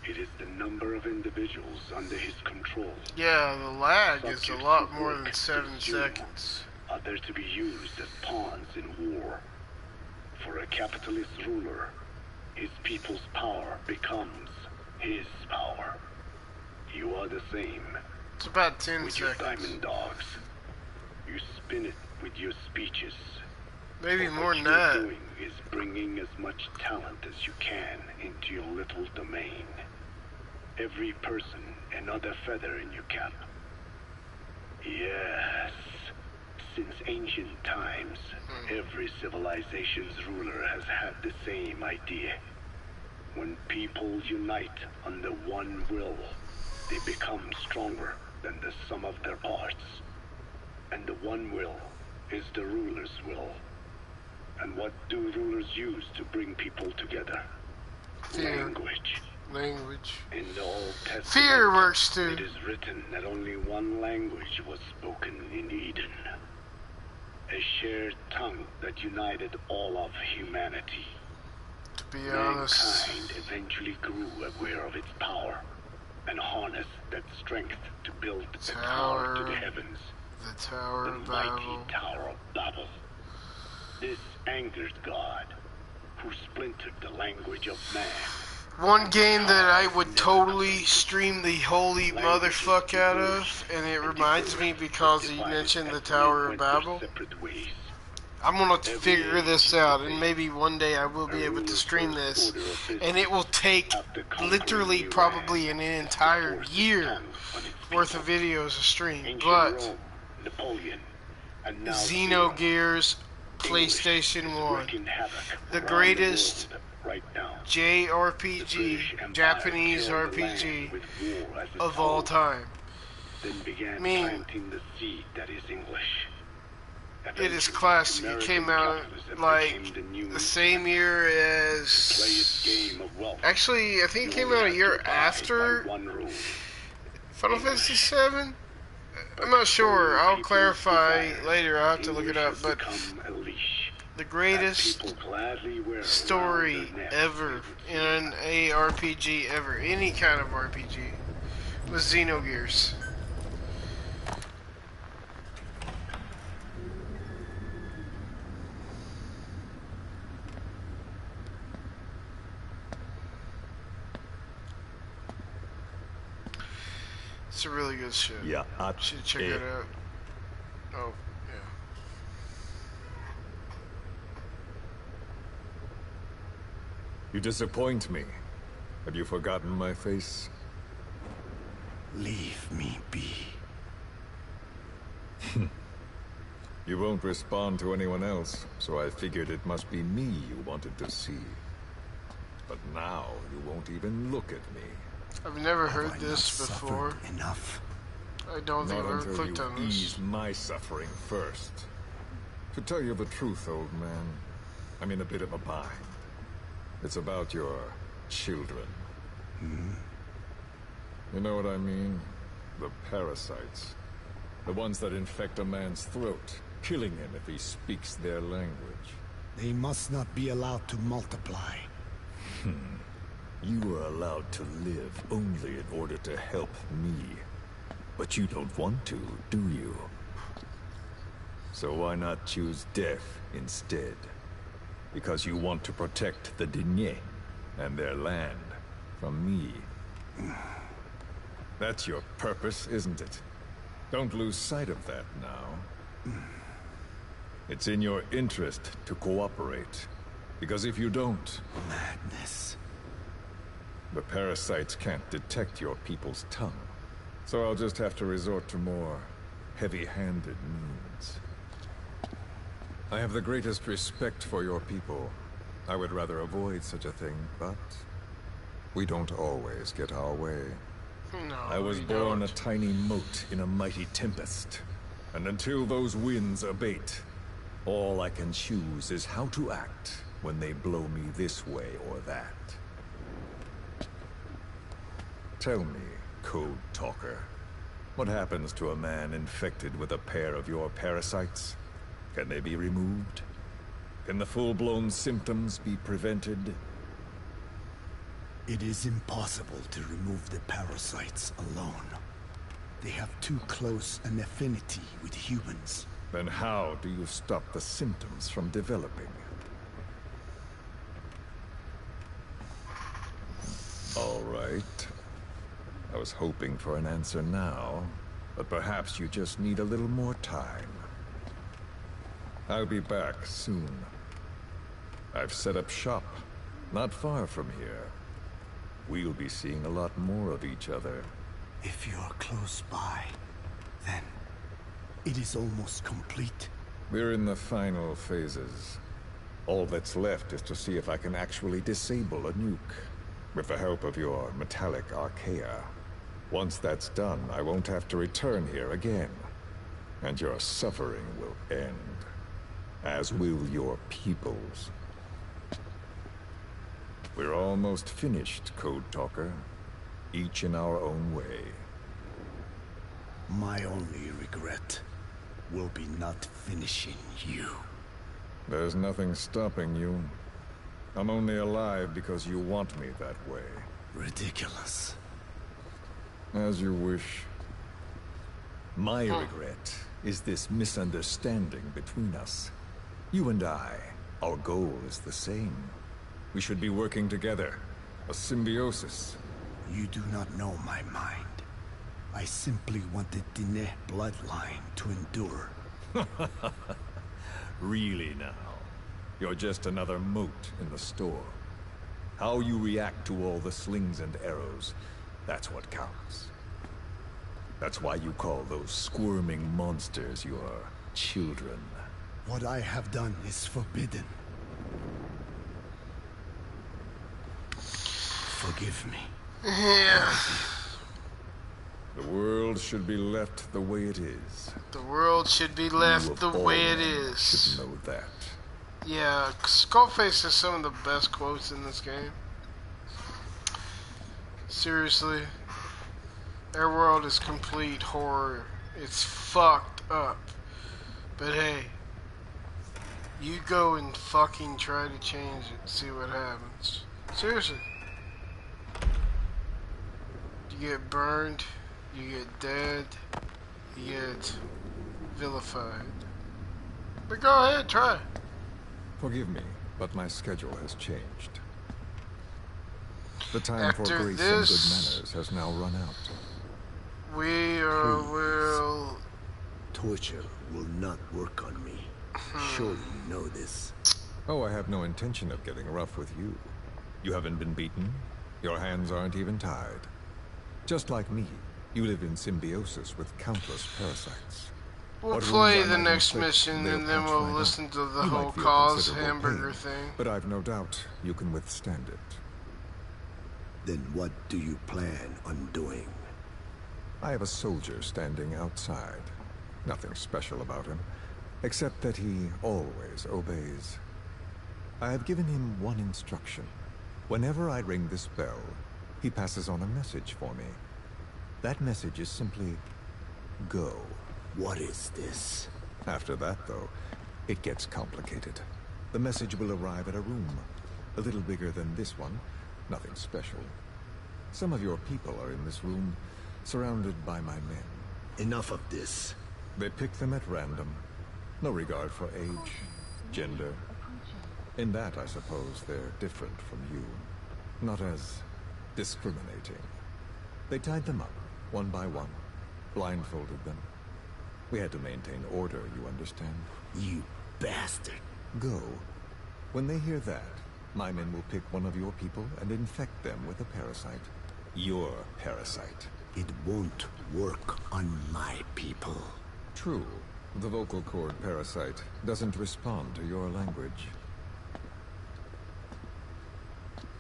It is the number of individuals under his control. Yeah, the lag is a lot more than 7 seconds. Others to be used as pawns in war. For a capitalist ruler, his people's power becomes his power. You are the same. It's about 10 with your seconds. diamond dogs. You spin it with your speeches. Maybe But more than what you're that. doing is bringing as much talent as you can into your little domain. Every person another feather in your cap. Yes. Since ancient times, every civilization's ruler has had the same idea. When people unite under one will, they become stronger than the sum of their parts. And the one will is the ruler's will. And what do rulers use to bring people together? Fear. Language. In the Old Testament, Fear works too. it is written that only one language was spoken in Eden. A shared tongue that united all of humanity. To be honest, Mankind eventually grew aware of its power and harnessed that strength to build the tower to the heavens. The Tower The of mighty Babel. Tower of Babel. This angered God, who splintered the language of man. One game that I would totally stream the holy motherfuck out of, and it reminds me because you mentioned the Tower of Babel. I'm gonna figure this out, and maybe one day I will be able to stream this, and it will take literally probably an entire year worth of videos to stream. But Xenogears PlayStation 1, the greatest JRPG, Japanese RPG of all time. Then began I mean, planting the seed that is English. it is classic. It came out like the same year as... Actually, I think it came out a year after Final Fantasy VII? I'm not sure. I'll clarify later. I'll have to look it up. But the greatest story ever in an RPG ever, any kind of RPG, was Xenogears. It's a really good show. Yeah, should check it out. Oh, yeah. You disappoint me. Have you forgotten my face? Leave me be. You won't respond to anyone else, so I figured it must be me you wanted to see. But now you won't even look at me. I've never heard this before. Enough. I don't think I've Not ever until clicked you on this. ease my suffering first. To tell you the truth, old man, I'm in a bit of a bind. It's about your children. You know what I mean? The parasites. The ones that infect a man's throat, killing him if he speaks their language. They must not be allowed to multiply. You are allowed to live only in order to help me. But you don't want to, do you? So why not choose death instead? Because you want to protect the Digne and their land from me. That's your purpose, isn't it? Don't lose sight of that now. It's in your interest to cooperate. Because if you don't... Madness. The parasites can't detect your people's tongue. So I'll just have to resort to more heavy-handed means. I have the greatest respect for your people. I would rather avoid such a thing, but... we don't always get our way. No, I was we born don't. a tiny mote in a mighty tempest. And until those winds abate, all I can choose is how to act when they blow me this way or that. Tell me, Code Talker, what happens to a man infected with a pair of your parasites? Can they be removed? Can the full-blown symptoms be prevented? It is impossible to remove the parasites alone. They have too close an affinity with humans. Then how do you stop the symptoms from developing? right. I was hoping for an answer now, but perhaps you just need a little more time. I'll be back soon. I've set up shop, not far from here. We'll be seeing a lot more of each other. If you're close by, then it is almost complete. We're in the final phases. All that's left is to see if I can actually disable a nuke, with the help of your metallic archaea. Once that's done, I won't have to return here again, and your suffering will end, as will your people's. We're almost finished, Code Talker, each in our own way. My only regret will be not finishing you. There's nothing stopping you. I'm only alive because you want me that way. Ridiculous. As you wish. My regret is this misunderstanding between us. You and I, our goal is the same. We should be working together. A symbiosis. You do not know my mind. I simply want the Diné bloodline to endure. Really now? You're just another mote in the store. How you react to all the slings and arrows, that's what counts. That's why you call those squirming monsters your children. What I have done is forbidden. Forgive me. Yeah. The world should be left the way it is. The world should be left the way it is. Should know that. Yeah, Skullface has some of the best quotes in this game. Seriously. Their world is complete horror. It's fucked up. But hey, you go and fucking try to change it. See what happens. Seriously. You get burned. You get dead. You get vilified. But go ahead, try. Forgive me, but my schedule has changed. The time After for grace this, and good manners has now run out. We will... Torture will not work on me. Sure you know this. Oh, I have no intention of getting rough with you. You haven't been beaten. Your hands aren't even tied. Just like me, you live in symbiosis with countless parasites. We'll What play wounds I the might next inflict, mission they'll and then patch we'll right up. listen to the You whole might feel cause considerable hamburger pain, thing. but I've no doubt you can withstand it. Then what do you plan on doing? I have a soldier standing outside. Nothing special about him, except that he always obeys. I have given him one instruction. Whenever I ring this bell, he passes on a message for me. That message is simply, go. What is this? After that, though, it gets complicated. The message will arrive at a room, a little bigger than this one, nothing special. Some of your people are in this room, surrounded by my men. Enough of this. They pick them at random. No regard for age, gender. In that, I suppose, they're different from you. Not as discriminating. They tied them up, one by one, blindfolded them. We had to maintain order, you understand? You bastard. Go. When they hear that, my men will pick one of your people and infect them with a parasite. Your parasite. It won't work on my people. True. The vocal cord parasite doesn't respond to your language.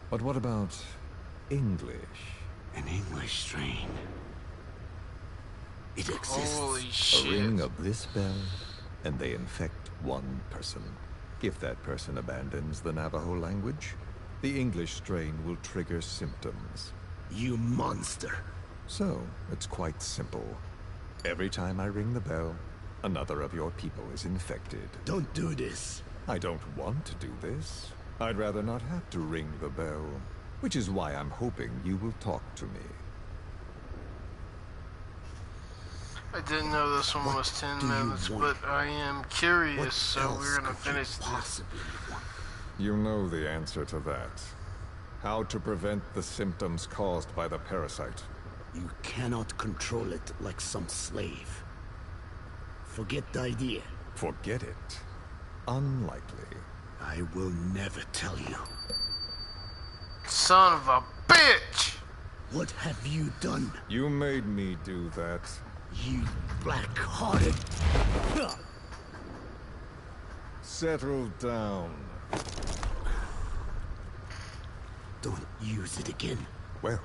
But what about English? An English strain. It exists. Holy A shit. ring of this bell, and they infect one person. If that person abandons the Navajo language, the English strain will trigger symptoms. You monster. So, it's quite simple. Every time I ring the bell, another of your people is infected. Don't do this. I don't want to do this. I'd rather not have to ring the bell, which is why I'm hoping you will talk to me. I didn't know this one was 10 minutes, but I am curious, so we're gonna finish this. You know the answer to that. How to prevent the symptoms caused by the parasite. You cannot control it like some slave. Forget the idea. Forget it? Unlikely. I will never tell you. Son of a bitch! What have you done? You made me do that. You black-hearted... Settle down. Don't use it again. Well,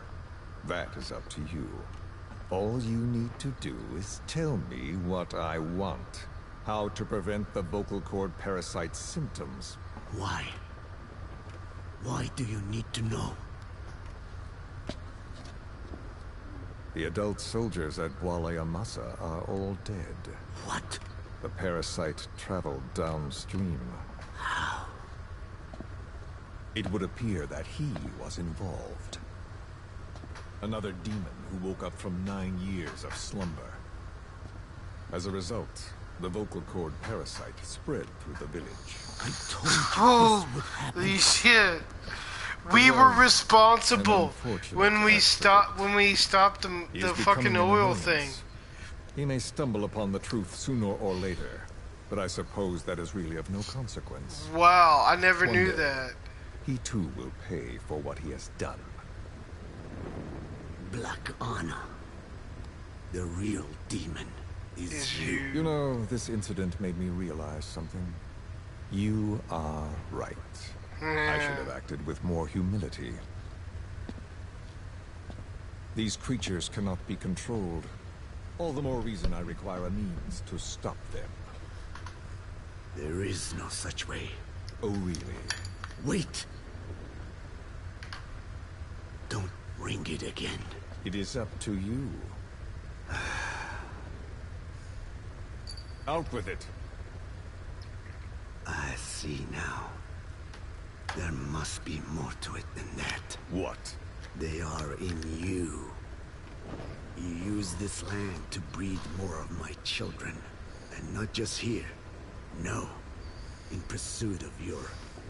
that is up to you. All you need to do is tell me what I want. How to prevent the vocal cord parasite's symptoms. Why? Why do you need to know? The adult soldiers at Amasa are all dead. What? The parasite traveled downstream. How? It would appear that he was involved. Another demon who woke up from 9 years of slumber. As a result, the vocal cord parasite spread through the village. I told you this would happen. Holy shit! We were responsible when we stopped the fucking oil thing. He may stumble upon the truth sooner or later, but I suppose that is really of no consequence. Wow, I never knew One day, that. He too will pay for what he has done. Black Anna. The real demon is you. You know, this incident made me realize something. You are right. I should have acted with more humility. These creatures cannot be controlled. All the more reason I require a means to stop them. There is no such way. Oh, really? Wait! Don't ring it again. It is up to you. Out with it. I see now. There must be more to it than that. What? They are in you. You use this land to breed more of my children. And not just here. No. In pursuit of your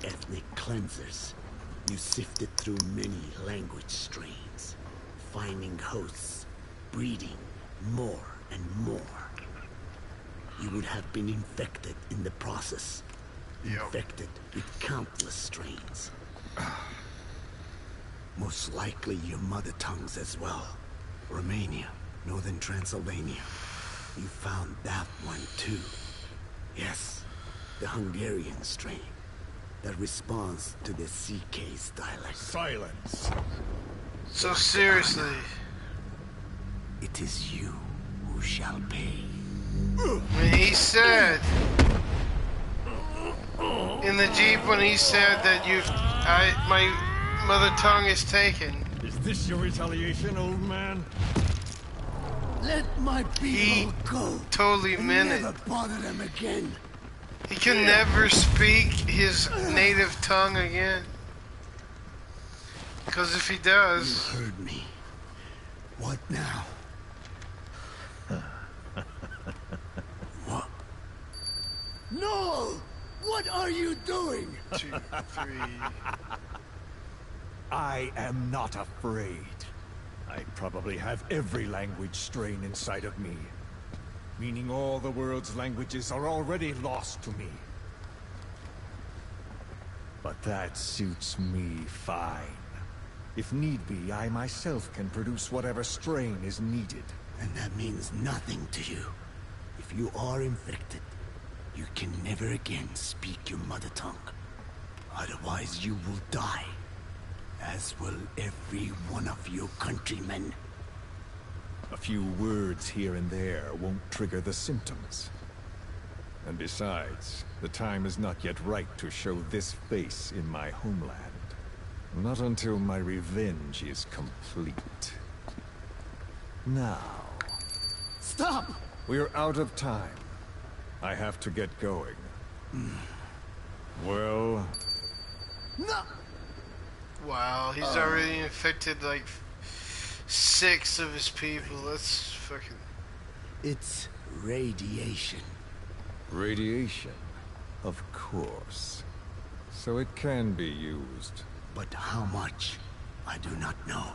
ethnic cleansers. You sifted through many language strains. Finding hosts. Breeding more and more. You would have been infected in the process. Infected with countless strains. Most likely your mother tongues as well. Romania, northern Transylvania. You found that one too. Yes, the Hungarian strain. That responds to the CK's dialect. Silence. So seriously. It is you who shall pay. When he said in the Jeep, when he said that my mother tongue is taken. Is this your retaliation, old man? Let my people go. Totally meant it. Never bother them again. He can never speak his native tongue again. Because if he does... You heard me. What now? What? No! What are you doing? 2, 3... I am not afraid. I probably have every language strain inside of me. Meaning all the world's languages are already lost to me. But that suits me fine. If need be, I myself can produce whatever strain is needed. And that means nothing to you. If you are infected, you can never again speak your mother tongue. Otherwise you will die. As will every one of your countrymen. A few words here and there won't trigger the symptoms. And besides, the time is not yet right to show this face in my homeland. Not until my revenge is complete. Now... Stop! We're out of time. I have to get going. Well... No! Wow, he's already infected like 6 of his people. That's fucking... It's radiation. Radiation? Of course. So it can be used. But how much? I do not know.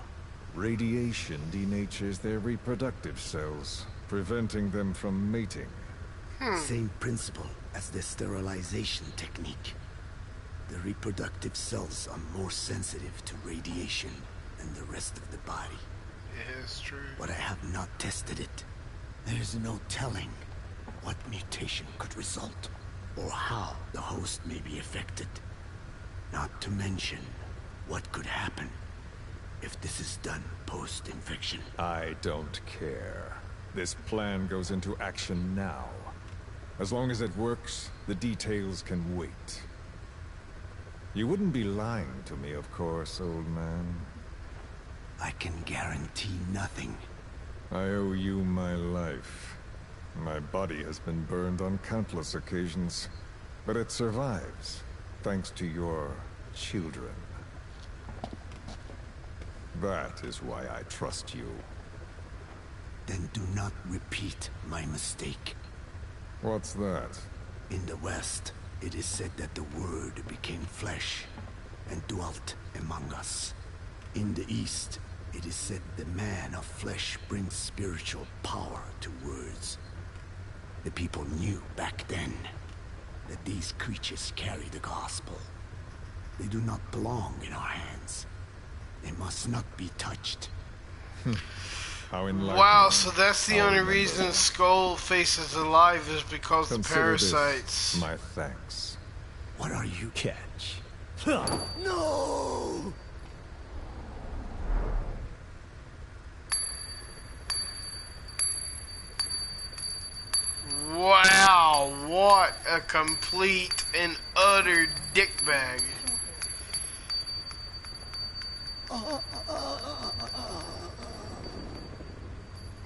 Radiation denatures their reproductive cells, preventing them from mating. Same principle as the sterilization technique. The reproductive cells are more sensitive to radiation than the rest of the body. Yeah, it's true. But I have not tested it. There's no telling what mutation could result, or how the host may be affected. Not to mention what could happen if this is done post-infection. I don't care. This plan goes into action now. As long as it works, the details can wait. You wouldn't be lying to me, of course, old man. I can guarantee nothing. I owe you my life. My body has been burned on countless occasions, but it survives, thanks to your children. That is why I trust you. Then do not repeat my mistake. What's that? In the West, it is said that the Word became flesh and dwelt among us. In the East, it is said the man of flesh brings spiritual power to words. The people knew back then that these creatures carry the gospel. They do not belong in our hands. They must not be touched. How enlightening. Wow, so that's the I'll only remember. reason Skullface is alive is because the Consider this parasites. my thanks. What are you? Catch. No! Wow, what a complete and utter dickbag.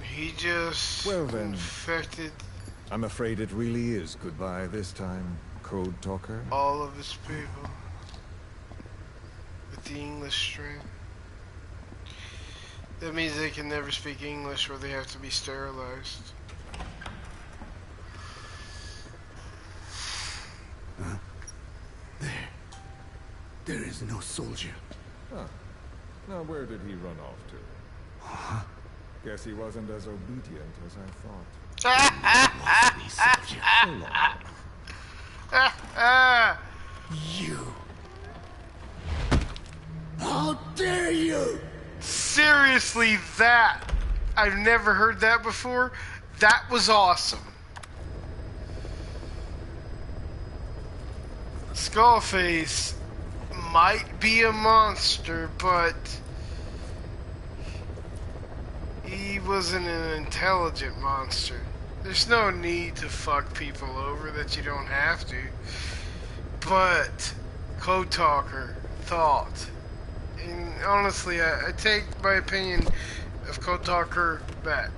He just Well then. infected I'm afraid it really is goodbye this time, Code Talker. all of his people with the English strain. That means they can never speak English or they have to be sterilized. There is no soldier. Huh. Now where did he run off to? Guess he wasn't as obedient as I thought. You. How dare you! Seriously, that. I've never heard that before. That was awesome. Skullface might be a monster, but he wasn't an intelligent monster. There's no need to fuck people over that you don't have to. But Code Talker thought, and honestly, I take my opinion of Code Talker back.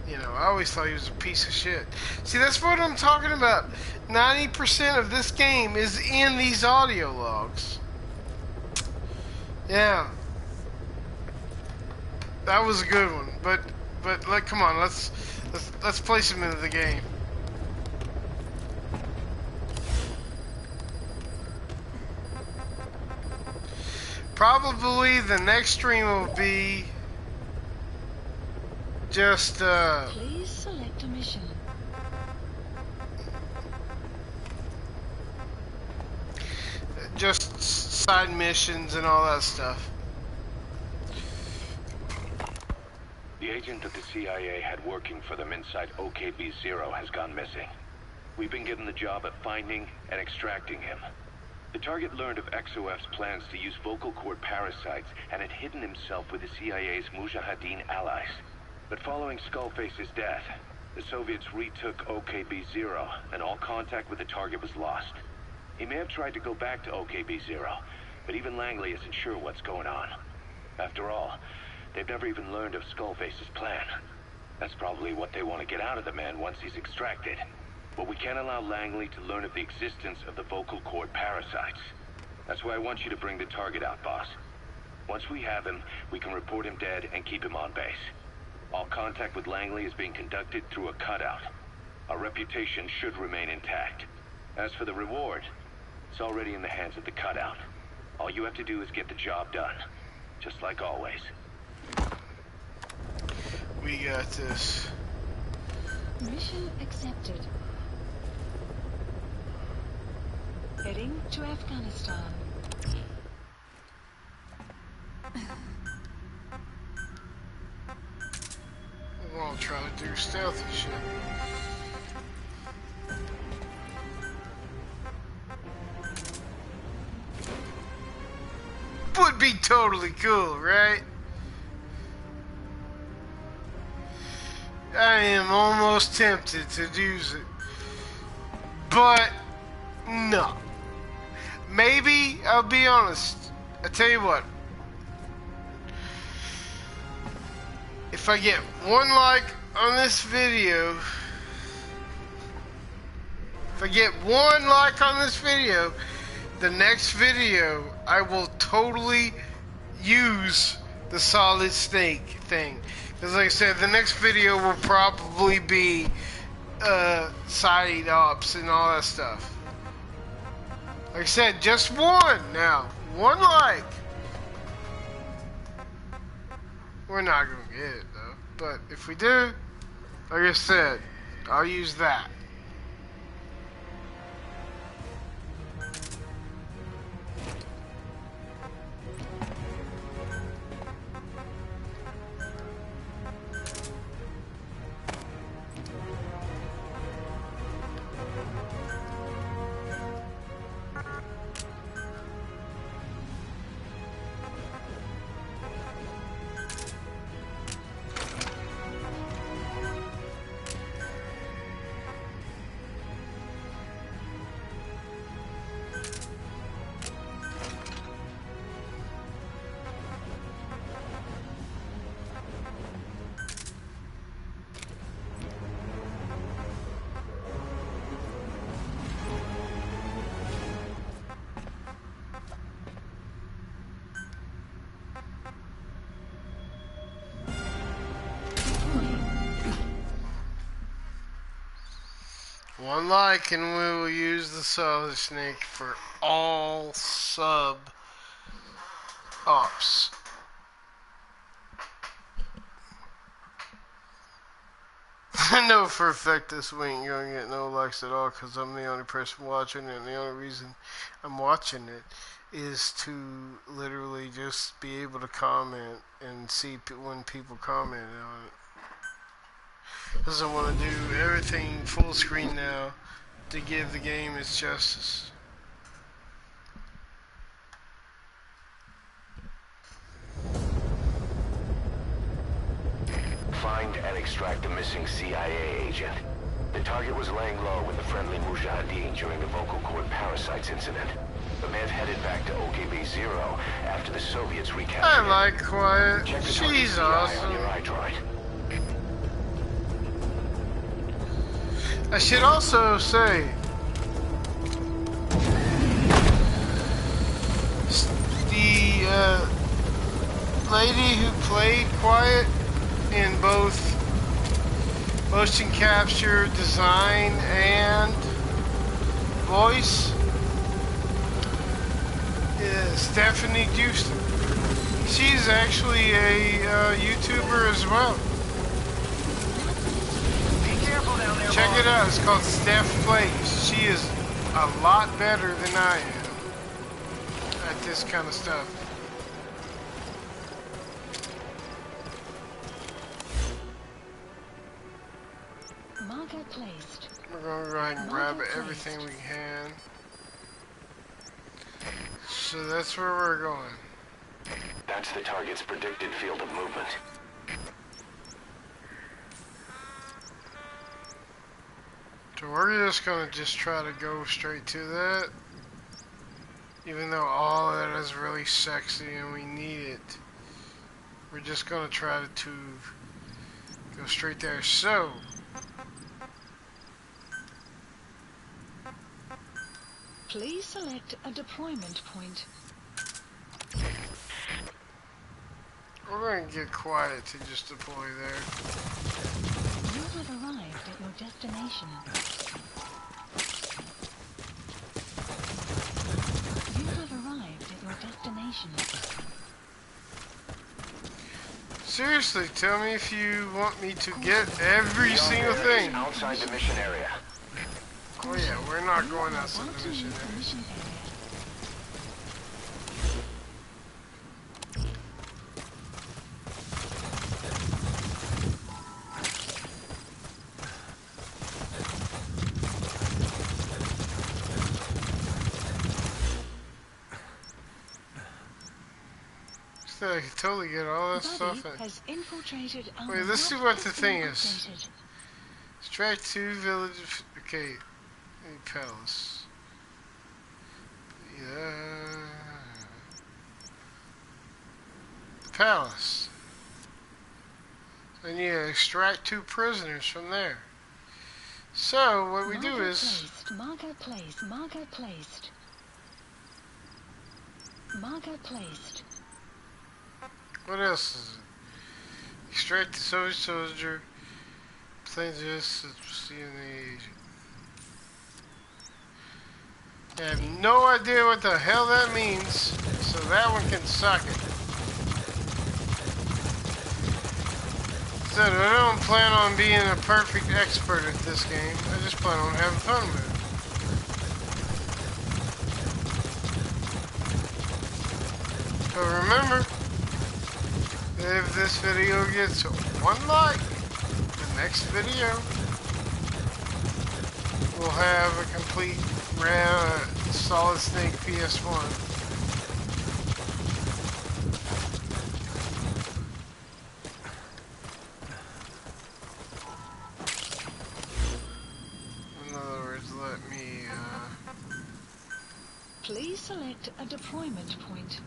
You know, I always thought he was a piece of shit. See, that's what I'm talking about. 90% of this game is in these audio logs. Yeah. That was a good one. But like, come on, let's place him into the game. Probably the next stream will be just Please select a mission. just side missions and all that stuff. The agent that the CIA had working for them inside OKB-0 has gone missing. We've been given the job of finding and extracting him. The target learned of XOF's plans to use vocal cord parasites and had hidden himself with the CIA's Mujahideen allies. But following Skullface's death, the Soviets retook OKB-0 and all contact with the target was lost. He may have tried to go back to OKB-0, but even Langley isn't sure what's going on. After all, they've never even learned of Skullface's plan. That's probably what they want to get out of the man once he's extracted. But we can't allow Langley to learn of the existence of the vocal cord parasites. That's why I want you to bring the target out, boss. Once we have him, we can report him dead and keep him on base. All contact with Langley is being conducted through a cutout. Our reputation should remain intact. As for the reward, it's already in the hands of the cutout. All you have to do is get the job done. Just like always. We got this. Mission accepted. Heading to Afghanistan. We're gonna try to do stealthy shit. Would be totally cool, right? I am almost tempted to use it, but no. Maybe, I'll be honest. I tell you what. If I get 1 like on this video, the next video I will totally use the solid snake thing. Because like I said, the next video will probably be side ops and all that stuff. Like I said, just 1 now. 1 like. We're not going to get it though. But if we do, like I said, I'll use that. One like and we will use the solid snake for all sub ops. I know for a fact this we ain't gonna get no likes at all because I'm the only person watching it, and the only reason I'm watching it is to literally just be able to comment and see when people comment on it. Because I want to do everything full screen now to give the game its justice. Find and extract the missing CIA agent. The target was laying low with the friendly Mujahideen during the vocal cord parasites incident. The man headed back to OKB-0 after the Soviets recaptured I like Quiet. Check the She's target's PI awesome. on your iDroid. I should also say, the lady who played Quiet in both motion capture, design, and voice is Stephanie Houston. She's actually a YouTuber as well. Check it out, it's called Steph Plays. She is a lot better than I am at this kind of stuff. Marker placed. We're going to go ahead and grab everything we can. So that's where we're going. That's the target's predicted field of movement. So we're just going to try to go straight to that. Even though all of that is really sexy and we need it. We're just going to try to go straight there. So Please select a deployment point. we're going to get Quiet to just deploy there. You have arrived at your destination. You have arrived at your destination. Seriously, tell me if you want me to get every single thing. Outside the mission area. Oh yeah, we're not going outside the mission area. I can totally get all that stuff in. Has infiltrated our Wait, let's see map what the has thing been is. updated. Strike 2 village. Okay, palace. Yeah. The palace. I need to extract 2 prisoners from there. So, what we do is. Marker placed. Marker placed. Marker placed. What else is it? Extract the Soviet soldier. Play this. CNA agent. I have no idea what the hell that means, so that one can suck it. So I don't plan on being a perfect expert at this game. I just plan on having fun with it. But remember, if this video gets 1 like, the next video will have a complete Solid Snake PS1. In other words, let me, Please select a deployment point.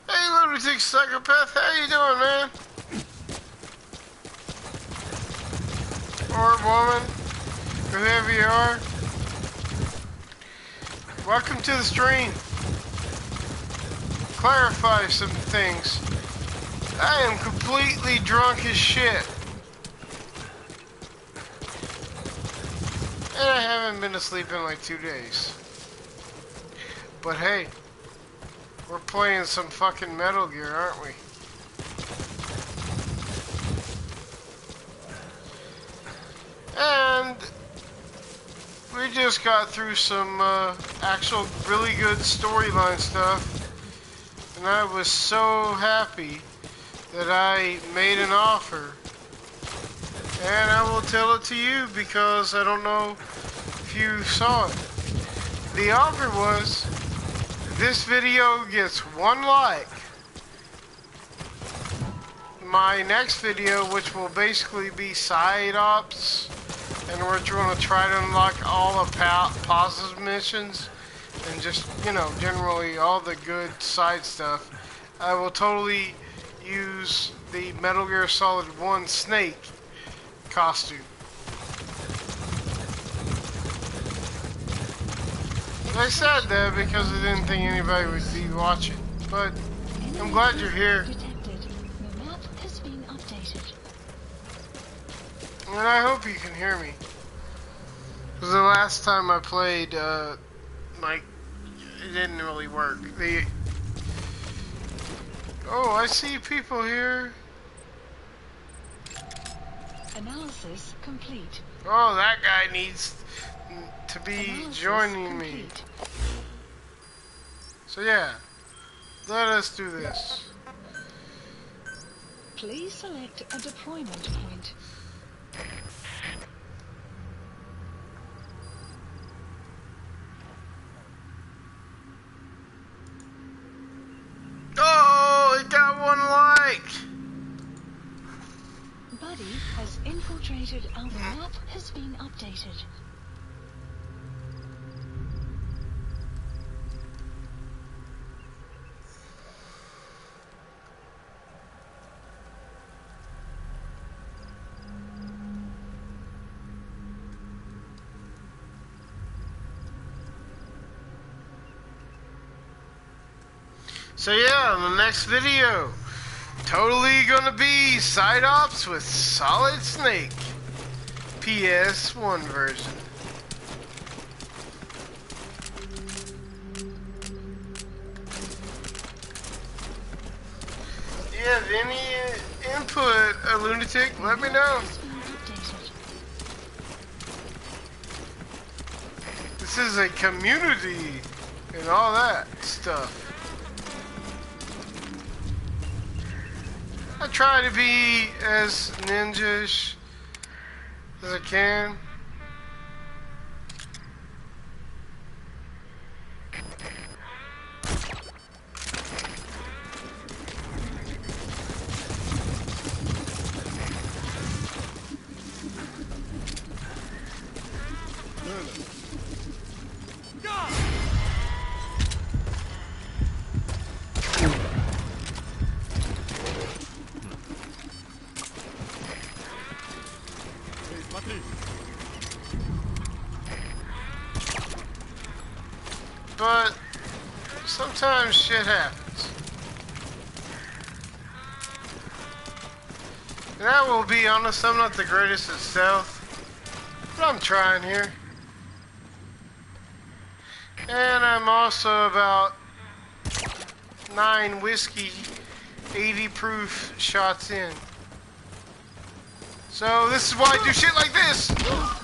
Hey, lunatic psychopath, how you doing, man? Or woman, whoever you are. Welcome to the stream. Clarify some things. I am completely drunk as shit. And I haven't been asleep in like 2 days. But hey, we're playing some fucking Metal Gear, aren't we? And we just got through some actual really good storyline stuff. And I was so happy that I made an offer. And I will tell it to you because I don't know if you saw it. The offer was, this video gets 1 like. My next video, which will basically be side ops, and we're going to try to unlock all the positive missions, and just, you know, generally all the good side stuff. I will totally use the Metal Gear Solid 1 Snake costume. I said that because I didn't think anybody would be watching, but I'm glad you're here. The map has been updated. And I hope you can hear me. Because the last time I played, like, it didn't really work. Oh, I see people here. Analysis complete. Oh, that guy needs to be joining me. So yeah, let us do this. Please select a deployment point. Oh, it got 1 like. Buddy has infiltrated. Our map has been updated. So yeah, in the next video, Totally gonna be side ops with Solid Snake. PS1 version. Do you have any input, a lunatic? Let me know. This is a community and all that stuff. I try to be as ninja-ish as I can. But sometimes shit happens. And I will be honest, I'm not the greatest at stealth, but I'm trying here. And I'm also about 9 whiskey, 80 proof shots in. So this is why I do shit like this.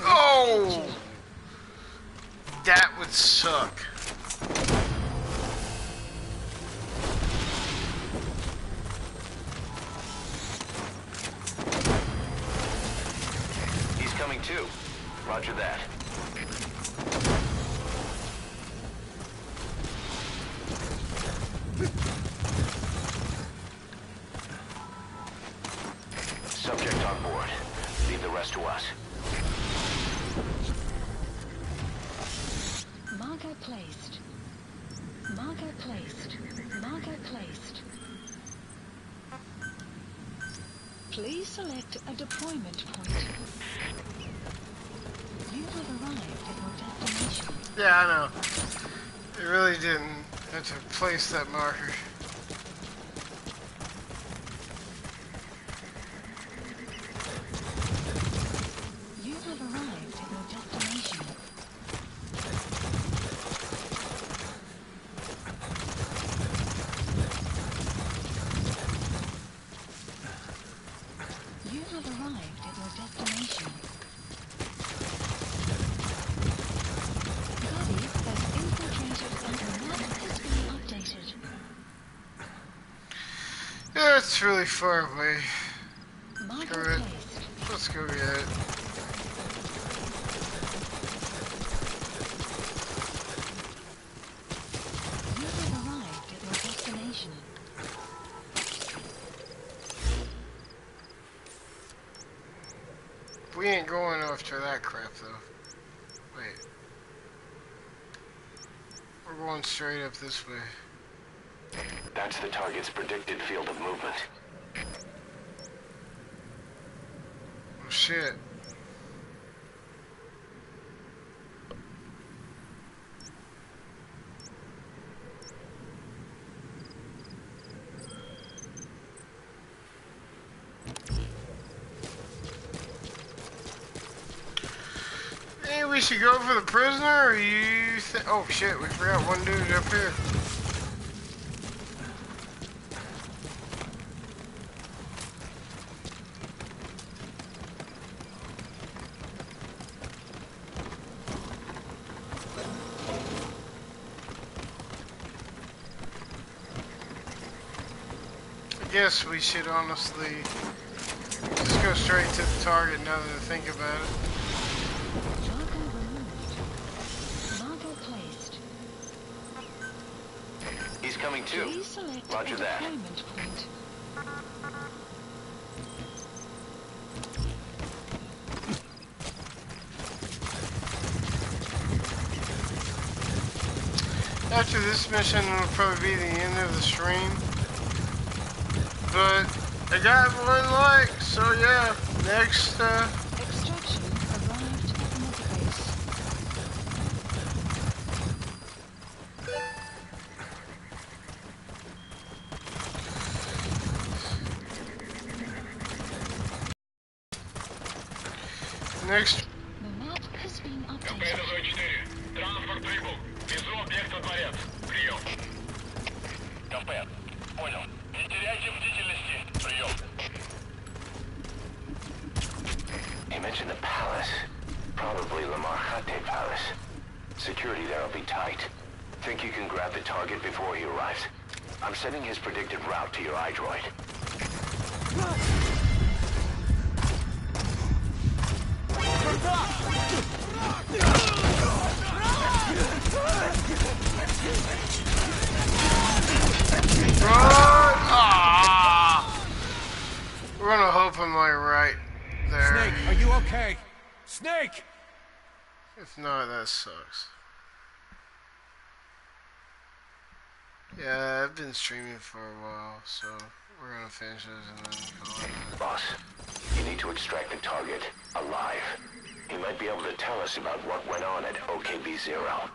Oh! That would suck. He's coming too. Roger that. Subject on board. Leave the rest to us. Marker placed. Marker placed. Marker placed. Please select a deployment point. You have arrived at your destination. Yeah, I know. It really didn't have to place that marker. You have arrived at your destination. You have arrived at your destination. Buddy has infiltrated and the map has been updated. Yeah, it's really far away. Marker Screw it. placed. Let's go get it. You have arrived at your destination. We ain't going after that crap though. Wait. We're going straight up this way. That's the target's predicted field of movement. Oh shit. Hey, we should go for the prisoner, or you think? Oh shit, we forgot one dude up here. I guess we should honestly just go straight to the target now that I think about it. Marker removed. Marker placed. He's coming too. Please select Roger a that. deployment point. After this mission will probably be the end of the stream. But I got one like, so yeah, next Extraction arrived at the mother base. Next. The map has been updated. КП-104. Транспорт прибыл. Везу объект во дворец. Прием. КП. Понял. Не теряйте бдительности. Прием. He mentioned the palace. Probably Lamar Khatte Palace. Security there will be tight. Think you can grab the target before he arrives? I'm sending his predicted route to your iDroid. We're gonna hope I'm like right there. Snake, are you okay? Snake! If not, that sucks. Yeah, I've been streaming for a while, so we're gonna finish this and then call it. Boss, you need to extract the target alive. He might be able to tell us about what went on at OKB-0.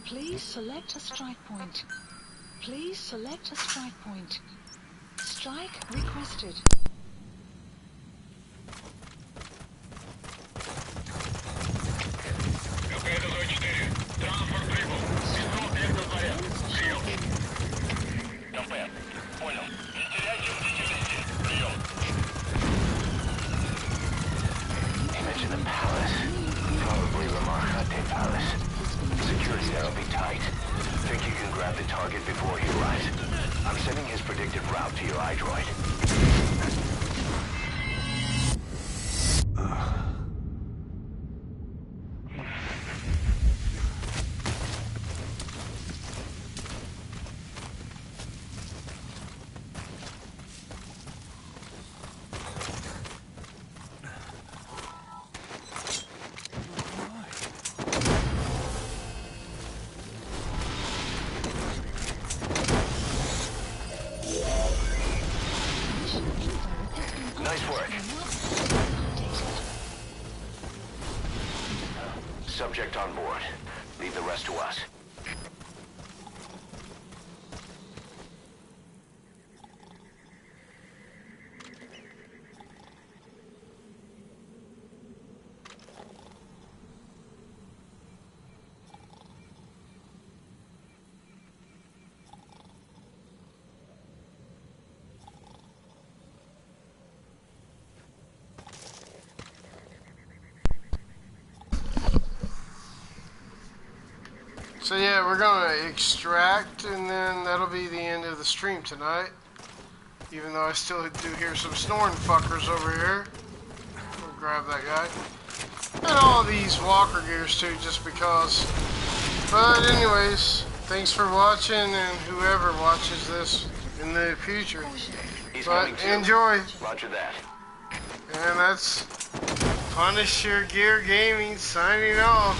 Please select a strike point. Please select a strike point. Strike requested. КП-104. Транспорт прибыл. Везу объект во дворец. Прием. КП. Понял. Не теряйте бдительности. Прием. He mentioned the palace. Probably Lamar Khatte Palace. Security there will be tight. Think you can grab the target before he arrives? I'm sending his predicted route to your iDroid. Nice work. Subject on board. Leave the rest to us. So yeah, we're gonna extract, and then that'll be the end of the stream tonight. Even though I still do hear some snoring fuckers over here. We'll grab that guy. And all these walker gears too, just because. But anyways, thanks for watching, and whoever watches this in the future. But enjoy. Roger that. And that's Punisher Gear Gaming signing off.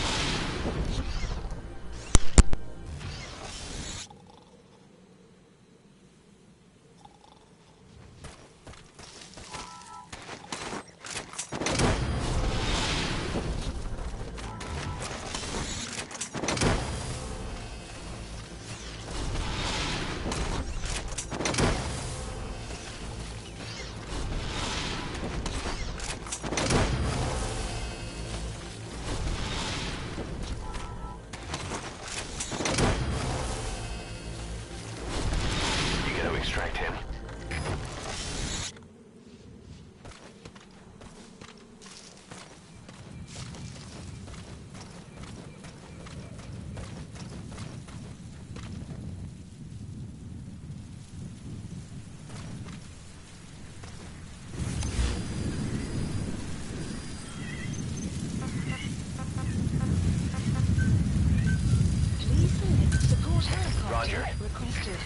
Extract him. Please select support helicopter Roger. requested.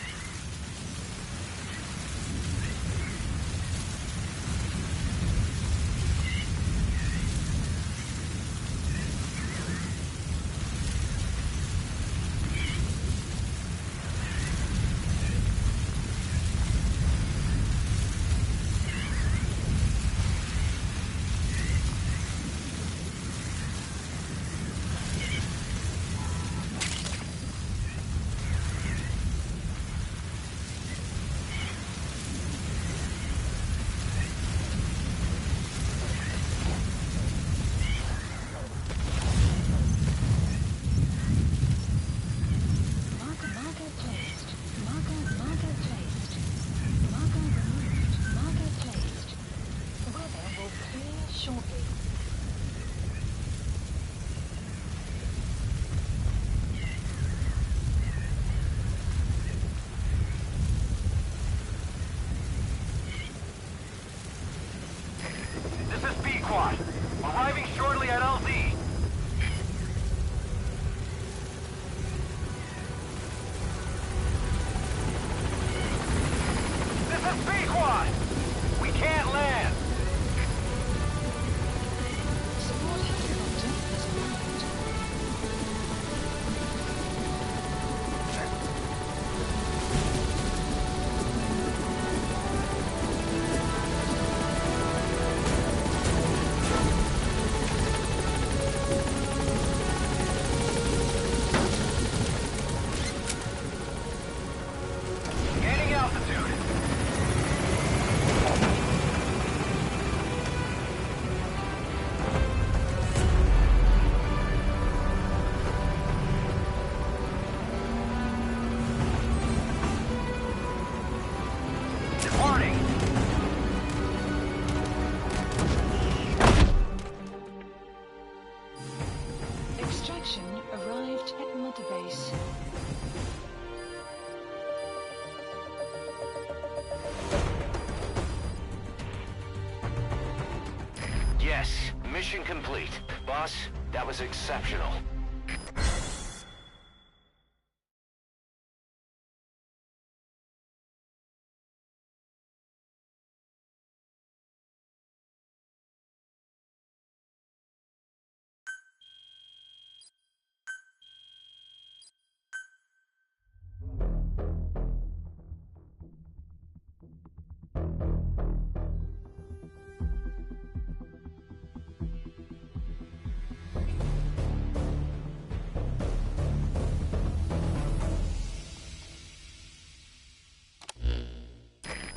Yes, mission complete. Boss, that was exceptional.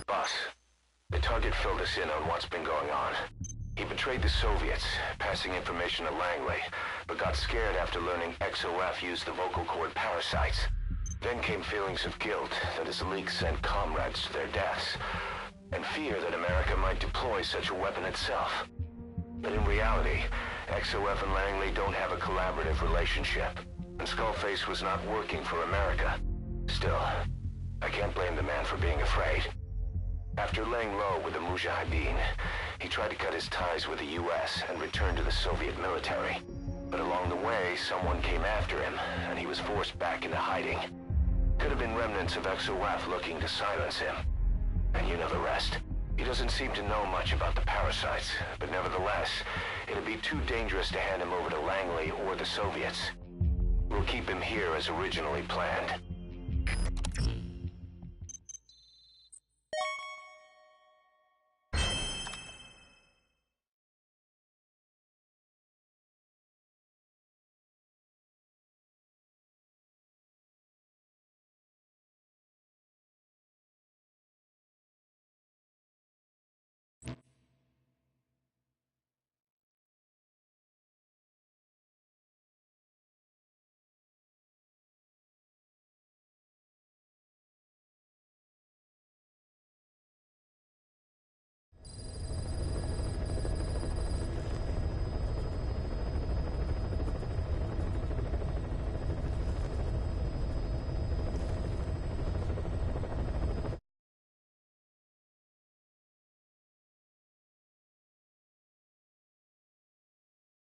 Boss, the target filled us in on what's been going on. He betrayed the Soviets, passing information to Langley, but got scared after learning XOF used the vocal cord parasites. Then came feelings of guilt that his leak sent comrades to their deaths, and fear that America might deploy such a weapon itself. But in reality, XOF and Langley don't have a collaborative relationship, and Skullface was not working for America. Still, I can't blame the man for being afraid. After laying low with the Mujahideen, he tried to cut his ties with the US and return to the Soviet military. But along the way, someone came after him, and he was forced back into hiding. Could have been remnants of XOF looking to silence him. And you know the rest. He doesn't seem to know much about the parasites, but nevertheless, it'd be too dangerous to hand him over to Langley or the Soviets. We'll keep him here as originally planned.